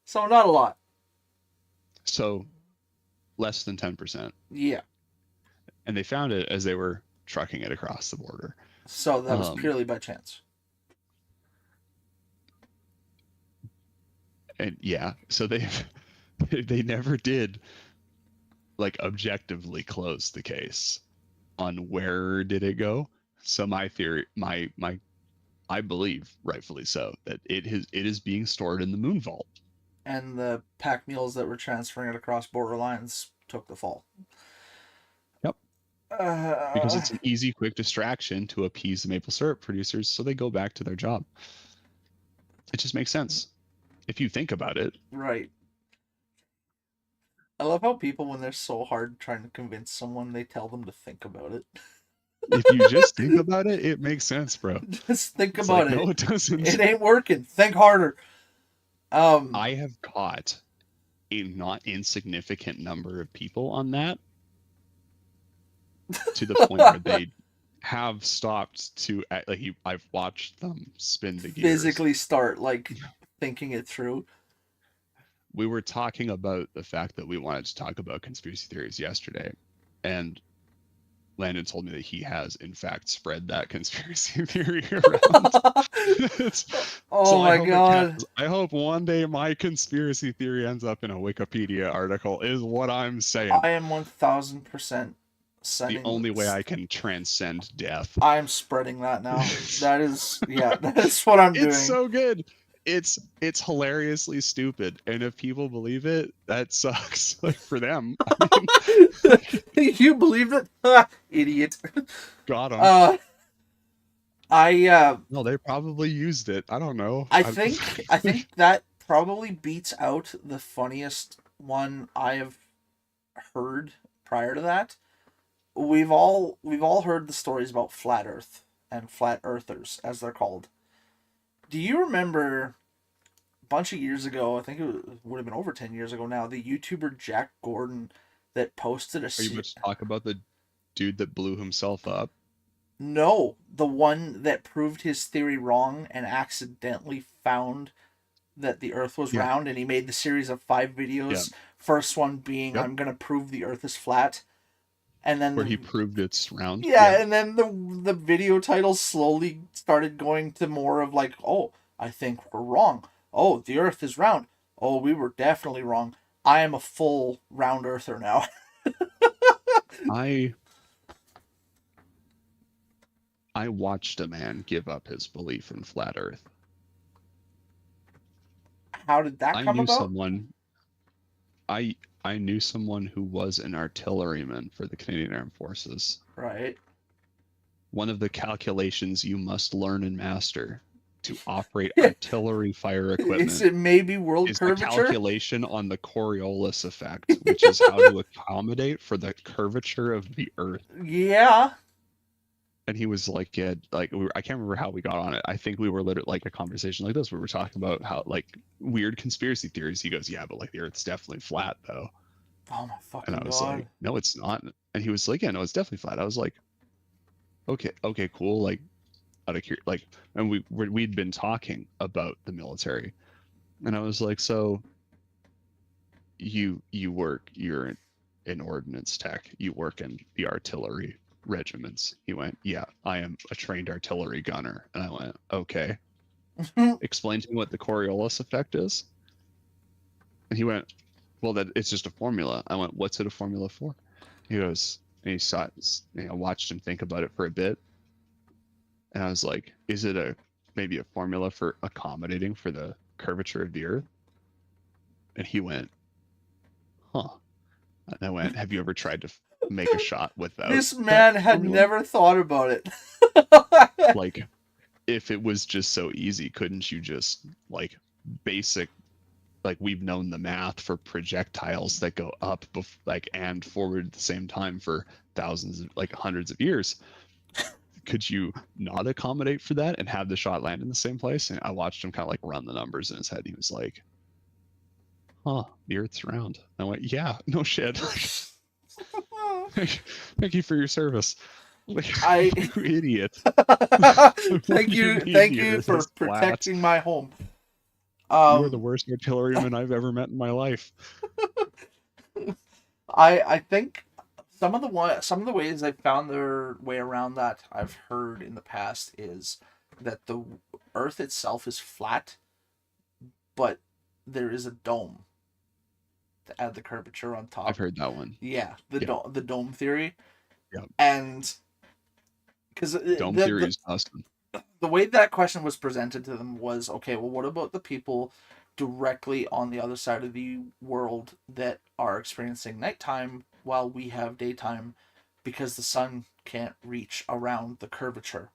S1: So not a lot.
S2: So less than 10%.
S1: Yeah.
S2: And they found it as they were trucking it across the border.
S1: So that was purely by chance.
S2: And yeah, so they never did like objectively close the case on where did it go. So my theory, I believe, rightfully so, that it is being stored in the moon vault.
S1: And the pack mules that were transferring it across border lines took the fall.
S2: Yep. Because it's an easy, quick distraction to appease the maple syrup producers, so they go back to their job. It just makes sense if you think about it.
S1: Right. I love how people, when they're so hard trying to convince someone, they tell them to think about it.
S2: If you just think about it, it makes sense, bro.
S1: Just think
S2: It's
S1: about
S2: like,
S1: it.
S2: no, it doesn't.
S1: It ain't working. Think harder.
S2: I have caught a not insignificant number of people on that, to the point where they have stopped to, like, I've watched them spin the gears.
S1: Physically start like thinking it through.
S2: We were talking about the fact that we wanted to talk about conspiracy theories yesterday, and Landon told me that he has in fact spread that conspiracy theory around.
S1: Oh
S2: So
S1: my god.
S2: I hope one day my conspiracy theory ends up in a Wikipedia article, is what I'm saying.
S1: I am 1000%
S2: The
S1: sending.
S2: only way I can transcend death.
S1: I'm spreading that now. That is, yeah, that's what I'm doing.
S2: It's so good. It's hilariously stupid, and if people believe it, that sucks. Like for them, I mean,
S1: You believe it? Ha, idiot.
S2: got them.
S1: No,
S2: they probably used it. I don't know.
S1: I think that probably beats out the funniest one I have heard prior to that. We've all heard the stories about flat Earth and flat earthers, as they're called. Do you remember a bunch of years ago? I think would have been over 10 years ago now. The YouTuber Jack Gordon that posted a.
S2: Are you about to talk about the dude that blew himself up?
S1: No, the one that proved his theory wrong and accidentally found that the Earth was round, and he made the series of 5 videos. First one being, I'm gonna prove the Earth is flat. And then
S2: where he proved it's round.
S1: Yeah, and then the video titles slowly started going to more of like, oh, I think we're wrong. Oh, the Earth is round. Oh, we were definitely wrong. I am a full round earther now.
S2: I watched a man give up his belief in flat Earth.
S1: How did that come about?
S2: I knew someone who was an artilleryman for the Canadian Armed Forces.
S1: Right.
S2: One of the calculations you must learn and master to operate artillery fire equipment
S1: is it maybe world
S2: is
S1: curvature?
S2: The calculation on the Coriolis effect, which is how to accommodate for the curvature of the Earth.
S1: Yeah.
S2: And he was like, yeah, like I can't remember how we got on it. I think we were literally like a conversation like this where we were talking about how like weird conspiracy theories. He goes, yeah, but like the Earth's definitely flat though.
S1: Oh my fucking god.
S2: And I was like, no, it's not. And he was like, yeah, no, it's definitely flat. I was like, okay, cool. Like, out of like, and we'd been talking about the military, and I was like, so you're an ordnance tech. You work in the artillery regiments. He went, yeah, I am a trained artillery gunner. And I went, okay. Explain to me what the Coriolis effect is. And he went, well, that it's just a formula. I went, what's it a formula for? He goes, and he saw it, watched him think about it for a bit. And I was like, is it maybe a formula for accommodating for the curvature of the Earth? And he went, huh. And I went, have you ever tried to make a shot without
S1: this man had never thought about it.
S2: Like, if it was just so easy, couldn't you just like basic, like we've known the math for projectiles that go up and forward at the same time for thousands of hundreds of years. Could you not accommodate for that and have the shot land in the same place? And I watched him kind of like run the numbers in his head. He was like, huh, the Earth's round. I went, yeah, no shit. Thank you for your service. You idiot.
S1: Thank you for protecting my home.
S2: You are the worst artilleryman I've ever met in my life.
S1: I think some of the ways they found their way around that I've heard in the past is that the Earth itself is flat, but there is a dome to add the curvature on top.
S2: I've heard that one.
S1: Yeah, the dome theory.
S2: Yeah.
S1: And because
S2: dome theory is awesome.
S1: The way that question was presented to them was, okay, well, what about the people directly on the other side of the world that are experiencing nighttime while we have daytime because the sun can't reach around the curvature?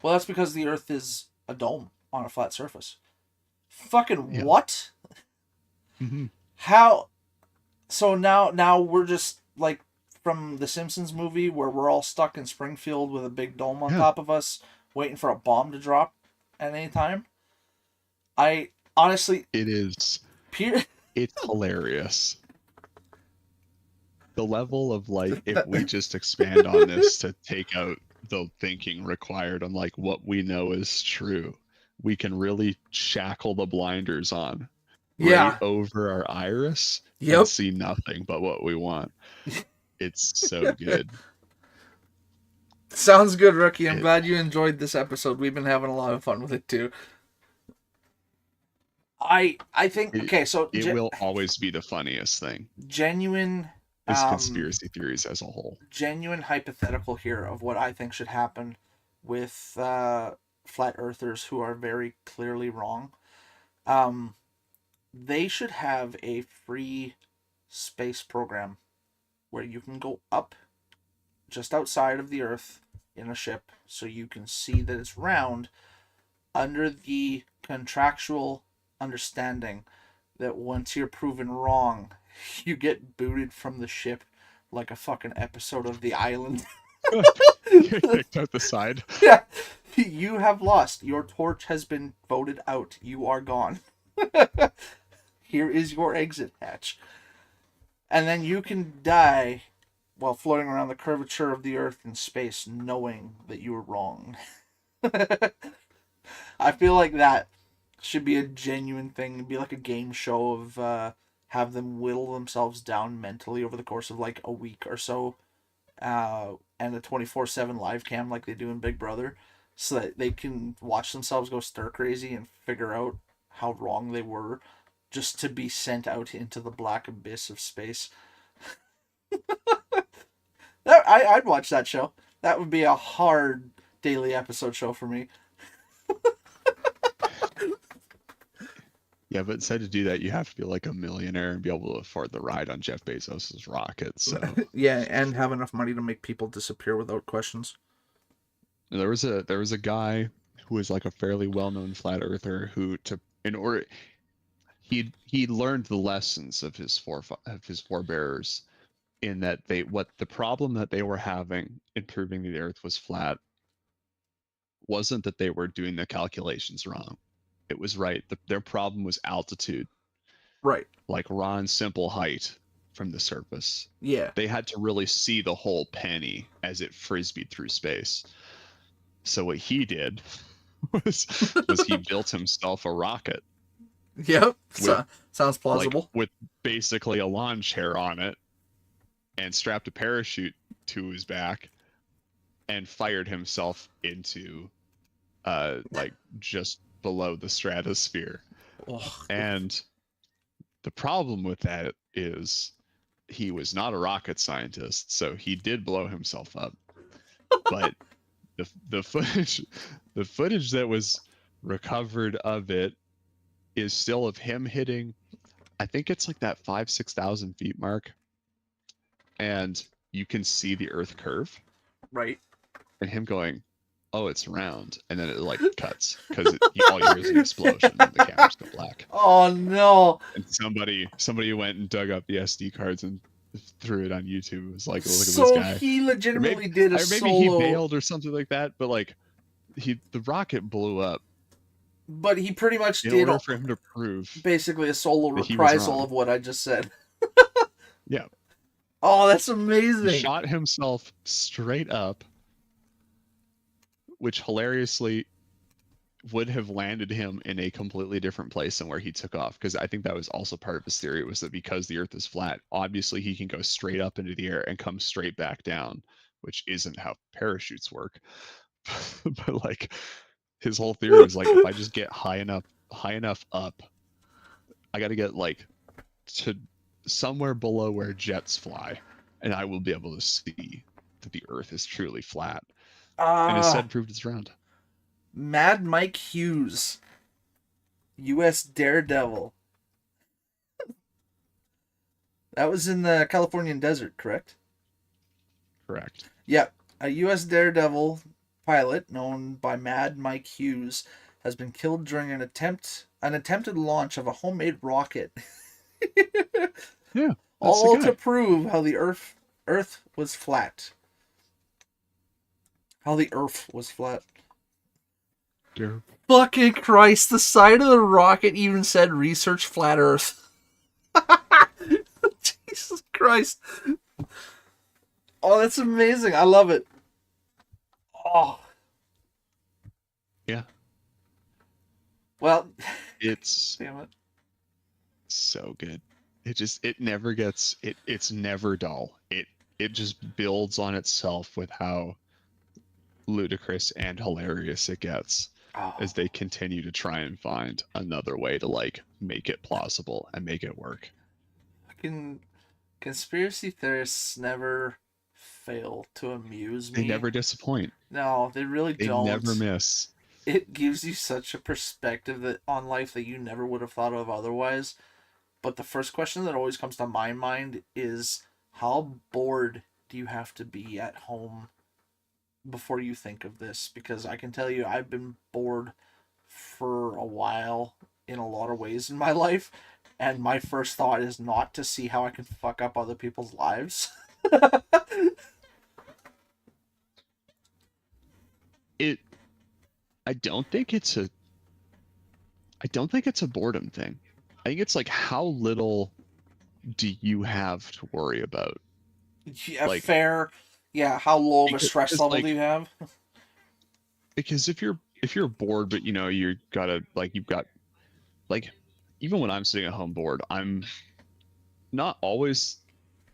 S1: Well, that's because the Earth is a dome on a flat surface. Fucking what?
S2: Mm-hmm.
S1: How? So now we're just like from the Simpsons movie where we're all stuck in Springfield with a big dome on top of us, waiting for a bomb to drop at any time. I honestly,
S2: it is. It's hilarious. The level of if we just expand on this to take out the thinking required on what we know is true, we can really shackle the blinders on right over our iris and see nothing but what we want. It's so good.
S1: Sounds good, Rookie. I'm glad you enjoyed this episode. We've been having a lot of fun with it too. I think so
S2: it will always be the funniest thing.
S1: Genuine
S2: Just
S1: Um,
S2: conspiracy theories as a whole.
S1: Genuine hypothetical here of what I think should happen with flat earthers who are very clearly wrong. Um, they should have a free space program where you can go up just outside of the Earth in a ship so you can see that it's round under the contractual understanding that once you're proven wrong, you get booted from the ship like a fucking episode of The Island.
S2: Get kicked out the side.
S1: Yeah, you have lost. Your torch has been voted out. You are gone. Here is your exit hatch. And then you can die while floating around the curvature of the Earth in space, knowing that you were wrong. I feel like that should be a genuine thing. It'd be like a game show of have them whittle themselves down mentally over the course of like a week or so, and a 24/7 live cam like they do in Big Brother, so that they can watch themselves go stir crazy and figure out how wrong they were, just to be sent out into the black abyss of space. I'd watch that show. That would be a hard daily episode show for me.
S2: Yeah, but instead to do that, you have to be like a millionaire and be able to afford the ride on Jeff Bezos's rocket. So
S1: Yeah, and have enough money to make people disappear without questions.
S2: there was a guy who was like a fairly well-known flat earther who to in order he learned the lessons of his forebears in that what the problem that they were having in proving the earth was flat wasn't that they were doing the calculations wrong. It was right. Their problem was altitude,
S1: Right.
S2: like Ron's simple height from the surface.
S1: Yeah.
S2: They had to really see the whole penny as it frisbeed through space. So what he did was he built himself a rocket.
S1: Yep.
S2: With,
S1: sounds plausible.
S2: like, with basically a lawn chair on it, and strapped a parachute to his back, and fired himself into, like just below the stratosphere.
S1: Oh.
S2: And the problem with that is he was not a rocket scientist, so he did blow himself up. But the footage that was recovered of it is still of him hitting, I think it's like that 5,000-6,000 feet mark, and you can see the Earth curve,
S1: Right.
S2: and him going, "Oh, it's round," and then it like cuts because all you hear is an explosion and the cameras go black.
S1: Oh no!
S2: And somebody went and dug up the SD cards and threw it on YouTube. It was like, look at
S1: So
S2: this guy.
S1: he legitimately
S2: Maybe,
S1: did a
S2: or maybe
S1: solo,
S2: he bailed or something like that. But like, the rocket blew up
S1: but he pretty much
S2: in
S1: did
S2: order for him to prove
S1: basically a solo
S2: that he was
S1: reprisal
S2: wrong.
S1: of what I just said.
S2: Yeah.
S1: Oh, that's
S2: He
S1: amazing.
S2: shot himself straight up, which hilariously would have landed him in a completely different place than where he took off. Because I think that was also part of his theory, was that because the Earth is flat, obviously he can go straight up into the air and come straight back down, which isn't how parachutes work. But like, his whole theory was like, if I just get high enough up, I got to get like to somewhere below where jets fly, and I will be able to see that the Earth is truly flat. And instead proved it's round.
S1: Mad Mike Hughes, U.S. Daredevil. That was in the Californian desert, correct?
S2: Correct.
S1: Yep. A U.S. Daredevil pilot known by Mad Mike Hughes has been killed during an attempted launch of a homemade rocket.
S2: Yeah.
S1: All to prove how the Earth was flat. How the Earth was flat.
S2: Dear.
S1: Fucking Christ, the side of the rocket even said research flat Earth. Jesus Christ. Oh, that's amazing. I love it. Oh.
S2: Yeah.
S1: Well,
S2: It's
S1: damn it.
S2: so good. It never gets it's never dull. It just builds on itself with how ludicrous and hilarious it gets as they continue to try and find another way to like make it plausible and make it work.
S1: Fucking Conspiracy theorists never fail to amuse
S2: They
S1: me.
S2: never disappoint.
S1: No, they really
S2: They never
S1: don't.
S2: miss.
S1: It gives you such a perspective that on life that you never would have thought of otherwise. But the first question that always comes to my mind is, how bored do you have to be at home before you think of this? Because I can tell you I've been bored for a while in a lot of ways in my life, and my first thought is not to see how I can fuck up other people's lives.
S2: It I don't think it's a I don't think it's a boredom thing. I think it's like how little do you have to worry about?
S1: Yeah,
S2: Like
S1: fair. Yeah, how low of a stress
S2: because
S1: level do
S2: like
S1: you have?
S2: because if you're bored but you know you gotta like you've got like even when I'm sitting at home bored, I'm not always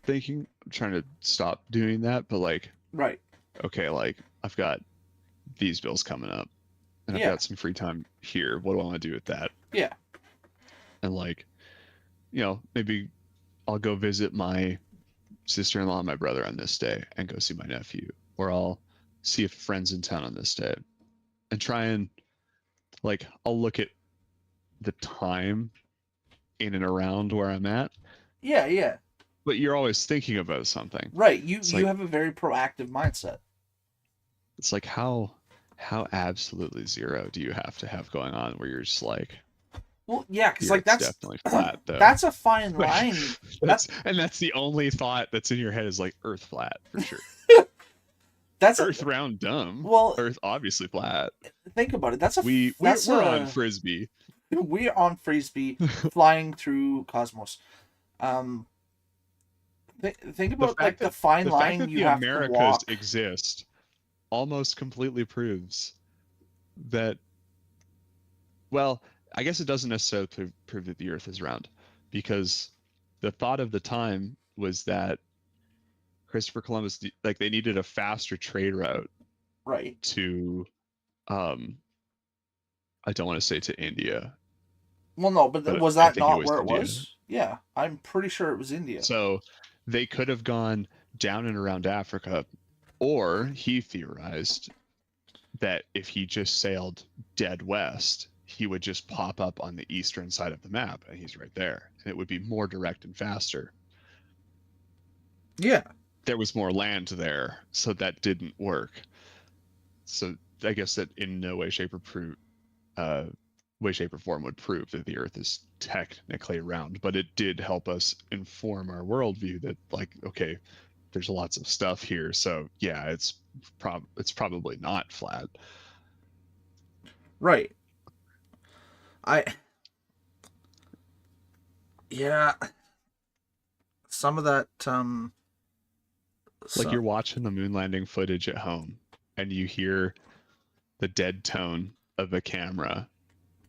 S2: thinking I'm trying to stop doing that, but like
S1: Right.
S2: okay, like I've got these bills coming up and I've
S1: Yeah.
S2: got some free time here. What do I want to do with that?
S1: Yeah.
S2: And like, you know, maybe I'll go visit my sister-in-law and my brother on this day and go see my nephew, or I'll see if a friend's in town on this day and try and like I'll look at the time in and around where I'm at,
S1: Yeah, yeah.
S2: but you're always thinking about something.
S1: Right. You
S2: It's
S1: you
S2: like
S1: have a very proactive mindset.
S2: it's like how absolutely zero do you have to have going on where you're just like
S1: Well, yeah,
S2: the
S1: because like
S2: earth's
S1: that's
S2: definitely flat though.
S1: that's a fine
S2: Like
S1: line.
S2: that's
S1: That's
S2: and that's the only thought that's in your head is like earth flat for sure.
S1: that's a
S2: Earth round dumb.
S1: well.
S2: Earth obviously flat.
S1: Think about it.
S2: We're on frisbee.
S1: We're on frisbee flying through cosmos. Um, think
S2: The
S1: about like
S2: fact
S1: the
S2: that
S1: fine
S2: the fact
S1: line
S2: that
S1: you
S2: the
S1: have to
S2: Americas
S1: walk.
S2: exist almost completely proves that well, I guess it doesn't necessarily prove that the earth is round because the thought of the time was that Christopher Columbus like they needed a faster trade route
S1: Right.
S2: to um I don't want to say to India,
S1: Well, no, but
S2: but
S1: was
S2: I
S1: that
S2: think it
S1: not
S2: was
S1: where it
S2: India.
S1: was? Yeah, I'm pretty sure it was India.
S2: So they could have gone down and around Africa, or he theorized that if he just sailed dead west, he would just pop up on the eastern side of the map and he's right there. And it would be more direct and faster.
S1: Yeah.
S2: There was more land there, so that didn't work. So I guess that in no way, uh, way, shape, or form would prove that the Earth is technically round, but it did help us inform our worldview that, like, okay, there's lots of stuff here, so yeah, it's probably not flat.
S1: Right. I yeah. Some of that
S2: Like
S1: so
S2: you're watching the moon landing footage at home, and you hear the dead tone of a camera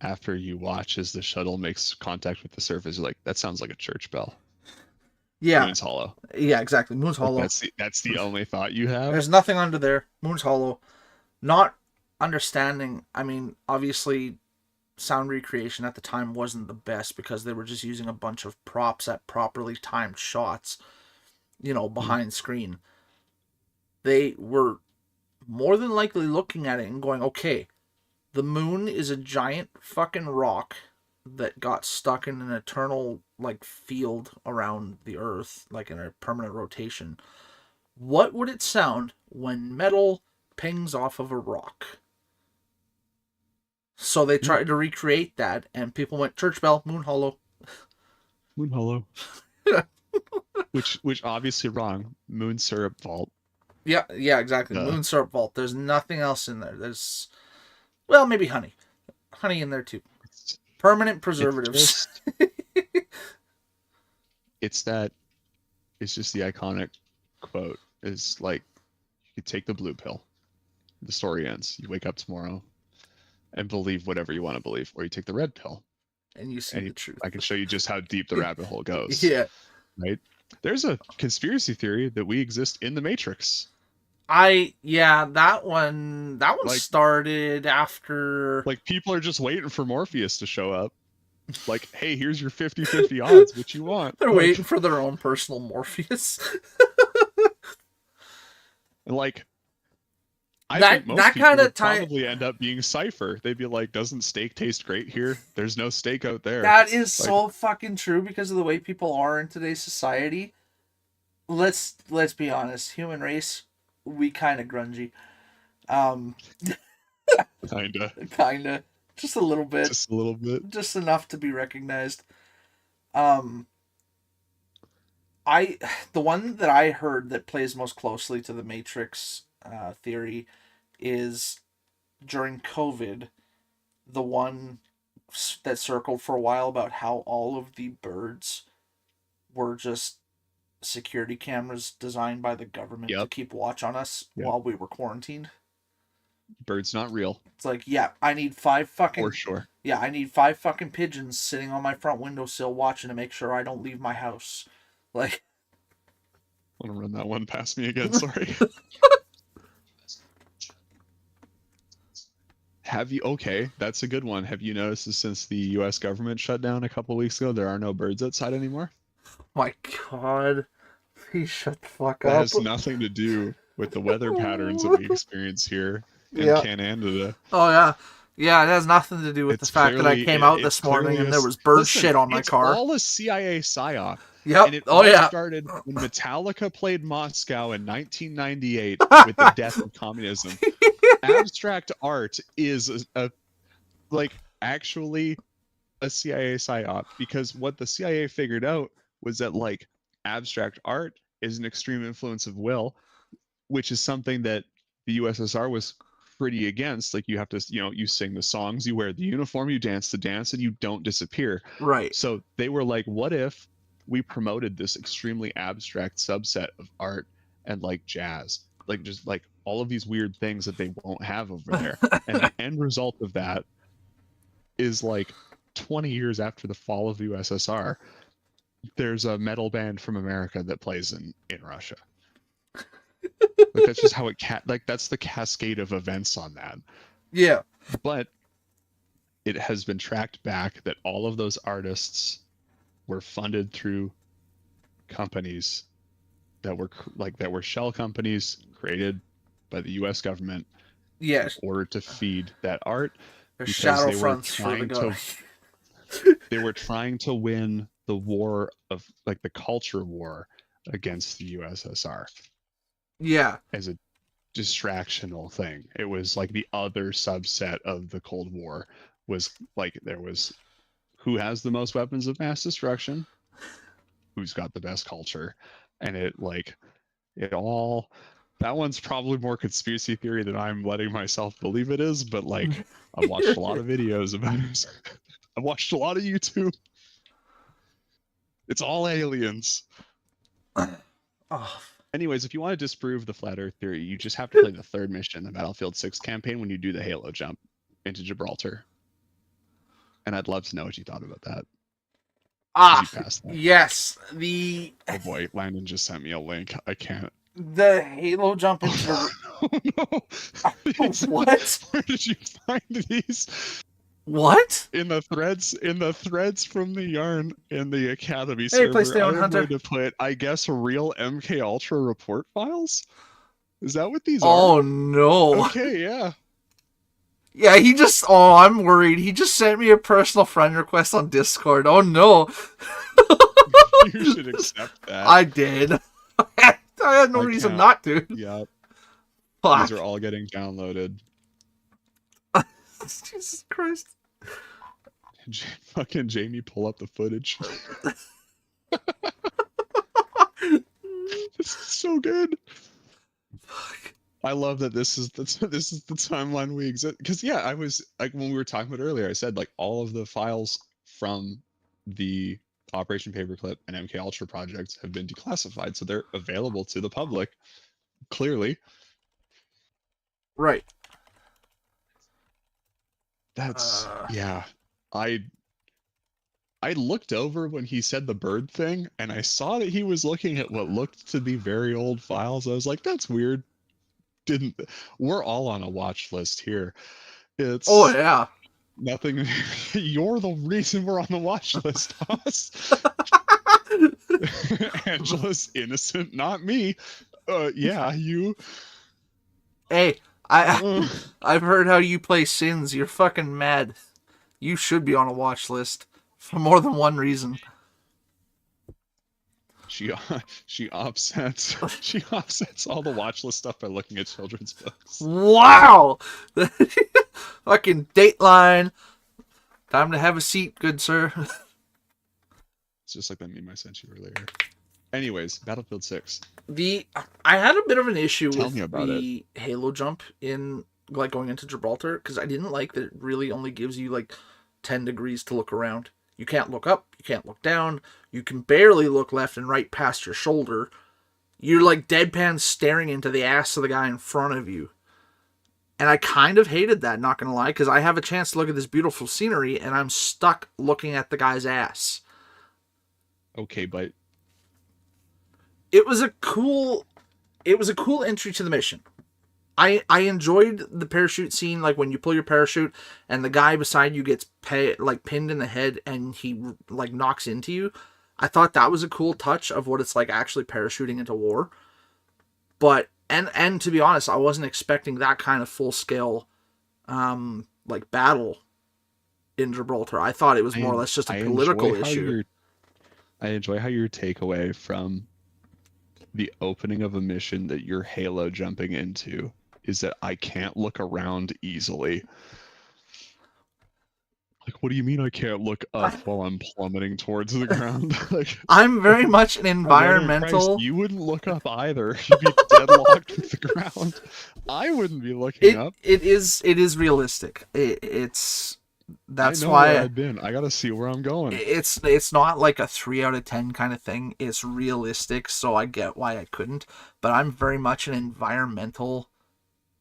S2: after you watch as the shuttle makes contact with the surface. You're like, that sounds like a church bell.
S1: yeah.
S2: Moon's hollow.
S1: Yeah, exactly. Moon's
S2: Like
S1: hollow.
S2: that's the only thought you have.
S1: There's nothing under there. Moon's hollow. Not understanding. I mean, obviously, sound recreation at the time wasn't the best because they were just using a bunch of props at properly timed shots,
S2: Mhm.
S1: behind screen. They were more than likely looking at it and going, okay, the moon is a giant fucking rock that got stuck in an eternal, like, field around the Earth, like in a permanent rotation. What would it sound when metal pings off of a rock? So they
S2: Yeah,
S1: tried to recreate that, and people went church bell, moon hollow.
S2: moon hollow. Which obviously wrong. Moon syrup vault.
S1: Yeah, yeah, exactly.
S2: Uh,
S1: Moon syrup vault. There's nothing else in there. There's, well, maybe honey, honey in there too.
S2: it's
S1: Permanent
S2: it's
S1: preservatives.
S2: just it's that it's just the iconic quote is like you take the blue pill. The story ends. You wake up tomorrow and believe whatever you want to believe, or you take the red pill
S1: And you see
S2: and
S1: the truth.
S2: I can show you just how deep the rabbit hole goes.
S1: Yeah,
S2: Right? There's a conspiracy theory that we exist in the Matrix.
S1: that one
S2: Like
S1: started after.
S2: like people are just waiting for Morpheus to show up. Like, hey, here's your 50-50 odds. What you want?
S1: They're
S2: Like,
S1: waiting for their own personal Morpheus.
S2: like I
S1: that
S2: think most
S1: that
S2: people
S1: kind of
S2: would
S1: time.
S2: probably end up being Cypher. They'd be like, doesn't steak taste great here? There's no steak out there.
S1: That is
S2: Like,
S1: so fucking true because of the way people are in today's society. Let's be honest, human race, we kind of grungy. Um,
S2: kinda.
S1: just a little bit,
S2: Just a little bit.
S1: just enough to be recognized. Um, I the one that I heard that plays most closely to the Matrix theory is during COVID, the one that circled for a while about how all of the birds were just security cameras designed by the government to
S2: Yep.
S1: keep watch on us
S2: Yep.
S1: while we were quarantined.
S2: Bird's not real.
S1: It's like, yeah, I need 5 fucking
S2: For sure.
S1: yeah, I need 5 fucking pigeons sitting on my front windowsill watching to make sure I don't leave my house. Like,
S2: I want to run that one past me again. Sorry. Okay, that's a good one. Have you noticed that since the U.S. government shut down a couple weeks ago, there are no birds outside anymore?
S1: my God, please shut the fuck
S2: That
S1: up.
S2: has nothing to do with the weather patterns that we experience here in
S1: Yeah.
S2: Canada.
S1: Oh yeah, yeah. It has nothing to do with
S2: It's
S1: the fact that I
S2: clearly-
S1: came out
S2: it's
S1: this morning
S2: clearly
S1: and there was bird
S2: Listen,
S1: shit on my
S2: it's
S1: car.
S2: all a CIA psyop.
S1: Yep.
S2: And it
S1: Oh
S2: all
S1: yeah.
S2: started when Metallica played Moscow in 1998 with the death of communism. Abstract art is actually a CIA psyop, because what the CIA figured out was that like abstract art is an extreme influence of will, which is something that the USSR was pretty against. Like, you have to, you sing the songs, you wear the uniform, you dance the dance, and you don't disappear.
S1: Right.
S2: So they were like, what if we promoted this extremely abstract subset of art and like jazz, like just like all of these weird things that they won't have over there. And the end result of that is like 20 years after the fall of the USSR, there's a metal band from America that plays in Russia. Like, that's just how that's the cascade of events on that.
S1: Yeah.
S2: But it has been tracked back that all of those artists were funded through companies that were shell companies created by the U.S. government
S1: Yes.
S2: in order to feed that art.
S1: They're
S2: because
S1: shadow
S2: they were
S1: fronts for the
S2: trying
S1: guy.
S2: They were trying to win the war of the culture war against the USSR
S1: Yeah.
S2: as a distractional thing. It was like the other subset of the Cold War was like, there was who has the most weapons of mass destruction, who's got the best culture, and that one's probably more conspiracy theory than I'm letting myself believe it is, but like, I've watched a lot of videos about it. I've watched a lot of YouTube. It's all aliens.
S1: Oh.
S2: Anyways, if you want to disprove the flat Earth theory, you just have to play the 3rd mission, the Battlefield 6 campaign, when you do the Halo jump into Gibraltar. And I'd love to know what you thought about that.
S1: Ah.
S2: You passed that.
S1: Yes.
S2: Oh boy, Landon just sent me a link. I can't.
S1: The Halo jump into
S2: Oh no!
S1: What?
S2: Where did you find these?
S1: What?
S2: In the threads from the Yarn in the Academy
S1: Hey,
S2: server.
S1: PlayStation
S2: I'm
S1: Hunter.
S2: going to put, I guess, real MK Ultra report files. Is that what these
S1: Oh
S2: are?
S1: no.
S2: Okay, yeah.
S1: Yeah, he just. Oh, I'm worried. He just sent me a personal friend request on Discord. Oh no.
S2: You should accept that.
S1: I did. I had no
S2: I
S1: reason
S2: can't.
S1: not to.
S2: Yeah,
S1: Fuck.
S2: these are all getting downloaded.
S1: Jesus Christ.
S2: Fucking Jamie, pull up the footage. This is so good.
S1: Fuck.
S2: I love that this is the timeline we exist, because yeah, I was like, when we were talking about earlier, I said like all of the files from the Operation Paperclip and MK Ultra projects have been declassified, so they're available to the public. Clearly,
S1: Right.
S2: that's yeah. I looked over when he said the bird thing, and I saw that he was looking at what looked to be very old files. I was like, that's weird. We're all on a watch list here. It's
S1: Oh yeah.
S2: Nothing. You're the reason we're on the watch list, Haas. Angela's innocent, not me. Yeah, you.
S1: Hey, I
S2: Uh,
S1: I've heard how you play Sins. You're fucking mad. You should be on a watch list for more than one reason.
S2: she she offsets she offsets all the watch list stuff by looking at children's books.
S1: Wow! Fucking Dateline. Time to have a seat, good sir.
S2: It's just like that meme I sent you earlier. Anyways, Battlefield 6.
S1: The I had a bit of an issue
S2: Tell me
S1: with
S2: about it.
S1: the Halo jump in like going into Gibraltar because I didn't like that it really only gives you like 10 degrees to look around. You can't look up, you can't look down, you can barely look left and right past your shoulder. You're like deadpan staring into the ass of the guy in front of you. And I kind of hated that, not gonna lie, because I have a chance to look at this beautiful scenery and I'm stuck looking at the guy's ass.
S2: Okay, but
S1: It was a cool entry to the mission. I enjoyed the parachute scene, like when you pull your parachute and the guy beside you gets pinned in the head and he like knocks into you. I thought that was a cool touch of what it's like actually parachuting into war. But and to be honest, I wasn't expecting that kind of full scale like battle in Gibraltar. I thought it was more or less just a
S2: I
S1: political
S2: enjoy how
S1: issue.
S2: I enjoy how your takeaway from the opening of a mission that you're Halo jumping into is that I can't look around easily. Like, what do you mean I can't look up
S1: I,
S2: while I'm plummeting towards the ground? Like,
S1: I'm very much an
S2: my brother in Christ,
S1: environmental.
S2: you wouldn't look up either. You'd be deadlocked with the ground. I wouldn't be looking up.
S1: It is realistic. It's
S2: I
S1: that's
S2: know where
S1: why
S2: I've been. I gotta see where I'm going.
S1: it's not like a 3 out of 10 kind of thing. It's realistic, so I get why I couldn't. But I'm very much an environmental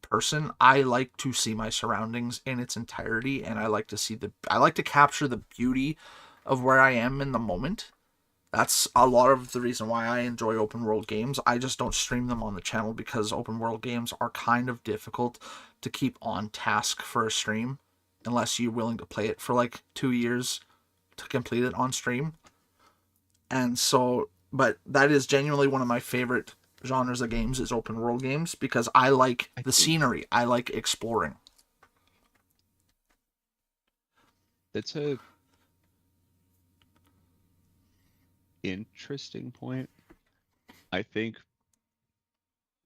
S1: person. I like to see my surroundings in its entirety, and I like to capture the beauty of where I am in the moment. That's a lot of the reason why I enjoy open world games. I just don't stream them on the channel because open world games are kind of difficult to keep on task for a stream unless you're willing to play it for like 2 years to complete it on stream. And so, but that is genuinely one of my favorite genres of games is open world games because I like
S2: I
S1: the
S2: think
S1: scenery. I like exploring.
S2: that's a interesting point. I think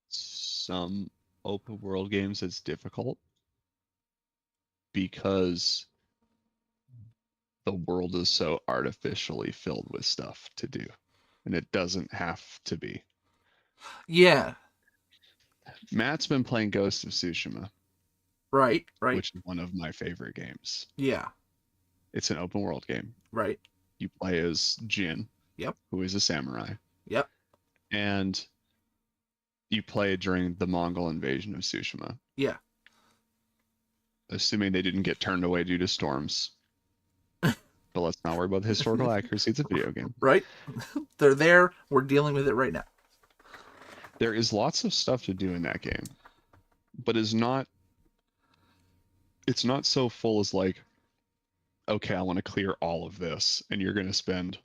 S2: some open world games it's difficult because the world is so artificially filled with stuff to do, and it doesn't have to be.
S1: Yeah,
S2: Matt's been playing Ghost of Tsushima,
S1: right, right.
S2: which is one of my favorite games.
S1: Yeah,
S2: It's an open world game.
S1: right.
S2: You play as Jin,
S1: Yep,
S2: who is a samurai,
S1: yep.
S2: and you play during the Mongol invasion of Tsushima,
S1: Yeah.
S2: assuming they didn't get turned away due to storms. But let's not worry about the historical accuracy. It's a video game.
S1: Right? They're there. We're dealing with it right now.
S2: There is lots of stuff to do in that game, but it's not so full as like, okay, I want to clear all of this, and you're gonna spend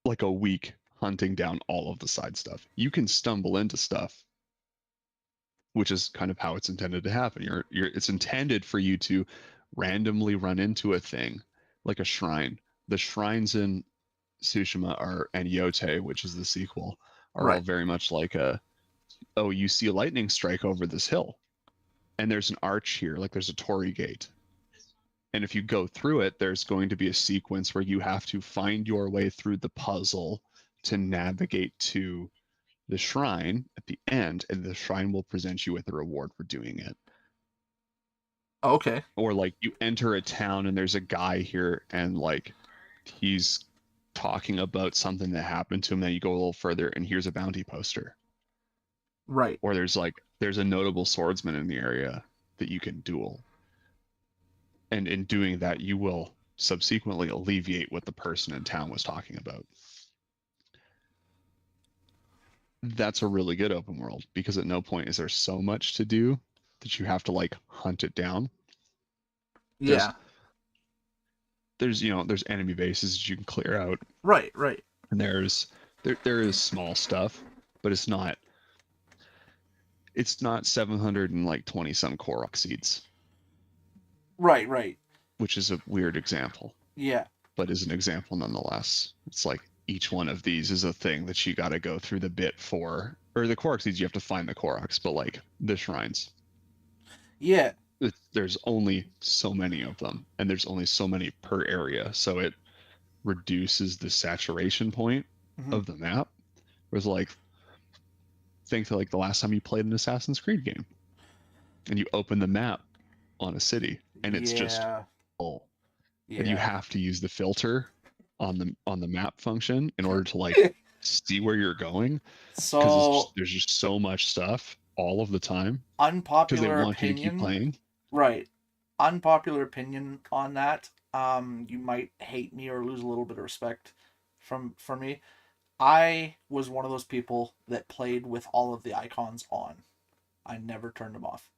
S2: like a week hunting down all of the side stuff. You can stumble into stuff, which is kind of how it's intended to happen. It's intended for you to randomly run into a thing, like a shrine. The shrines in Tsushima are and Yote, which is the sequel, are all
S1: Right.
S2: very much like oh, you see a lightning strike over this hill, and there's an arch here, like there's a torii gate. And if you go through it, there's going to be a sequence where you have to find your way through the puzzle to navigate to the shrine at the end, and the shrine will present you with a reward for doing it.
S1: Okay.
S2: Or like you enter a town and there's a guy here and like he's talking about something that happened to him, then you go a little further and here's a bounty poster.
S1: Right.
S2: Or there's a notable swordsman in the area that you can duel. And in doing that, you will subsequently alleviate what the person in town was talking about. That's a really good open world because at no point is there so much to do that you have to like hunt it down.
S1: Yeah.
S2: There's there's enemy bases that you can clear out,
S1: Right. Right.
S2: and there is small stuff, but it's not 720 some Korok seeds,
S1: Right. Right.
S2: which is a weird example,
S1: Yeah.
S2: but is an example nonetheless. It's like each one of these is a thing that you got to go through the bit for, or the Korok seeds you have to find the Koroks, but like the shrines,
S1: Yeah.
S2: there's only so many of them, and there's only so many per area, so it reduces the saturation point
S1: Mhm.
S2: of the map. Whereas like think to like the last time you played an Assassin's Creed game and you open the map on a city and it's just
S1: Yeah.
S2: full, and you
S1: Yeah.
S2: have to use the filter on the map function in order to like see where you're going, because
S1: So,
S2: there's just so much stuff all of the time because they
S1: unpopular
S2: want you to keep
S1: opinion.
S2: playing.
S1: Right. Unpopular opinion on that. You might hate me or lose a little bit of respect from me. I was one of those people that played with all of the icons on. I never turned them off.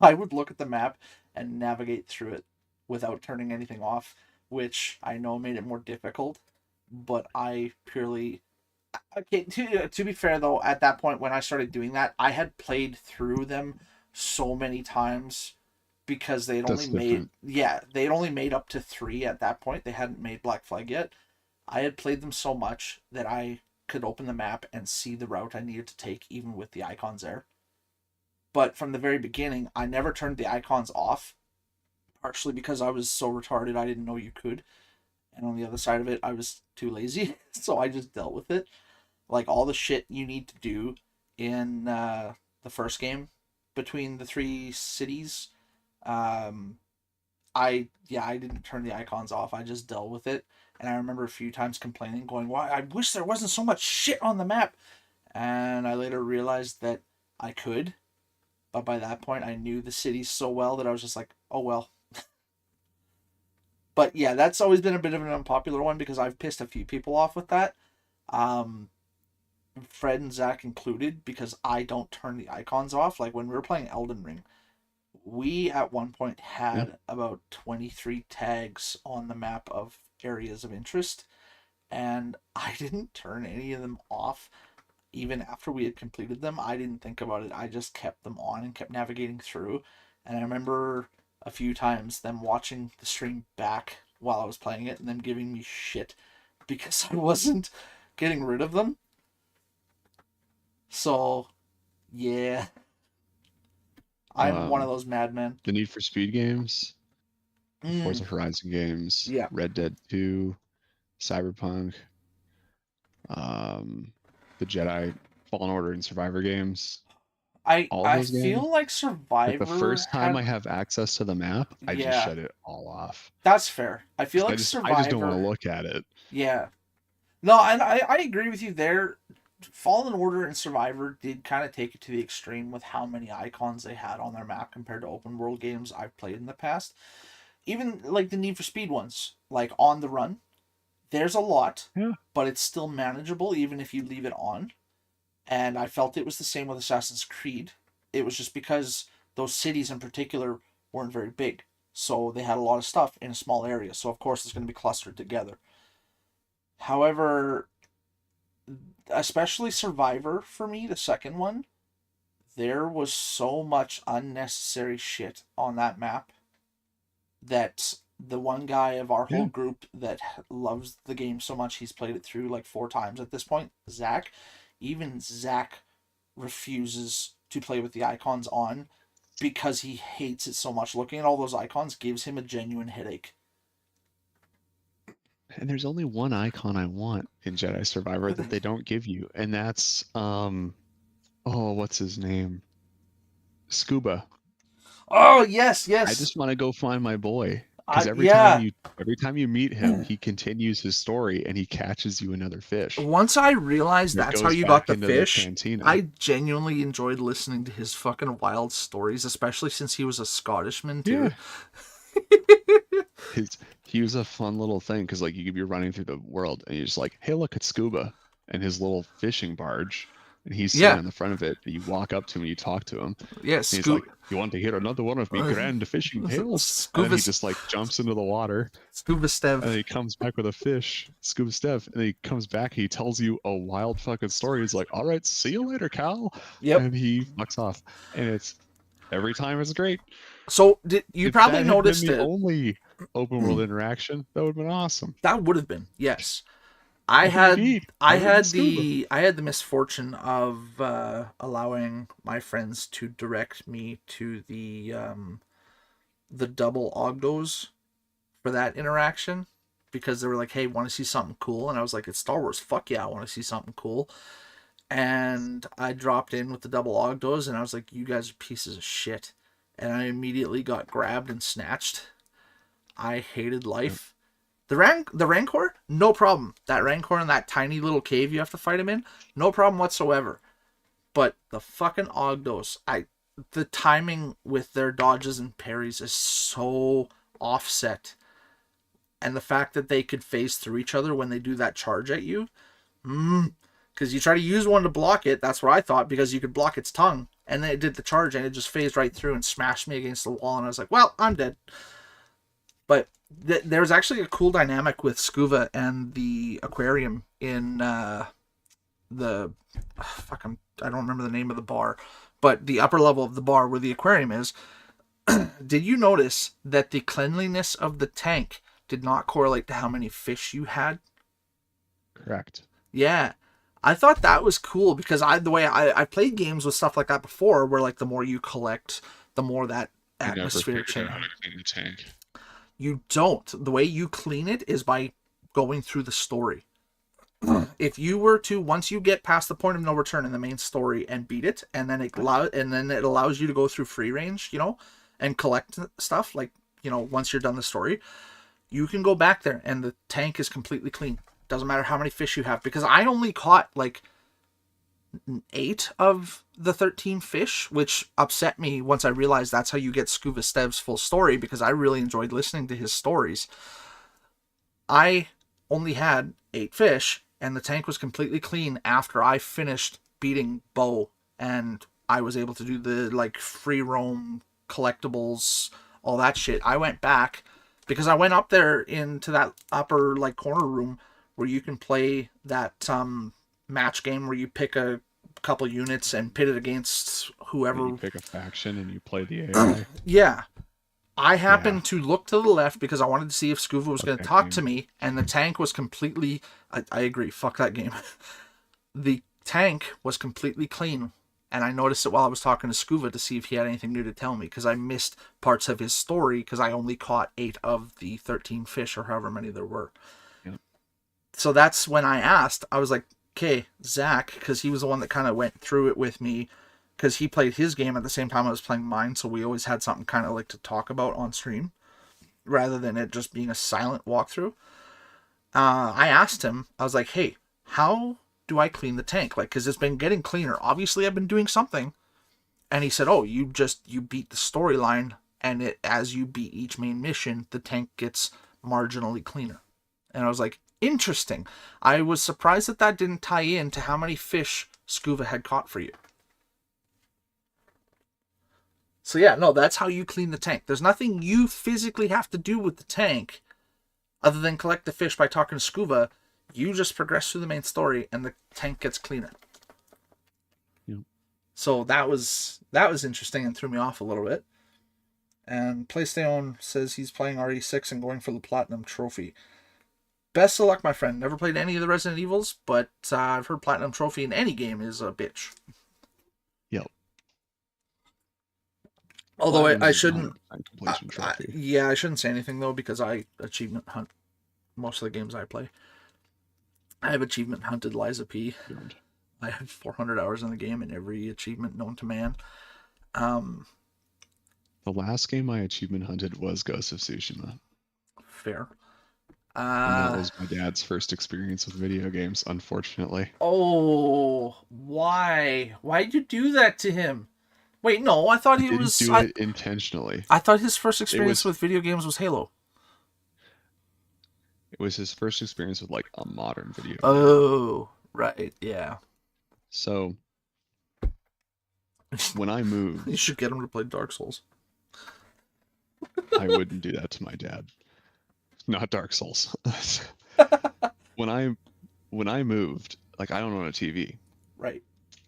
S1: I would look at the map and navigate through it without turning anything off, which I know made it more difficult, but I purely. Okay, to be fair though, at that point when I started doing that, I had played through them so many times because they'd only
S2: That's
S1: made,
S2: different.
S1: yeah, they'd only made up to 3 at that point. They hadn't made Black Flag yet. I had played them so much that I could open the map and see the route I needed to take even with the icons there. But from the very beginning, I never turned the icons off, partially because I was so retarded I didn't know you could. And on the other side of it, I was too lazy. So I just dealt with it. Like all the shit you need to do in the first game between the 3 cities. Um, I didn't turn the icons off. I just dealt with it. And I remember a few times complaining, going, "Why? I wish there wasn't so much shit on the map." And I later realized that I could, but by that point, I knew the cities so well that I was just like, "Oh well." But yeah, that's always been a bit of an unpopular one because I've pissed a few people off with that. Um, Fred and Zach included, because I don't turn the icons off. Like when we were playing Elden Ring, we at one point
S2: Yeah.
S1: had about 23 tags on the map of areas of interest, and I didn't turn any of them off. Even after we had completed them, I didn't think about it. I just kept them on and kept navigating through. And I remember a few times them watching the stream back while I was playing it and them giving me shit because I wasn't getting rid of them. So, yeah, I'm one of
S2: Um,
S1: those madmen.
S2: the Need for Speed games, the
S1: Mm,
S2: Forza Horizon games,
S1: yeah.
S2: Red Dead 2, Cyberpunk, the Jedi Fallen Order and Survivor games,
S1: I
S2: all of
S1: I
S2: those games.
S1: feel like
S2: Like the
S1: Survivor
S2: first time I
S1: had,
S2: have access to the map, I just
S1: yeah,
S2: shut it all off.
S1: that's fair. I feel
S2: 'Cause
S1: like
S2: I just don't want to
S1: Survivor,
S2: look at it.
S1: yeah. No, and I agree with you there. Fallen Order and Survivor did kind of take it to the extreme with how many icons they had on their map compared to open world games I've played in the past. Even like the Need for Speed ones, like On the Run, there's a lot,
S2: Yeah.
S1: but it's still manageable even if you leave it on. And I felt it was the same with Assassin's Creed. It was just because those cities in particular weren't very big. So they had a lot of stuff in a small area. So of course it's going to be clustered together. However, especially Survivor for me, the second one, there was so much unnecessary shit on that map that the one guy of our whole
S2: Yeah.
S1: group that loves the game so much he's played it through like 4 times at this point, Zach, even Zach refuses to play with the icons on because he hates it so much. Looking at all those icons gives him a genuine headache.
S2: And there's only one icon I want in Jedi Survivor that they don't give you, and that's oh, what's his name? Scuba.
S1: Oh yes,
S2: I
S1: yes.
S2: just want to go find my boy because
S1: I yeah.
S2: every time you meet him, he continues his story and he catches you another fish.
S1: Once I realized
S2: It
S1: that's how
S2: goes
S1: you got
S2: back
S1: the
S2: into the
S1: fish,
S2: cantina.
S1: I genuinely enjoyed listening to his fucking wild stories, especially since he was a Scottishman too.
S2: Yeah. His he was a fun little thing because like you could be running through the world and you're just like, hey, look, it's Scuba and his little fishing barge. and he's sitting
S1: Yeah,
S2: in the front of it. And you walk up to him and you talk to him,
S1: yeah.
S2: and he's like, "You want to hear another one of me grand fishing tales?" And then
S1: Scuba
S2: he just like jumps into the water,
S1: Scuba
S2: and then
S1: Stev.
S2: he comes back with a fish, scuba Steph, and then he comes back. He tells you a wild fucking story. He's like, "All right, see you later, Cal,"
S1: Yep.
S2: and he fucks off. And it's every time it's great.
S1: So did you
S2: If
S1: probably
S2: that had been
S1: noticed
S2: the
S1: it?
S2: only open world interaction, that would have been awesome.
S1: That would have been, yes. I
S2: Oh,
S1: had
S2: indeed.
S1: I
S2: Pirate and
S1: had
S2: scuba.
S1: the misfortune of allowing my friends to direct me to the double Ogdos for that interaction because they were like, "Hey, want to see something cool?" And I was like, "It's Star Wars. Fuck yeah, I want to see something cool." And I dropped in with the double Ogdos, and I was like, "You guys are pieces of shit," and I immediately got grabbed and snatched. I hated
S2: Yep.
S1: life. The Rancor, no problem. That Rancor in that tiny little cave you have to fight him in, no problem whatsoever. But the fucking Ogdos, the timing with their dodges and parries is so offset, and the fact that they could phase through each other when they do that charge at you, because you try to use one to block it. That's what I thought because you could block its tongue, and then it did the charge and it just phased right through and smashed me against the wall, and I was like, well, I'm dead. But there's actually a cool dynamic with Scuba and the aquarium in the I don't remember the name of the bar, but the upper level of the bar where the aquarium is. Did you notice that the cleanliness of the tank did not correlate to how many fish you had?
S2: Correct.
S1: Yeah. I thought that was cool because the way I played games with stuff like that before where like the more you collect, the more that
S2: I never
S1: atmosphere
S2: figured
S1: change.
S2: out how to clean the tank.
S1: You don't. The way you clean it is by going through the story. If you were to once you get past the point of no return in the main story and beat it, and then it allows you to go through free range, and collect stuff like once you're done the story, you can go back there and the tank is completely clean. Doesn't matter how many fish you have because I only caught like 8 of the 13 fish, which upset me once I realized that's how you get Scuba Stev's full story because I really enjoyed listening to his stories. I only had 8 fish, and the tank was completely clean after I finished beating Bo, and I was able to do the like free roam collectibles, all that shit. I went back because I went up there into that upper like corner room where you can play that match game where you pick a couple units and pit it against whoever.
S2: You pick a faction and you play the AI.
S1: Yeah. I
S2: Yeah.
S1: happened to look to the left because I wanted to see if Scuba was going to
S2: Okay,
S1: talk
S2: game.
S1: to me, and the tank was completely. I agree. Fuck that game. The tank was completely clean, and I noticed it while I was talking to Scuba to see if he had anything new to tell me because I missed parts of his story because I only caught 8 of the 13 fish or however many there were.
S2: Yeah.
S1: So that's when I asked. I was like, "Okay, Zach," because he was the one that kind of went through it with me. Because he played his game at the same time I was playing mine, so we always had something kind of like to talk about on stream, rather than it just being a silent walkthrough. I asked him, I was like, "Hey, how do I clean the tank? Like, because it's been getting cleaner. Obviously, I've been doing something." And he said, "Oh, you beat the storyline, and as you beat each main mission, the tank gets marginally cleaner." And I was like, "Interesting." I was surprised that didn't tie in to how many fish Scuba had caught for you. So yeah, no, that's how you clean the tank. There's nothing you physically have to do with the tank other than collect the fish by talking to Scuba. You just progress through the main story and the tank gets cleaner.
S2: Yep.
S1: So that was interesting and threw me off a little bit. And PlayStation says he's playing RE6 and going for the Platinum Trophy. Best of luck, my friend. Never played any of the Resident Evils, but I've heard Platinum Trophy in any game is a bitch.
S2: Yep.
S1: Although
S2: Platinum
S1: I
S2: is
S1: shouldn't.
S2: 100% completion trophy.
S1: Yeah, I shouldn't say anything though because I achievement hunt most of the games I play. I have achievement hunted Liza P.
S2: Good.
S1: I have 400 hours in the game and every achievement known to man.
S2: The last game I achievement hunted was Ghost of Tsushima.
S1: Fair.
S2: And that was my dad's first experience with video games, unfortunately.
S1: Oh, why? Why'd you do that to him? Wait, no, I thought
S2: I
S1: he
S2: didn't
S1: was.
S2: do it intentionally.
S1: I thought his first experience
S2: was-
S1: with video games was Halo.
S2: It was his first experience with like a modern video game.
S1: Oh, right, yeah.
S2: So when I
S1: You
S2: moved,
S1: should get him to play Dark Souls.
S2: I wouldn't do that to my dad. Not Dark Souls. when I when I moved, like I don't own a TV,
S1: Right.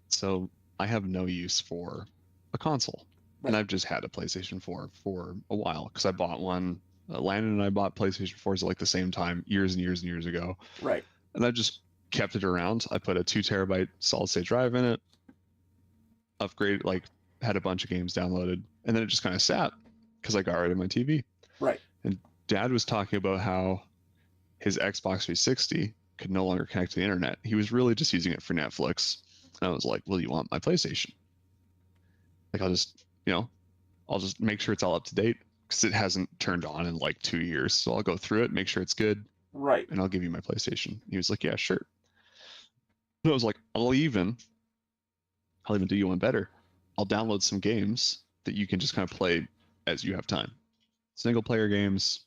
S2: so I have no use for a console, and
S1: Right.
S2: I've just had a PlayStation 4 for a while because I bought one. Landon and I bought PlayStation 4s at like the same time, years and years and years ago,
S1: Right.
S2: and I just kept it around. I put a 2 terabyte solid state drive in it, upgraded, like had a bunch of games downloaded, and then it just kind of sat because I got rid of my TV.
S1: Right.
S2: And Dad was talking about how his Xbox 360 could no longer connect to the internet. He was really just using it for Netflix. And I was like, well, you want my PlayStation? Like, I'll just make sure it's all up to date because it hasn't turned on in like 2 years. So I'll go through it, make sure it's good,
S1: Right.
S2: and I'll give you my PlayStation. He was like, yeah, sure. And I was like, I'll even do you one better. I'll download some games that you can just kind of play as you have time. Single player games,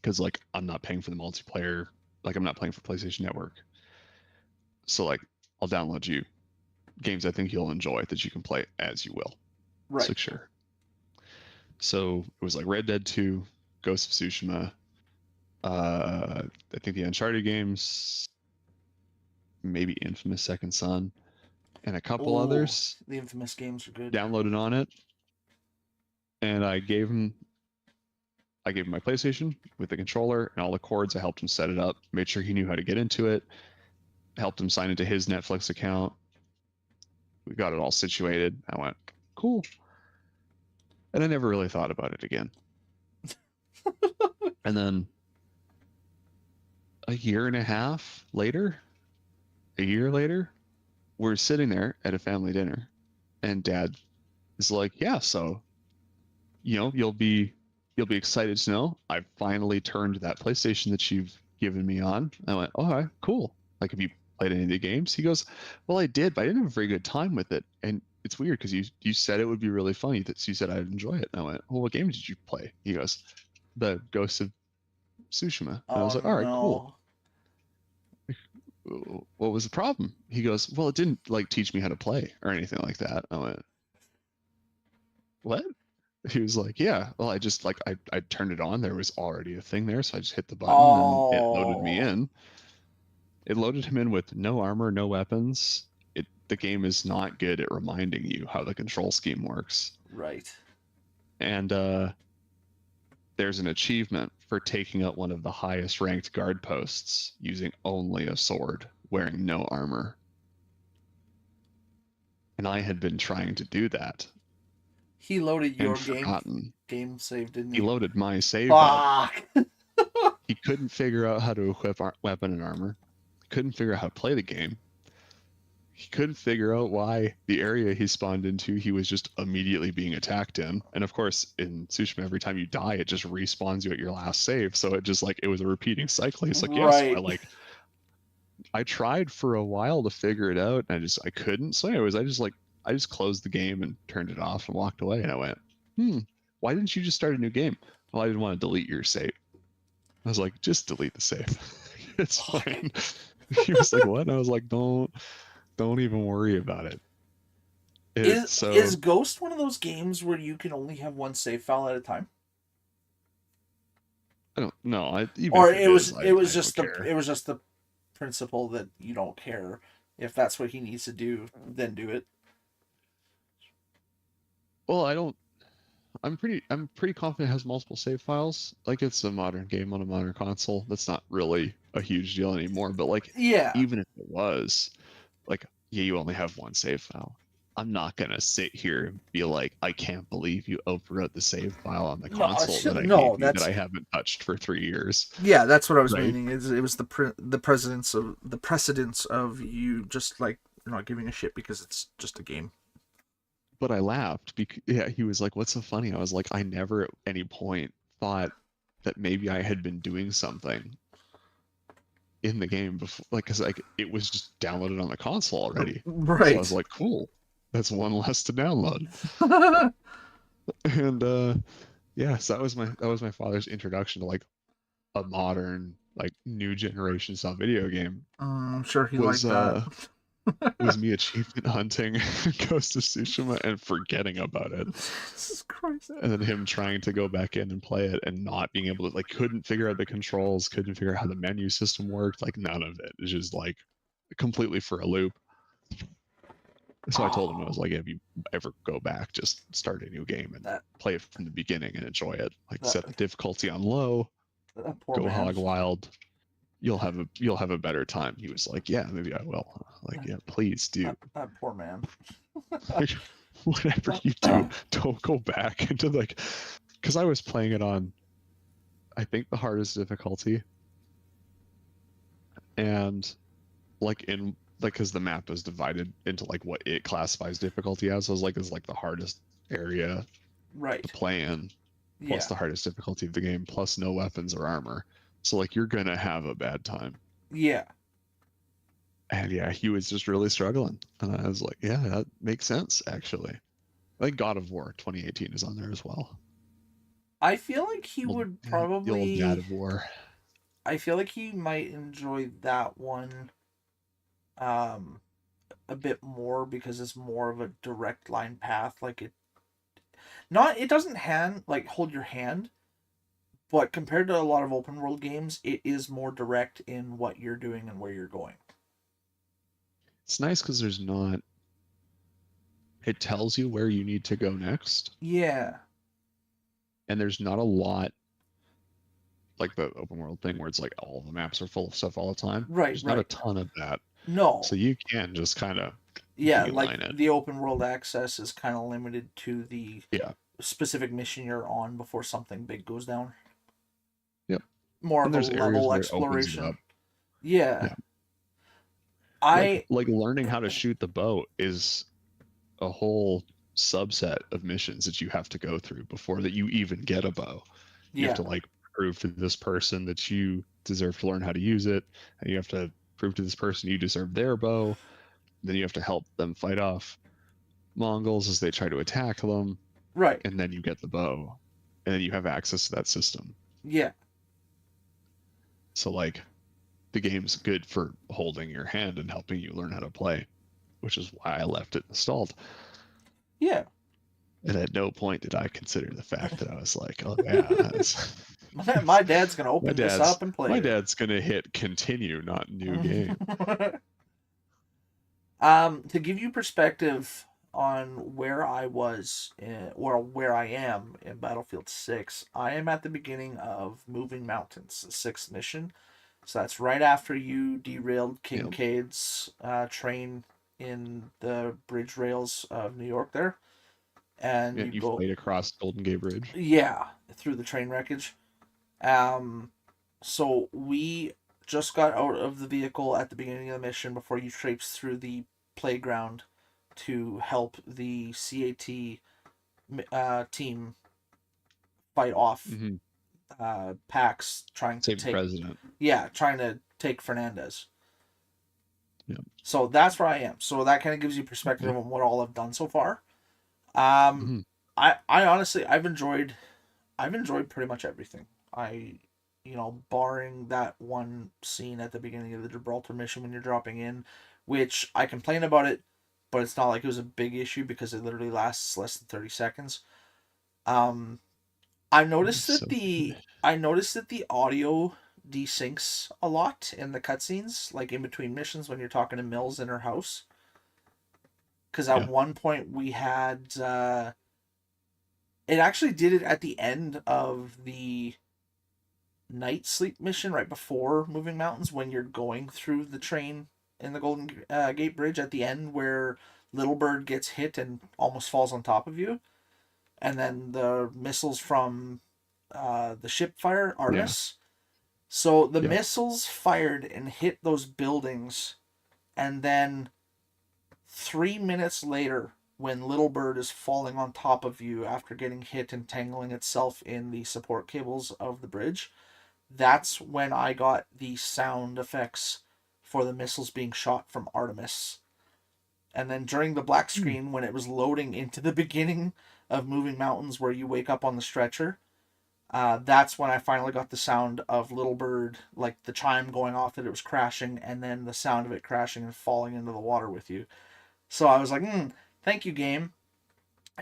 S2: because like I'm not paying for the multiplayer. Like I'm not playing for PlayStation Network. So like I'll download you games I think you'll enjoy that you can play as you will.
S1: Right.
S2: So sure. So it was like Red Dead 2, Ghost of Tsushima, I think the Uncharted games, maybe Infamous Second Son, and a couple
S1: Ooh,
S2: others
S1: the Infamous games are good.
S2: downloaded on it. And I gave him my PlayStation with the controller and all the cords. I helped him set it up, made sure he knew how to get into it, helped him sign into his Netflix account. We got it all situated. I went, cool. And I never really thought about it again. And then a year later, we're sitting there at a family dinner, and Dad is like, yeah, so, you'll be excited to know I finally turned that PlayStation that you've given me on. I went, all right, cool. Like, have you played any of the games? He goes, well, I did, but I didn't have a very good time with it. And it's weird because you said it would be really funny. That you said I'd enjoy it. And I went, well, what game did you play? He goes, the Ghost of Tsushima. And I was
S1: Oh
S2: like, all right, cool.
S1: no.
S2: What was the problem? He goes, well, it didn't like teach me how to play or anything like that. I went, what? He was like, yeah, well, I just like I turned it on. There was already a thing there, so I just hit the button and it loaded me
S1: Oh.
S2: in. It loaded him in with no armor, no weapons. The game is not good at reminding you how the control scheme works.
S1: Right.
S2: And there's an achievement for taking out one of the highest ranked guard posts using only a sword, wearing no armor. And I had been trying to do that
S1: He loaded your
S2: and forgotten.
S1: game save, didn't
S2: He
S1: he?
S2: loaded my save up.
S1: Fuck.
S2: He couldn't figure out how to equip weapon and armor. Couldn't figure out how to play the game. He couldn't figure out why the area he spawned into, he was just immediately being attacked in. And of course, in Tsushima, every time you die, it just respawns you at your last save. So it just like, it was a repeating cycle. He's like, yes,
S1: Right.
S2: I tried for a while to figure it out, and I couldn't. So anyways, I just closed the game and turned it off and walked away. And I went, why didn't you just start a new game? Well, I didn't want to delete your save. I was like, just delete the save. It's fine. He was like, what? And I was like, don't even worry about it.
S1: Is Ghost one of those games where you can only have one save file at a time?
S2: I don't know.
S1: Or it was just the principle that you don't care if that's what he needs to do, then do it.
S2: Well, I'm pretty confident it has multiple save files. Like it's a modern game on a modern console. That's not really a huge deal anymore. But like,
S1: Yeah.
S2: even if it was, like, yeah, you only have one save file. I'm not gonna sit here and be like, I can't believe you overwrote the save file on the console that I haven't touched for 3 years.
S1: Yeah, that's what I was
S2: Right.
S1: meaning. It was the precedence of you just like not giving a shit because it's just a game.
S2: But I laughed because he was like, "What's so funny?" I was like, "I never at any point thought that maybe I had been doing something in the game before, like, because like it was just downloaded on the console already."
S1: Right.
S2: So I was like, "Cool, that's one less to download." And yeah, so that was my father's introduction to like a modern, like, new generation style video game.
S1: I'm sure he liked that.
S2: was me achievement hunting Ghost of Tsushima and forgetting about it.
S1: Jesus Christ.
S2: And then him trying to go back in and play it and not being able to, like, couldn't figure out the controls, couldn't figure out how the menu system worked, like none of it. It's just like completely for a loop. So I told him, I was like, if you ever go back, just start a new game and
S1: That
S2: play it from the beginning and enjoy it. Like
S1: that,
S2: set the difficulty on low,
S1: that poor
S2: go
S1: man.
S2: hog wild. You'll have a better time. He was like, yeah, maybe I will. Like, yeah, please do.
S1: That poor man.
S2: Whatever you do, don't go back into like, because I was playing it on, I think the hardest difficulty, and like in like because the map is divided into like what it classifies difficulty as. So I was like, it's like the hardest area
S1: Right.
S2: to play in,
S1: Yeah.
S2: plus the hardest difficulty of the game, plus no weapons or armor. So like you're gonna have a bad time.
S1: Yeah.
S2: And yeah, he was just really struggling. And I was like, yeah, that makes sense actually. I think God of War 2018 is on there as well.
S1: I feel like he would
S2: The old
S1: probably.
S2: God of War.
S1: I feel like he might enjoy that one um a bit more because it's more of a direct line path. Like it doesn't hold your hand, but compared to a lot of open world games, it is more direct in what you're doing and where you're going.
S2: It's nice because there's not. It tells you where you need to go next,
S1: Yeah.
S2: and there's not a lot like the open world thing where it's like all the maps are full of stuff all the time.
S1: Right,
S2: There's not a
S1: right.
S2: ton of that,
S1: No.
S2: so you can just kind of
S1: Yeah, like
S2: beeline it.
S1: the open world access is kind of limited to the
S2: Yeah.
S1: specific mission you're on before something big goes down.
S2: Yep.
S1: More
S2: And
S1: of a
S2: there's areas
S1: level
S2: where it opens it
S1: exploration.
S2: up.
S1: Yeah.
S2: Yeah.
S1: I
S2: Like learning how to shoot the bow is a whole subset of missions that you have to go through before that you even get a bow. You have
S1: yeah.
S2: to like prove to this person that you deserve to learn how to use it, and you have to prove to this person you deserve their bow. Then you have to help them fight off Mongols as they try to attack them,
S1: Right.
S2: and then you get the bow, and then you have access to that system.
S1: Yeah.
S2: So like the game's good for holding your hand and helping you learn how to play, which is why I left it installed.
S1: Yeah.
S2: And at no point did I consider the fact that I was like, oh yeah,
S1: My dad's gonna open this up and play
S2: my
S1: it.
S2: dad's gonna hit continue, not new game.
S1: To give you perspective on where I was or where I am in Battlefield 6, I am at the beginning of Moving Mountains, the sixth mission. So that's right after you derailed Kincaid's train in the bridge rails of New York there. And
S2: Yeah,
S1: you
S2: you
S1: go,
S2: played across Golden Gate Bridge.
S1: yeah, through the train wreckage. So we just got out of the vehicle at the beginning of the mission before you traipse through the playground to help the CAT team fight off
S2: Mm-hmm.
S1: Pax trying to
S2: Save the
S1: take
S2: president.
S1: trying to take Fernandez.
S2: Yeah.
S1: So that's where I am. So that kind of gives you perspective on what all I've done so far.
S2: Mm-hmm.
S1: I honestly I've enjoyed pretty much everything. Barring that one scene at the beginning of the Gibraltar mission when you're dropping in, which I complain about it, but it's not like it was a big issue because it literally lasts less than 30 seconds. I noticed that the audio desyncs a lot in the cutscenes, like in between missions when you're talking to Mills in her house. Because at one point we had it actually did it at the end of the night sleep mission right before Moving Mountains when you're going through the train in the Golden Gate Bridge at the end where Little Bird gets hit and almost falls on top of you, and then the missiles from the ship fire Artemis. So the missiles fired and hit those buildings, and then 3 minutes later, when Little Bird is falling on top of you after getting hit and tangling itself in the support cables of the bridge, that's when I got the sound effects for the missiles being shot from Artemis. And then during the black screen, when it was loading into the beginning of Moving Mountains where you wake up on the stretcher, That's when I finally got the sound of Little Bird, like the chime going off that it was crashing, and then the sound of it crashing and falling into the water with you. So I was like, thank you, game.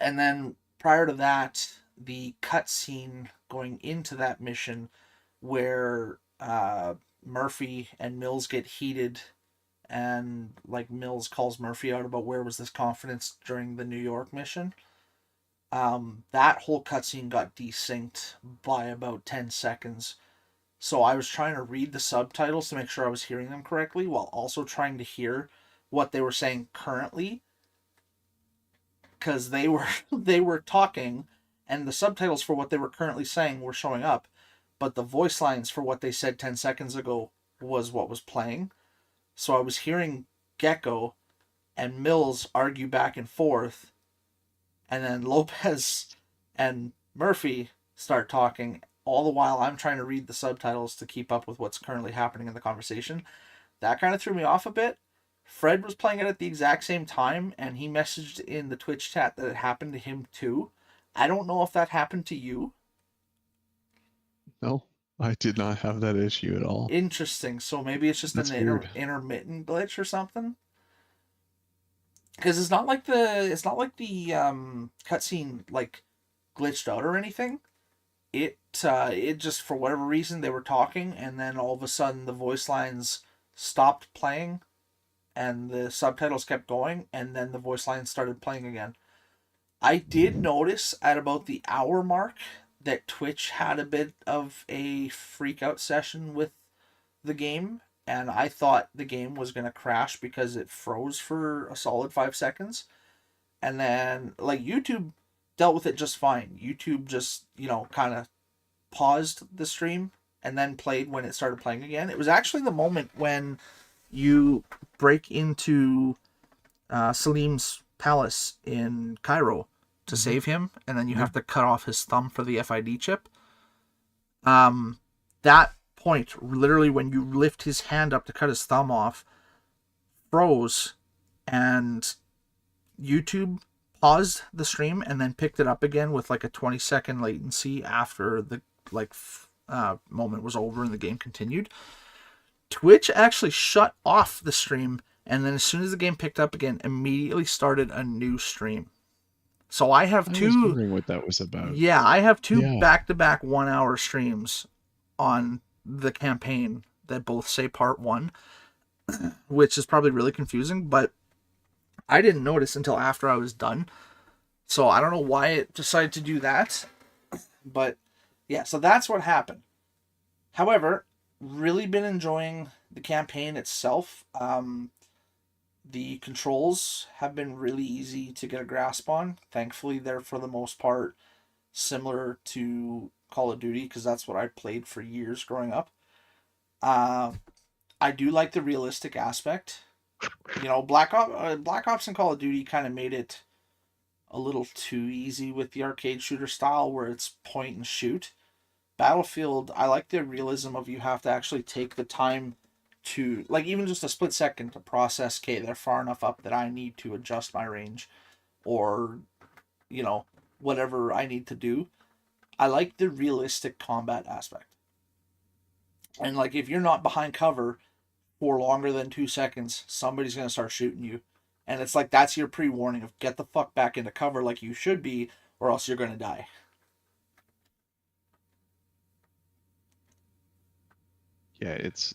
S1: And then prior to that, the cutscene going into that mission where Murphy and Mills get heated, and like Mills calls Murphy out about where was this confidence during the New York mission. That whole cutscene got desynced by about 10 seconds. So I was trying to read the subtitles to make sure I was hearing them correctly while also trying to hear what they were saying currently, because they were talking and the subtitles for what they were currently saying were showing up, but the voice lines for what they said 10 seconds ago was what was playing. So I was hearing Gecko and Mills argue back and forth, and then Lopez and Murphy start talking, all the while I'm trying to read the subtitles to keep up with what's currently happening in the conversation. That kind of threw me off a bit. Fred was playing it at the exact same time, and he messaged in the Twitch chat that it happened to him too. I don't know if that happened to you.
S2: No, I did not have that issue at all.
S1: Interesting. So maybe it's just
S2: That's
S1: an
S2: weird.
S1: intermittent glitch or something. Because it's not like the cutscene like glitched out or anything. It just, for whatever reason, they were talking, and then all of a sudden the voice lines stopped playing and the subtitles kept going, and then the voice lines started playing again. I did notice at about the hour mark that Twitch had a bit of a freak out session with the game, and I thought the game was going to crash because it froze for a solid 5 seconds. And then, like, YouTube dealt with it just fine. YouTube just, kind of paused the stream and then played when it started playing again. It was actually the moment when you break into Salim's palace in Cairo to save him, and then you have to cut off his thumb for the FID chip. That point, literally when you lift his hand up to cut his thumb off, froze, and YouTube paused the stream and then picked it up again with like a 20-second latency after the moment was over and the game continued. Twitch actually shut off the stream, and then as soon as the game picked up again, immediately started a new stream. So I have
S2: I was wondering what that was about.
S1: Yeah, I have two back-to-back 1-hour streams on the campaign that both say part 1, which is probably really confusing, but I didn't notice until after I was done. So I don't know why it decided to do that. But yeah, so that's what happened. However, really been enjoying the campaign itself. The controls have been really easy to get a grasp on. Thankfully, they're for the most part similar to Call of Duty, because that's what I played for years growing up. I do like the realistic aspect. Black Ops and Call of Duty kind of made it a little too easy with the arcade shooter style where it's point and shoot. Battlefield, I like the realism of you have to actually take the time to, like, even just a split second to process, okay, they're far enough up that I need to adjust my range, or, whatever I need to do. I like the realistic combat aspect. And, like, if you're not behind cover for longer than 2 seconds, somebody's going to start shooting you. And it's like, that's your pre-warning of get the fuck back into cover like you should be, or else you're going to die.
S2: Yeah, it's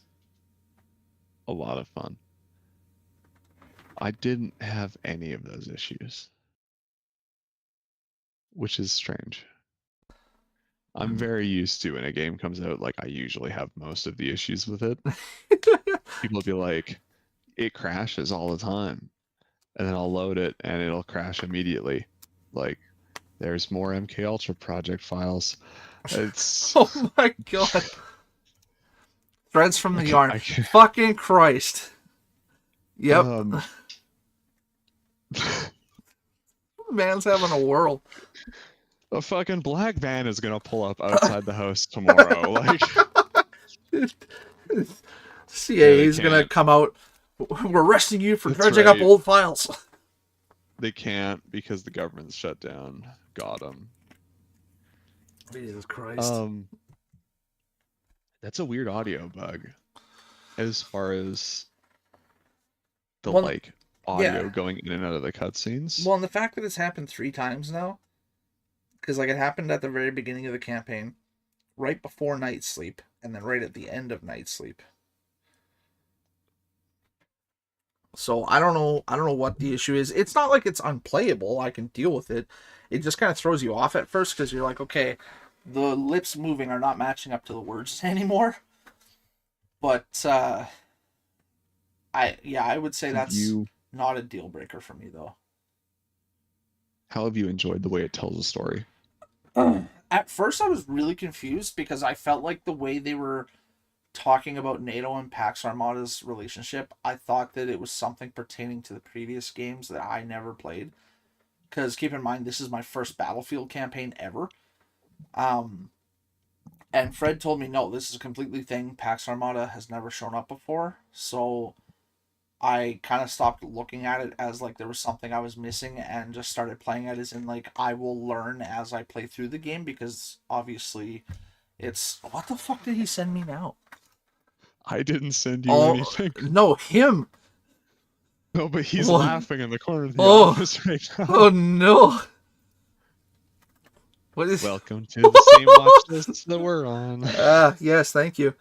S2: a lot of fun. I didn't have any of those issues, which is strange. I'm very used to when a game comes out, like, I usually have most of the issues with it. People will be like, it crashes all the time. And then I'll load it and it'll crash immediately. Like, there's more MK Ultra project files. It's
S1: Oh my god. Threads from the yarn. Fucking Christ. Yep. Man's having a whirl.
S2: A fucking black van is gonna pull up outside the house tomorrow. Like,
S1: CIA is gonna come out. We're arresting you for dredging up old files.
S2: They can't because the government's shut down. Got them.
S1: Jesus Christ.
S2: Um, that's a weird audio bug as far as the
S1: Well,
S2: like
S1: yeah.
S2: audio going in and out of the cutscenes.
S1: Well, and the fact that it's happened 3 times now, because like it happened at the very beginning of the campaign, right before Night Sleep, and then right at the end of Night Sleep. So I don't know. I don't know what the issue is. It's not like it's unplayable. I can deal with it. It just kind of throws you off at first because you're like, okay, the lips moving are not matching up to the words anymore. But I would say
S2: Have
S1: that's
S2: you
S1: not a deal breaker for me though.
S2: how have you enjoyed the way it tells a story?
S1: At first, I was really confused because I felt like the way they were talking about NATO and Pax Armada's relationship, I thought that it was something pertaining to the previous games that I never played. Because keep in mind, this is my first Battlefield campaign ever. Um, and Fred told me, no, this is a completely thing. Pax Armada has never shown up before. So I kind of stopped looking at it as like there was something I was missing and just started playing it as in like I will learn as I play through the game because obviously it's. What the fuck did he send me now?
S2: I didn't send you
S1: Oh,
S2: anything.
S1: no, him.
S2: No, but he's
S1: What?
S2: laughing in the corner of the
S1: Oh,
S2: office right now.
S1: oh no. What is.
S2: Welcome to the same watch list that we're on.
S1: Yes, thank you.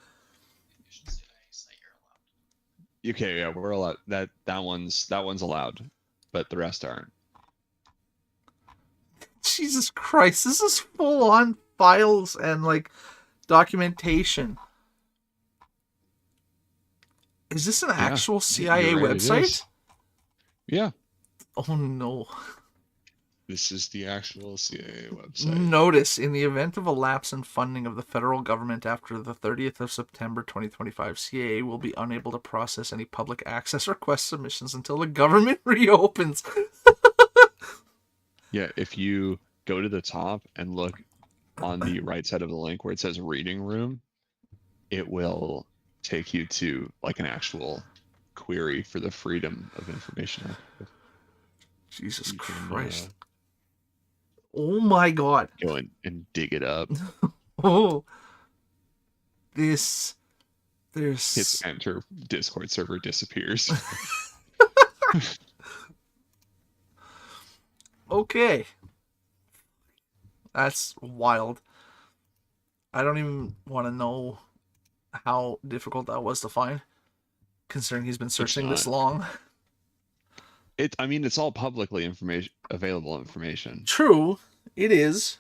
S2: Okay, yeah, we're allowed that one's allowed, but the rest aren't.
S1: Jesus Christ, this is full on files and like documentation. Is this an
S2: Yeah,
S1: actual CIA
S2: you're right, it
S1: website?
S2: is. Yeah,
S1: Oh no.
S2: this is the actual CIA website.
S1: Notice, in the event of a lapse in funding of the federal government after the 30th of September 2025, CIA will be unable to process any public access request submissions until the government reopens.
S2: Yeah, if you go to the top and look on the right side of the link where it says reading room, it will take you to like an actual query for the Freedom of Information Act.
S1: Jesus
S2: You can
S1: Christ. Oh my god.
S2: go and dig it up.
S1: Oh. This. There's.
S2: Hits enter, Discord server disappears.
S1: Okay. That's wild. I don't even want to know how difficult that was to find, considering he's been
S2: It's
S1: searching this
S2: not.
S1: long.
S2: I mean, it's all publicly available information.
S1: True, it is.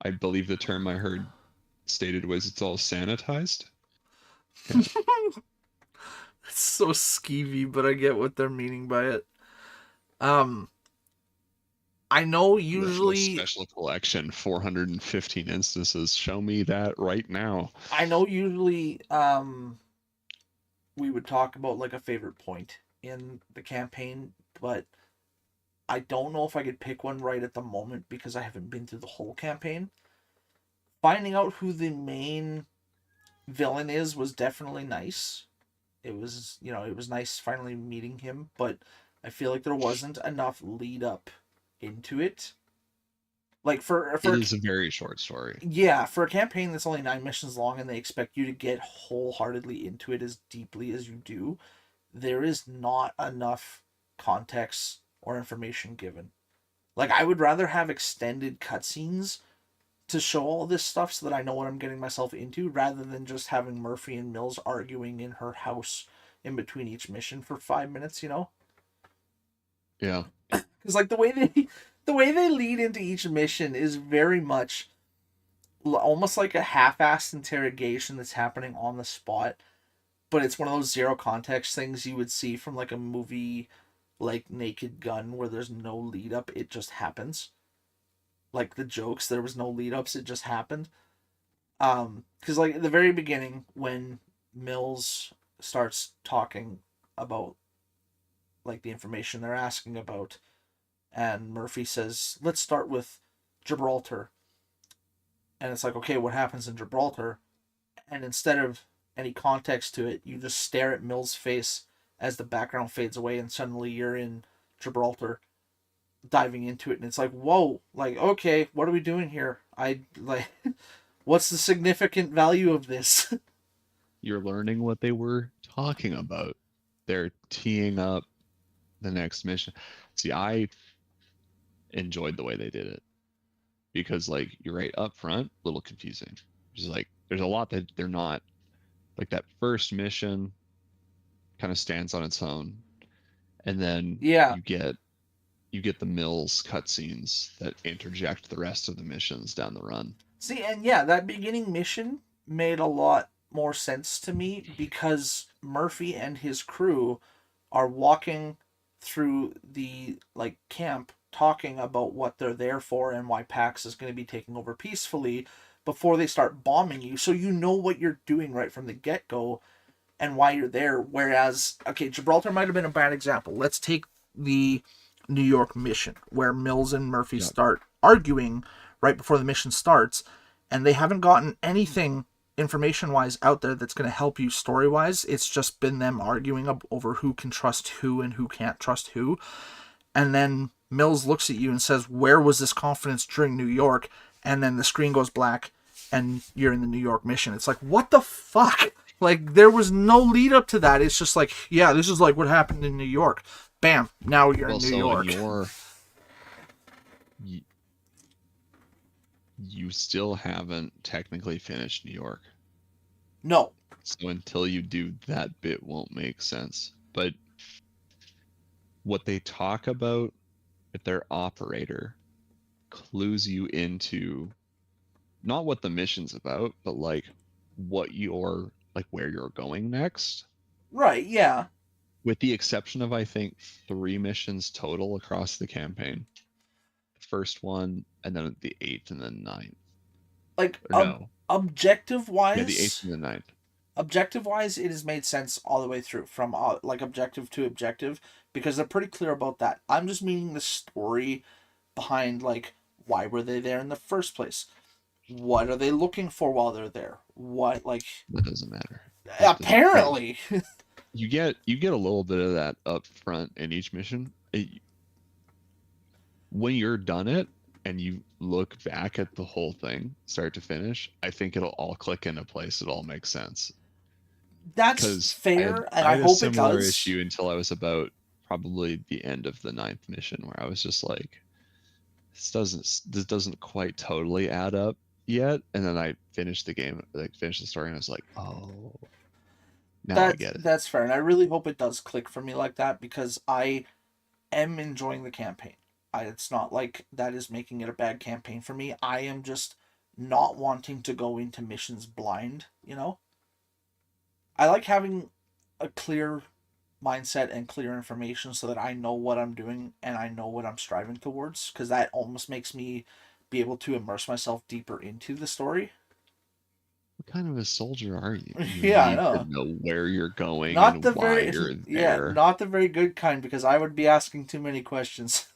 S2: I believe the term I heard stated was it's all sanitized.
S1: It's so skeevy, but I get what they're meaning by it. Um, I know usually,
S2: Special collection, 415 instances. Show me that right now.
S1: we would talk about like a favorite point in the campaign, but I don't know if I could pick one right at the moment because I haven't been through the whole campaign. Finding out who the main villain is was definitely nice. It was nice finally meeting him, but I feel like there wasn't enough lead up into it. Like
S2: It is a very short story.
S1: yeah, for a campaign that's only 9 missions long and they expect you to get wholeheartedly into it as deeply as you do, there is not enough context or information given. Like I would rather have extended cutscenes to show all this stuff so that I know what I'm getting myself into rather than just having Murphy and Mills arguing in her house in between each mission for 5 minutes, you know?
S2: Yeah.
S1: Because like the way they lead into each mission is very much almost like a half-assed interrogation that's happening on the spot, but it's one of those zero context things you would see from like a movie like Naked Gun where there's no lead up, it just happens. Like the jokes, there was no lead ups, it just happened. Because like at the very beginning when Mills starts talking about like the information they're asking about, and Murphy says, "Let's start with Gibraltar," and it's like, okay, what happens in Gibraltar? And instead of any context to it, you just stare at Mills' face as the background fades away, and suddenly you're in Gibraltar. diving into it, and it's like, whoa, like, okay, what are we doing here? I like, what's the significant value of this?
S2: You're learning what they were talking about. They're teeing up the next mission. See, I enjoyed the way they did it because, like, you're right up front, a little confusing. Just like there's a lot that they're not like. That first mission kind of stands on its own, and then
S1: Yeah.
S2: you get the Mills cutscenes that interject the rest of the missions down the run.
S1: See, and yeah, that beginning mission made a lot more sense to me because Murphy and his crew are walking through the like camp talking about what they're there for and why Pax is going to be taking over peacefully before they start bombing you. So you know what you're doing right from the get-go and why you're there. Whereas, okay, Gibraltar might have been a bad example. Let's take the New York mission where Mills and Murphy
S2: Yep.
S1: start arguing right before the mission starts, and they haven't gotten anything information wise out there that's going to help you story wise. It's just been them arguing over who can trust who and who can't trust who. And then Mills looks at you and says, "Where was this confidence during New York?" And then the screen goes black and you're in the New York mission. It's like, what the fuck? Like, there was no lead up to that. It's just like, yeah, this is like what happened in New York. Bam, now you're
S2: Well,
S1: in New
S2: so
S1: York.
S2: you, you still haven't technically finished New York.
S1: No.
S2: So until you do, that bit won't make sense. But what they talk about with their operator clues you into not what the mission's about, but like what you're like where you're going next.
S1: Right, yeah.
S2: With the exception of I think 3 missions total across the campaign. The first one, and then the 8th and then 9th.
S1: Like,
S2: Or no.
S1: objective wise.
S2: Yeah, the 8th and the 9th.
S1: Objective wise, it has made sense all the way through from like objective to objective because they're pretty clear about that. I'm just meaning the story behind like why were they there in the first place? What are they looking for while they're there? What like
S2: That doesn't matter.
S1: apparently.
S2: You get a little bit of that up front in each mission. When you're done it and you look back at the whole thing, start to finish, I think it'll all click into place. It all makes sense.
S1: That's
S2: Because
S1: fair, and
S2: I
S1: I
S2: had a
S1: hope it
S2: similar
S1: does.
S2: issue until I was about probably the end of the 9th mission, where I was just like, this doesn't quite totally add up yet. And then I finished the game, like finished the story, and I was like, oh, now I get it.
S1: That's fair, and I really hope it does click for me like that because I am enjoying the campaign. It's not like that is making it a bad campaign for me. I am just not wanting to go into missions blind, you know? I like having a clear mindset and clear information so that I know what I'm doing and I know what I'm striving towards because that almost makes me be able to immerse myself deeper into the story.
S2: What kind of a soldier are you? You
S1: Yeah, I
S2: need
S1: know.
S2: to know where you're going
S1: Not
S2: and
S1: the
S2: why
S1: very
S2: you're
S1: yeah,
S2: there.
S1: not the very good kind because I would be asking too many questions.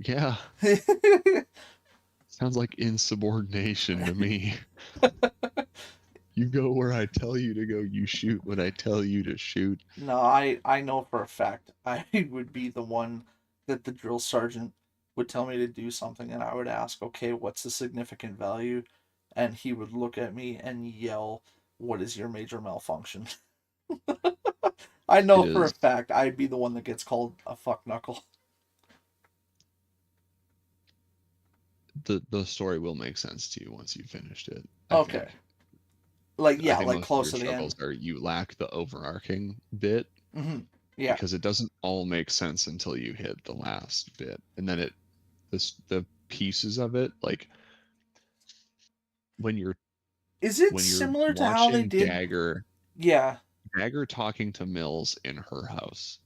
S2: Yeah, sounds like insubordination to me. You go where I tell you to go. You shoot what I tell you to shoot.
S1: No, I know for a fact I would be the one that the drill sergeant would tell me to do something and I would ask, "Okay, what's the significant value?" And he would look at me and yell, "What is your major malfunction?" I know
S2: It
S1: for a
S2: is
S1: fact I'd be the one that gets called a fuck knuckle.
S2: the story will make sense to you once you've finished it. I
S1: Okay.
S2: think.
S1: Like
S2: I
S1: yeah,
S2: think
S1: like
S2: most of
S1: close
S2: your
S1: to the end.
S2: struggles are you lack the overarching bit
S1: Yeah.
S2: because it doesn't all make sense until you hit the last bit, and then the pieces of it, like when you're
S1: Is it
S2: when you're
S1: similar to how they
S2: watching
S1: did? Yeah.
S2: Dagger talking to Mills in her house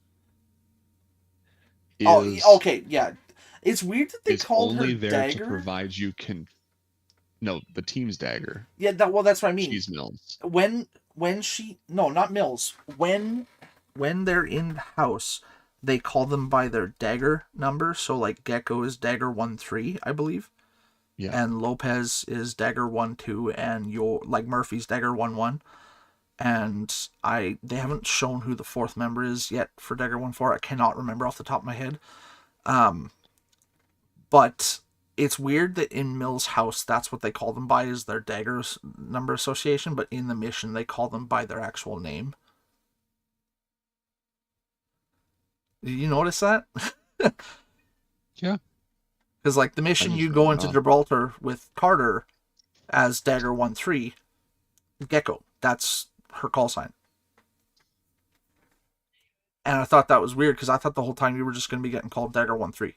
S1: Oh,
S2: is
S1: okay, yeah. It's weird that they
S2: is
S1: called her
S2: only there to
S1: Dagger.
S2: provide you no, the team's Dagger.
S1: Yeah, that's what I mean.
S2: She's Mills.
S1: When she no, not Mills. When they're in the house, they call them by their dagger number. So like Gecko is dagger 1-3, I believe.
S2: Yeah.
S1: And Lopez is dagger 1-2, and like Murphy's dagger 1-1. And they haven't shown who the fourth member is yet for dagger 1-4. I cannot remember off the top of my head. But it's weird that in Mill's house, that's what they call them by, is their daggers number association, but in the mission, they call them by their actual name. Did you notice that?
S2: Yeah.
S1: Because, like, the
S2: I
S1: mission
S2: just
S1: you
S2: wrote
S1: go
S2: it
S1: into
S2: off.
S1: Gibraltar with Carter as Dagger 1-3, Gecko. That's her call sign. And I thought that was weird because I thought the whole time you were just going to be getting called Dagger 1-3.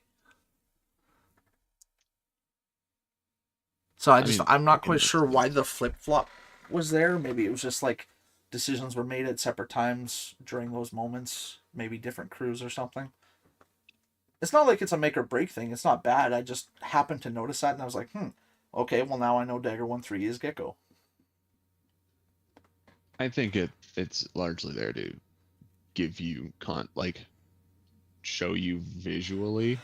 S1: So
S2: I mean,
S1: I'm not
S2: fucking
S1: quite
S2: makes
S1: sure why
S2: sense.
S1: the flip flop was there. Maybe it was just like decisions were made at separate times during those moments. Maybe different crews or something. It's not like it's a make or break thing. It's not bad. I just happened to notice that and I was like, okay, well now I know Dagger 1-3 is Gecko.
S2: I think it's largely there to give you show you visually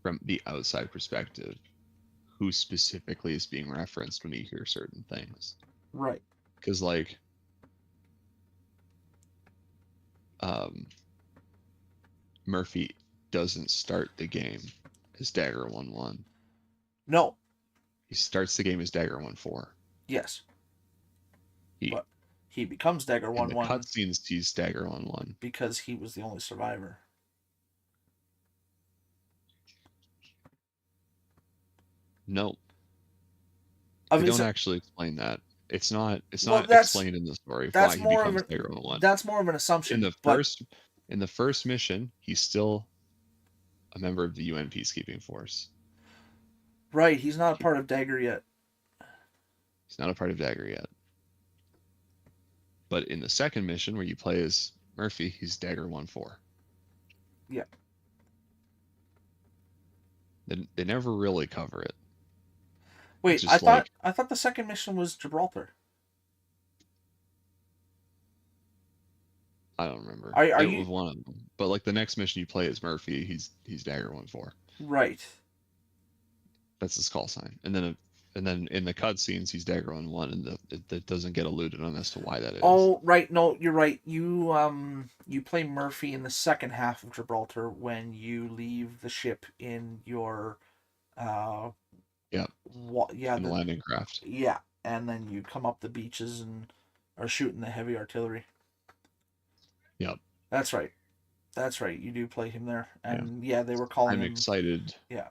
S2: from the outside perspective who specifically is being referenced when you hear certain things.
S1: Right.
S2: Because um, Murphy doesn't start the game as Dagger 1-1.
S1: No.
S2: He starts the game as Dagger 1-4.
S1: Yes.
S2: He
S1: But he becomes Dagger
S2: In the
S1: 1-1
S2: cutscenes he's Dagger 1-1.
S1: because he was the only survivor.
S2: No,
S1: I
S2: they
S1: mean,
S2: don't actually explain that. It's not
S1: well,
S2: explained in the story of why
S1: that's
S2: he
S1: more of
S2: becomes
S1: an
S2: Dagger 1-1.
S1: that's more of an
S2: In
S1: assumption.
S2: the
S1: But
S2: first mission, he's still a member of the UN peacekeeping force.
S1: right, he's not a part of Dagger yet.
S2: He's not a part of Dagger yet. But in the second mission, where you play as Murphy, he's Dagger 1-4.
S1: Yeah.
S2: They never really cover it.
S1: Wait,
S2: It's just like,
S1: I thought the second mission was Gibraltar.
S2: I don't remember.
S1: Are
S2: It
S1: you
S2: was one of them. But like the next mission you play as Murphy, he's Dagger 1-4.
S1: right?
S2: That's his call sign. And then in the cutscenes he's Dagger 1-1, and that doesn't get alluded on as to why that is.
S1: Oh, right. No, you're right. You play Murphy in the second half of Gibraltar when you leave the ship in your uh
S2: Yeah,
S1: yeah,
S2: in the landing craft.
S1: yeah, and then you come up the beaches and are shooting the heavy artillery.
S2: Yep.
S1: That's right. That's right. You do play him there,
S2: Yeah.
S1: and yeah, they were calling
S2: I'm
S1: him.
S2: excited.
S1: Yeah.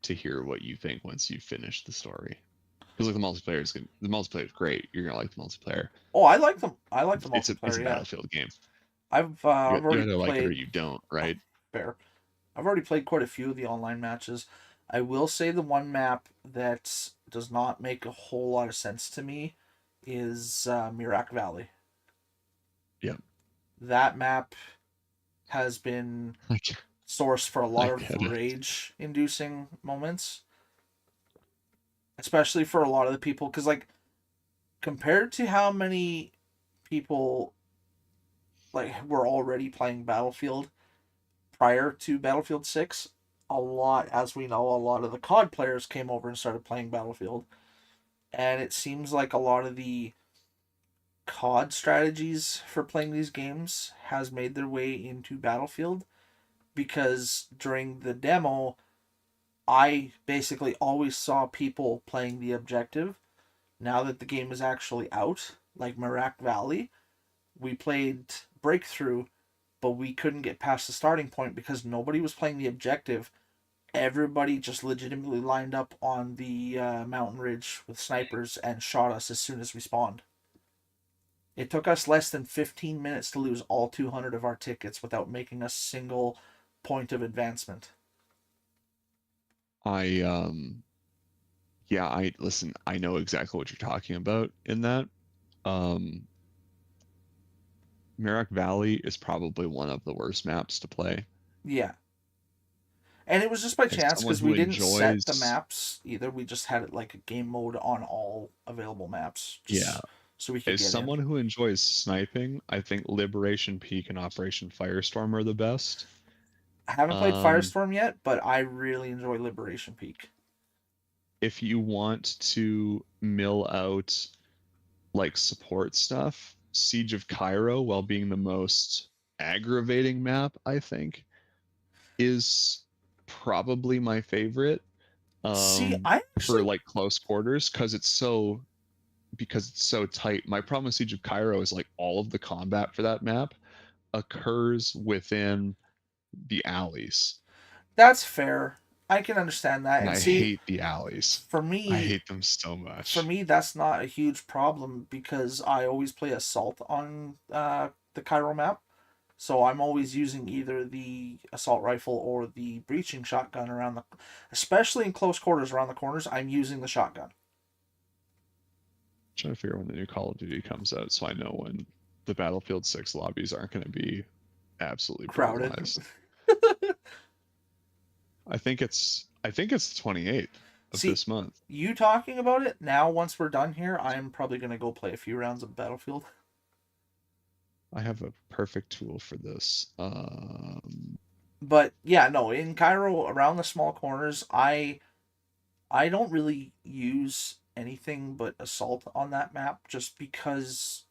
S2: To hear what you think once you finish the story, because like the multiplayer is great. You're gonna like the multiplayer.
S1: Oh, I like them. I like the multiplayer.
S2: It's a
S1: yeah.
S2: Battlefield game.
S1: I've
S2: You
S1: already
S2: either like it or
S1: played.
S2: you don't, right?
S1: Fair. I've already played quite a few of the online matches. I will say the one map that does not make a whole lot of sense to me is Mirac Valley.
S2: Yep.
S1: That map has been
S2: Like,
S1: source for a lot
S2: I
S1: of
S2: get it.
S1: rage-inducing moments, especially for a lot of the people. Because, like, compared to how many people like were already playing Battlefield prior to Battlefield 6, a lot, as we know, a lot of the COD players came over and started playing Battlefield. And it seems like a lot of the COD strategies for playing these games has made their way into Battlefield because during the demo, I basically always saw people playing the objective. Now that the game is actually out, like Mirac Valley, we played Breakthrough, but we couldn't get past the starting point because nobody was playing the objective. Everybody just legitimately lined up on the mountain ridge with snipers and shot us as soon as we spawned. It took us less than 15 minutes to lose all 200 of our tickets without making a single point of advancement.
S2: I listen. I know exactly what you're talking about in that. Um, Mirac Valley is probably one of the worst maps to play.
S1: Yeah. And it was just by
S2: As
S1: chance
S2: someone
S1: because
S2: who
S1: we didn't set the
S2: enjoys,
S1: maps either. We just had it like a game mode on all available maps.
S2: yeah,
S1: So we could
S2: as
S1: get
S2: someone
S1: in.
S2: who enjoys sniping, I think Liberation Peak and Operation Firestorm are the best.
S1: I haven't played
S2: Um,
S1: Firestorm yet, but I really enjoy Liberation Peak.
S2: if you want to mill out like support stuff, Siege of Cairo, while being the most aggravating map, I think, is probably my favorite
S1: See, I
S2: for
S1: actually
S2: like close quarters because it's so tight. My problem with Siege of Cairo is like all of the combat for that map occurs within the alleys,
S1: that's fair. I can understand that.
S2: and
S1: And
S2: I
S1: see,
S2: hate the alleys.
S1: for
S2: I
S1: me,
S2: hate them so
S1: for
S2: much.
S1: me, that's not a huge problem because I always play assault on the Cairo map. So I'm always using either the assault rifle or the breaching shotgun around the, especially in close quarters around the corners. I'm using the shotgun.
S2: Trying to figure out when the new Call of Duty comes out so I know when the Battlefield 6 lobbies aren't going to be absolutely
S1: Crowded.
S2: brutalized. I think it's the 28th of
S1: See,
S2: this month.
S1: you talking about it now, once we're done here, I'm probably going to go play a few rounds of Battlefield.
S2: I have a perfect tool for this.
S1: But yeah, no, in Cairo around the small corners, I don't really use anything but assault on that map just because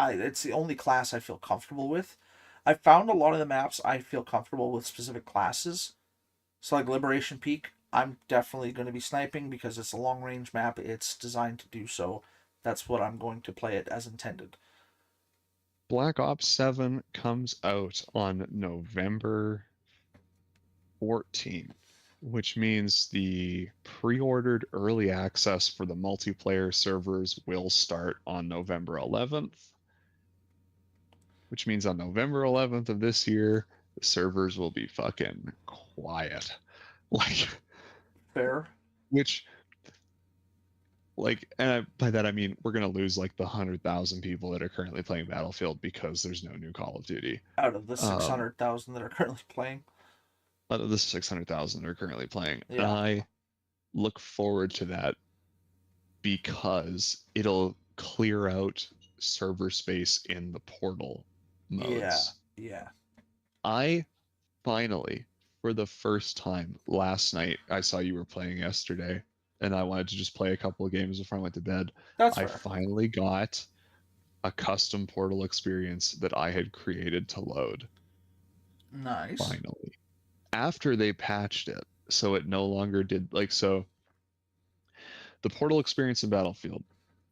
S1: it's the only class I feel comfortable with. I found a lot of the maps I feel comfortable with specific classes. So like Liberation Peak, I'm definitely going to be sniping because it's a long range map. It's designed to do so. That's what I'm going to play it as intended.
S2: Black Ops 7 comes out on November 14th, which means the pre-ordered early access for the multiplayer servers will start on November 11th, which means on November 11th of this year, the servers will be fucking quiet. Like,
S1: Fair.
S2: which, like, by that I mean we're gonna lose like the 100,000 people that are currently playing Battlefield because there's no new Call of Duty.
S1: Out of the
S2: Um,
S1: 600,000 that are currently playing.
S2: out of the 600,000 that are currently playing, and
S1: Yeah.
S2: I look forward to that because it'll clear out server space in the portal
S1: Yeah.
S2: modes.
S1: Yeah.
S2: I finally, for the first time last night, I saw you were playing yesterday, and I wanted to just play a couple of games before I went to bed.
S1: That's
S2: I
S1: fair.
S2: finally got a custom portal experience that I had created to load.
S1: Nice.
S2: Finally. After they patched it, so it no longer did like so the portal experience in Battlefield,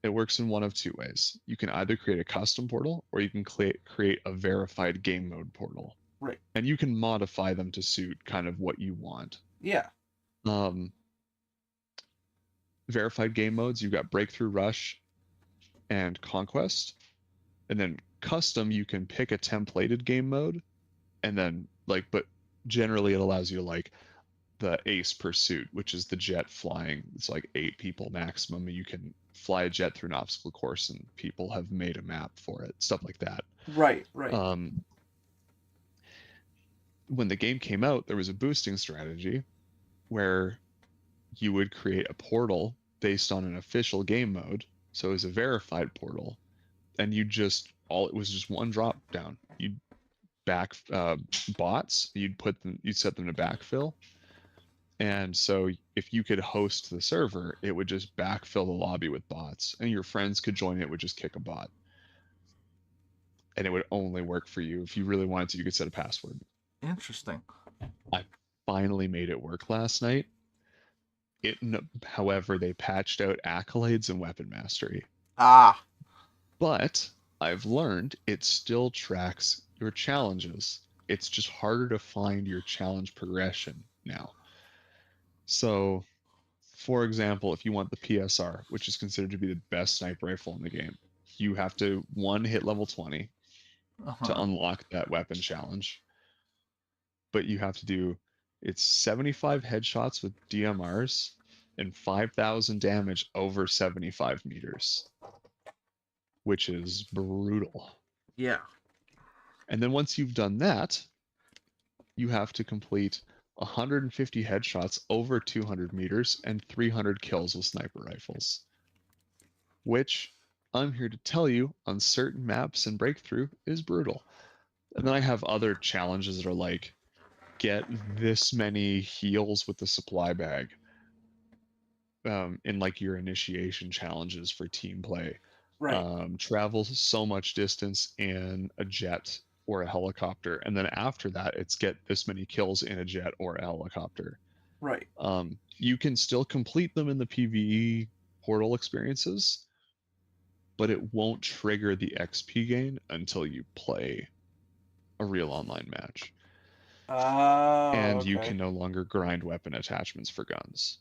S2: it works in one of two ways. You can either create a custom portal or you can create a verified game mode portal.
S1: Right.
S2: And you can modify them to suit kind of what you want.
S1: Yeah.
S2: Um, verified game modes, you've got Breakthrough Rush and Conquest. And then custom, you can pick a templated game mode and then but generally it allows you to like the Ace Pursuit, which is the jet flying. It's like 8 people maximum. You can fly a jet through an obstacle course, and people have made a map for it. Stuff like that.
S1: Right. Right.
S2: When the game came out, there was a boosting strategy where you would create a portal based on an official game mode. So it was a verified portal, and it was just one drop down. You'd back bots. You'd set them to backfill. And so if you could host the server, it would just backfill the lobby with bots, and your friends could join it, would just kick a bot. And it would only work for you. If you really wanted to, you could set a password.
S1: Interesting.
S2: I finally made it work last night. However, they patched out accolades and weapon mastery.
S1: Ah.
S2: But I've learned it still tracks your challenges. It's just harder to find your challenge progression now. So, for example, if you want the PSR, which is considered to be the best sniper rifle in the game, you have to hit level 20 to
S1: Uh-huh.
S2: unlock that weapon challenge. But you have to do it's 75 headshots with DMRs and 5,000 damage over 75 meters, which is brutal.
S1: Yeah.
S2: And then once you've done that, you have to complete 150 headshots over 200 meters and 300 kills with sniper rifles, which I'm here to tell you on certain maps and breakthrough is brutal. And then I have other challenges that are like get this many heals with the supply bag in like your initiation challenges for team play.
S1: Right.
S2: Travel so much distance in a jet or a helicopter, and then after that it's get this many kills in a jet or a helicopter.
S1: Right.
S2: You can still complete them in the PvE portal experiences, but it won't trigger the XP gain until you play a real online match.
S1: Oh,
S2: And you
S1: okay.
S2: can no longer grind weapon attachments for guns,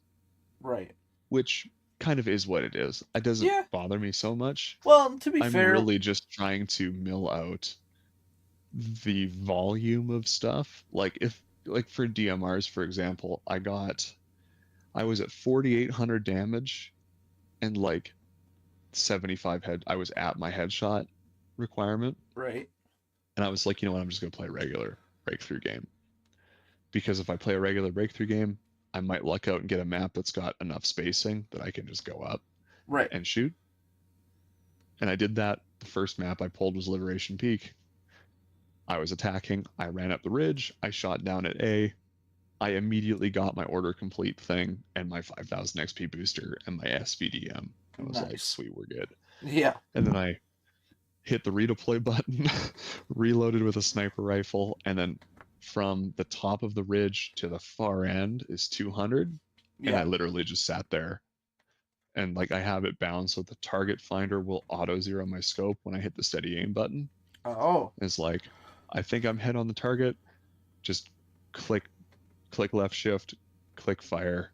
S1: Right.
S2: which kind of is what it is. It doesn't
S1: Yeah.
S2: bother me so much.
S1: Well, to be
S2: I'm
S1: fair,
S2: really just trying to mill out the volume of stuff. Like if like for DMRs, for example, I was at 4,800 damage and like 75 head. I was at my headshot requirement,
S1: right.
S2: and I was like, you know what? I'm just gonna play a regular breakthrough game, because if I play a regular breakthrough game, I might luck out and get a map that's got enough spacing that I can just go up
S1: Right.
S2: and shoot. And I did that. The first map I pulled was Liberation Peak. I was attacking. I ran up the ridge. I shot down at A. I immediately got my order complete thing and my 5,000 XP booster and my SVDM. I was like,
S1: Nice.
S2: sweet, we're good.
S1: Yeah.
S2: And then I hit the redeploy button, reloaded with a sniper rifle, and then from the top of the ridge to the far end is 200. And I
S1: Yeah.
S2: literally just sat there. And like I have it bound so the target finder will auto zero my scope when I hit the steady aim button.
S1: Oh.
S2: It's like, I think I'm head on the target. Just click left shift, click fire.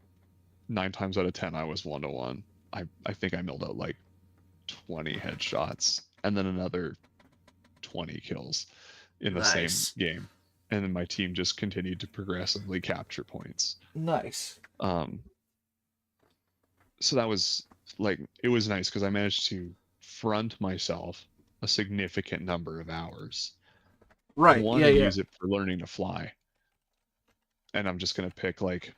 S2: 9 times out of 10, I was 1-to-1. I think I milled out like 20 headshots and then another 20 kills in the
S1: Nice.
S2: same game. And then my team just continued to progressively capture points.
S1: Nice.
S2: So that was like, it was nice because I managed to front myself a significant number of hours.
S1: Right.
S2: One,
S1: Yeah.
S2: and
S1: Yeah.
S2: use it for learning to fly. And I'm just going to pick like,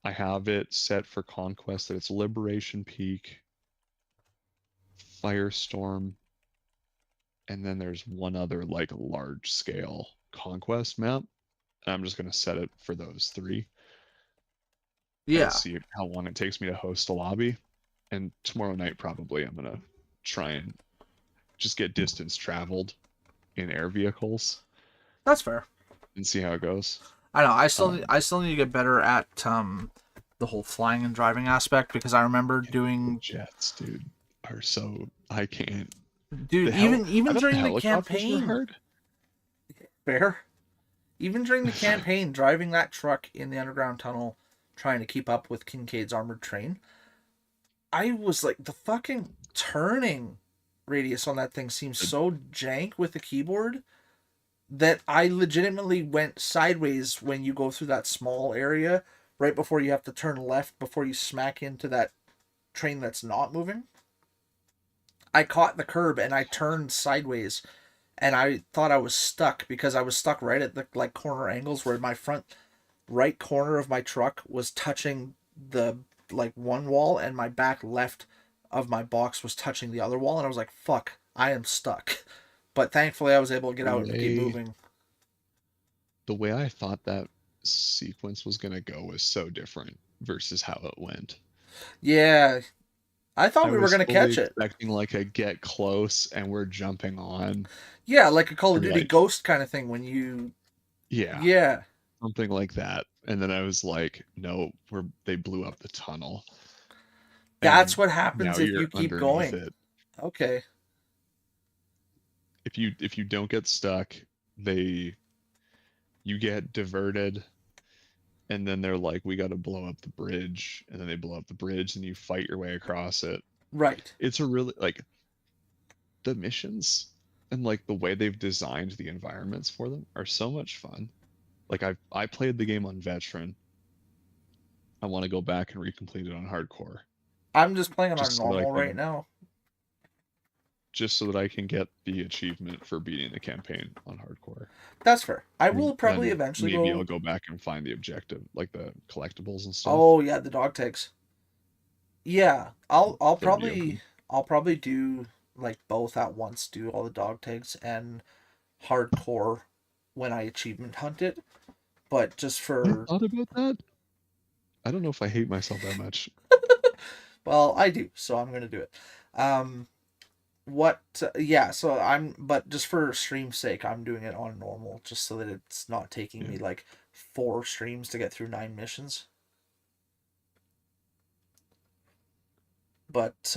S2: I have it set for Conquest that it's Liberation Peak, Firestorm, and then there's one other like large scale Conquest map. And I'm just going to set it for those 3
S1: Yeah.
S2: and see how long it takes me to host a lobby. And tomorrow night, probably, I'm going to try and just get distance traveled in air vehicles
S1: That's fair.
S2: and see how it goes.
S1: I know. I still need to get better at the whole flying and driving aspect, because I remember doing
S2: Jets, dude, are so I can't.
S1: dude even during the campaign.
S2: Hard.
S1: Fair. Even during the campaign, driving that truck in the underground tunnel, trying to keep up with Kincaid's armored train, I was like, the fucking turning radius on that thing seems so jank with the keyboard that I legitimately went sideways when you go through that small area right before you have to turn left before you smack into that train that's not moving. I caught the curb and I turned sideways, and I thought I was stuck because I was stuck right at the like corner angles where my front right corner of my truck was touching the like one wall and my back left of my box was touching the other wall, and I was like, fuck, I am stuck. But thankfully I was able to get out and keep moving.
S2: The way I thought that sequence was going to go was so different versus how it went.
S1: Yeah. I thought we were going to catch it.
S2: Expecting like a get close and we're jumping on.
S1: Yeah, like a Call of Duty Ghost kind of thing when you...
S2: Yeah. Something like that. And then I was like, no, they blew up the tunnel.
S1: That's what happens if you keep going.
S2: It.
S1: Okay.
S2: If you don't get stuck, you get diverted, and then they're like, we got to blow up the bridge, and then they blow up the bridge and you fight your way across it.
S1: Right.
S2: It's a really like the missions and like the way they've designed the environments for them are so much fun. Like I played the game on veteran. I want to go back and recomplete it on hardcore.
S1: I'm just playing it on normal right now.
S2: Just so that I can get the achievement for beating the campaign on hardcore.
S1: That's fair. I will probably eventually
S2: maybe I'll go back and find the objective, like the collectibles and stuff.
S1: Oh yeah, the dog tags. Yeah, I'll probably do like both at once. Do all the dog tags and hardcore when I achievement hunt it. But just for...
S2: I thought about that. I don't know if I hate myself that much.
S1: Well, I do, so I'm gonna do it. what? Yeah, so but just for stream's sake, I'm doing it on normal, just so that it's not taking
S2: Yeah.
S1: me like 4 streams to get through 9 missions. But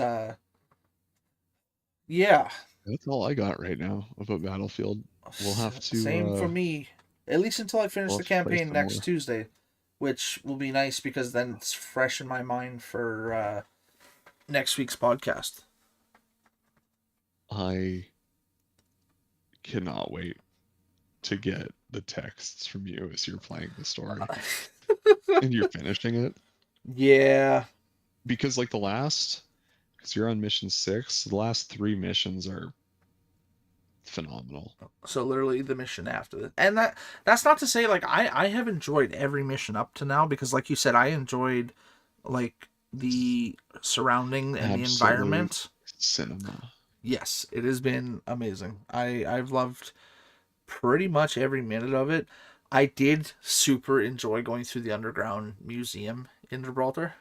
S1: yeah,
S2: That's all I got right now about Battlefield. We'll have
S1: same for
S2: to
S1: me. At least until I finish
S2: we'll
S1: the
S2: have to play
S1: campaign
S2: some
S1: next
S2: more.
S1: Tuesday, which will be nice because then it's fresh in my mind for next week's podcast.
S2: I cannot wait to get the texts from you as you're playing the story and you're finishing it.
S1: Yeah.
S2: Because like because you're on mission 6, the last 3 missions are phenomenal.
S1: So literally the mission after this. And that's not to say like I have enjoyed every mission up to now because like you said, I enjoyed like the surrounding and the
S2: Absolute
S1: environment.
S2: cinema.
S1: Yes, it has been amazing. I've loved pretty much every minute of it. I did super enjoy going through the underground museum in Gibraltar.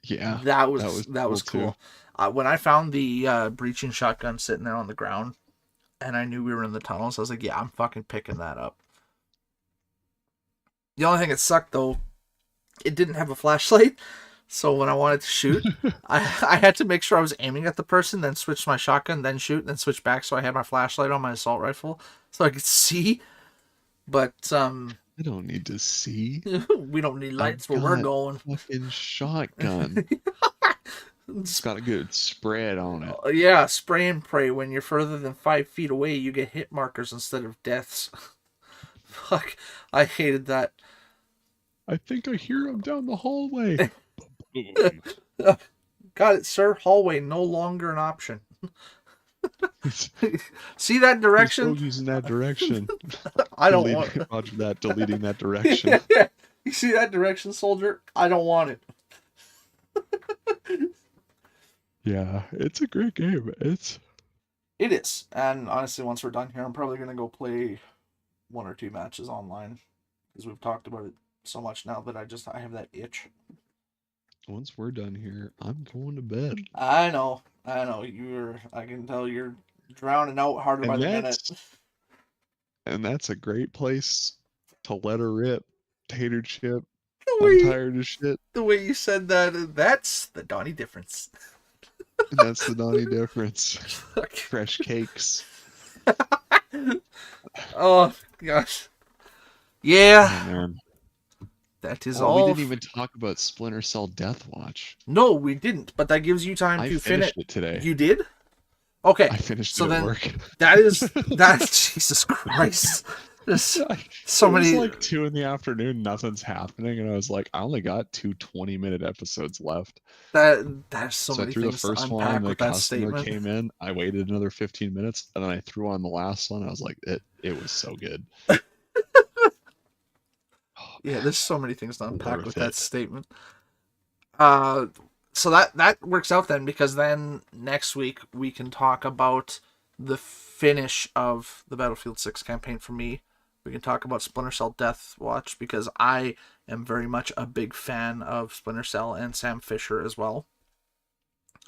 S2: Yeah,
S1: That was
S2: too.
S1: cool. When I found the breaching shotgun sitting there on the ground, and I knew we were in the tunnels, I was like, "Yeah, I'm fucking picking that up." The only thing that sucked though, it didn't have a flashlight, so when I wanted to shoot, I had to make sure I was aiming at the person, then switch my shotgun, then shoot, then switch back, so I had my flashlight on my assault rifle, so I could see. But
S2: I don't need to see.
S1: we don't need
S2: I've
S1: lights where we're
S2: got
S1: going.
S2: fucking shotgun. It's got a good spread on it.
S1: Yeah, spray and pray. When you're further than 5 feet away, you get hit markers instead of deaths. Fuck, I hated that.
S2: I think I hear him down the hallway. Boom.
S1: Got it, sir. Hallway no longer an option.
S2: He's
S1: See that direction?
S2: using that direction.
S1: I don't want.
S2: Roger that, deleting that direction.
S1: You see that direction, soldier? I don't want it.
S2: Yeah, it's a great game.
S1: It is, and honestly, once we're done here, I'm probably gonna go play 1 or 2 matches online because we've talked about it so much now that I have that itch.
S2: Once we're done here, I'm going to bed.
S1: I know. I can tell you're drowning out harder by
S2: And
S1: the minute.
S2: that's a great place to let her rip. Tater chip.
S1: The
S2: I'm
S1: way,
S2: tired of shit.
S1: the way you said that, that's the Donnie difference.
S2: And that's the naughty difference. Fresh cakes.
S1: Oh gosh. Yeah,
S2: Oh man.
S1: that is
S2: Oh,
S1: all.
S2: we didn't even talk about Splinter Cell Death Watch.
S1: No, we didn't. But that gives you time
S2: I
S1: to
S2: finished
S1: finish.
S2: it today.
S1: You did? Okay.
S2: I finished
S1: So
S2: it at
S1: then
S2: work.
S1: that Jesus Christ. There's so
S2: It was
S1: many.
S2: like 2 in the afternoon, nothing's happening, and I was like, I only got 2 20-minute episodes left.
S1: There's so
S2: So I
S1: many
S2: threw the
S1: things to
S2: first one,
S1: unpack
S2: the
S1: with that
S2: customer
S1: statement.
S2: came in, I waited another 15 minutes, and then I threw on the last one. I was like, it was so good. Oh,
S1: Yeah,
S2: man,
S1: there's so many things to unpack
S2: worth
S1: with
S2: it.
S1: that statement. So that works out then because then next week we can talk about the finish of the Battlefield 6 campaign for me. We can talk about Splinter Cell Death Watch because I am very much a big fan of Splinter Cell and Sam Fisher as well.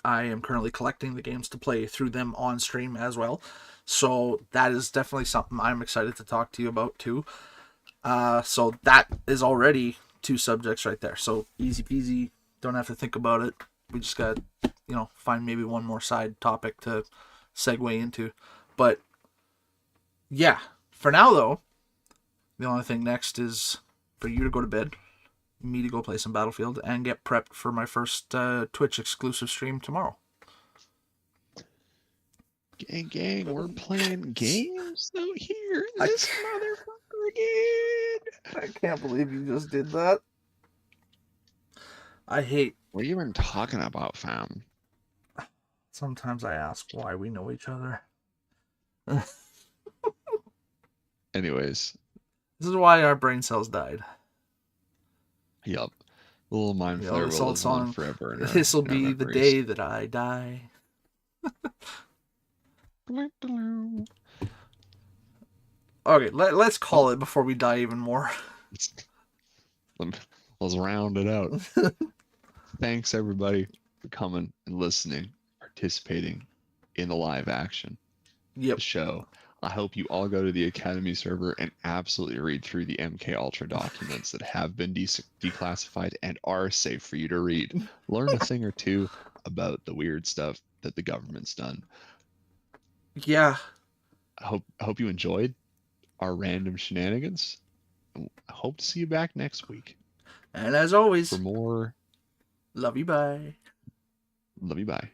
S1: I am currently collecting the games to play through them on stream as well. So that is definitely something I'm excited to talk to you about too. So that is already 2 subjects right there. So easy peasy, don't have to think about it. We just got, find maybe one more side topic to segue into. But yeah, for now though, the only thing next is for you to go to bed, me to go play some Battlefield, and get prepped for my first Twitch exclusive stream tomorrow.
S2: Gang, we're playing games out here. This motherfucker again.
S1: I can't believe you just did that. I hate.
S2: What are you even talking about, fam?
S1: Sometimes I ask why we know each other.
S2: Anyways,
S1: This is why our brain cells died.
S2: yup. The little mind flare
S1: this
S2: will
S1: old
S2: live on
S1: song.
S2: forever.
S1: This will be the day that I die. Okay, let's call it before we die even more.
S2: Let's round it out. Thanks everybody for coming and listening, participating, in the live action
S1: Yep.
S2: show. I hope you all go to the Academy server and absolutely read through the MK Ultra documents that have been declassified and are safe for you to read. Learn a thing or two about the weird stuff that the government's done.
S1: Yeah.
S2: I hope you enjoyed our random shenanigans. I hope to see you back next week
S1: And as always,
S2: for more.
S1: love you, bye.
S2: Love you. Bye.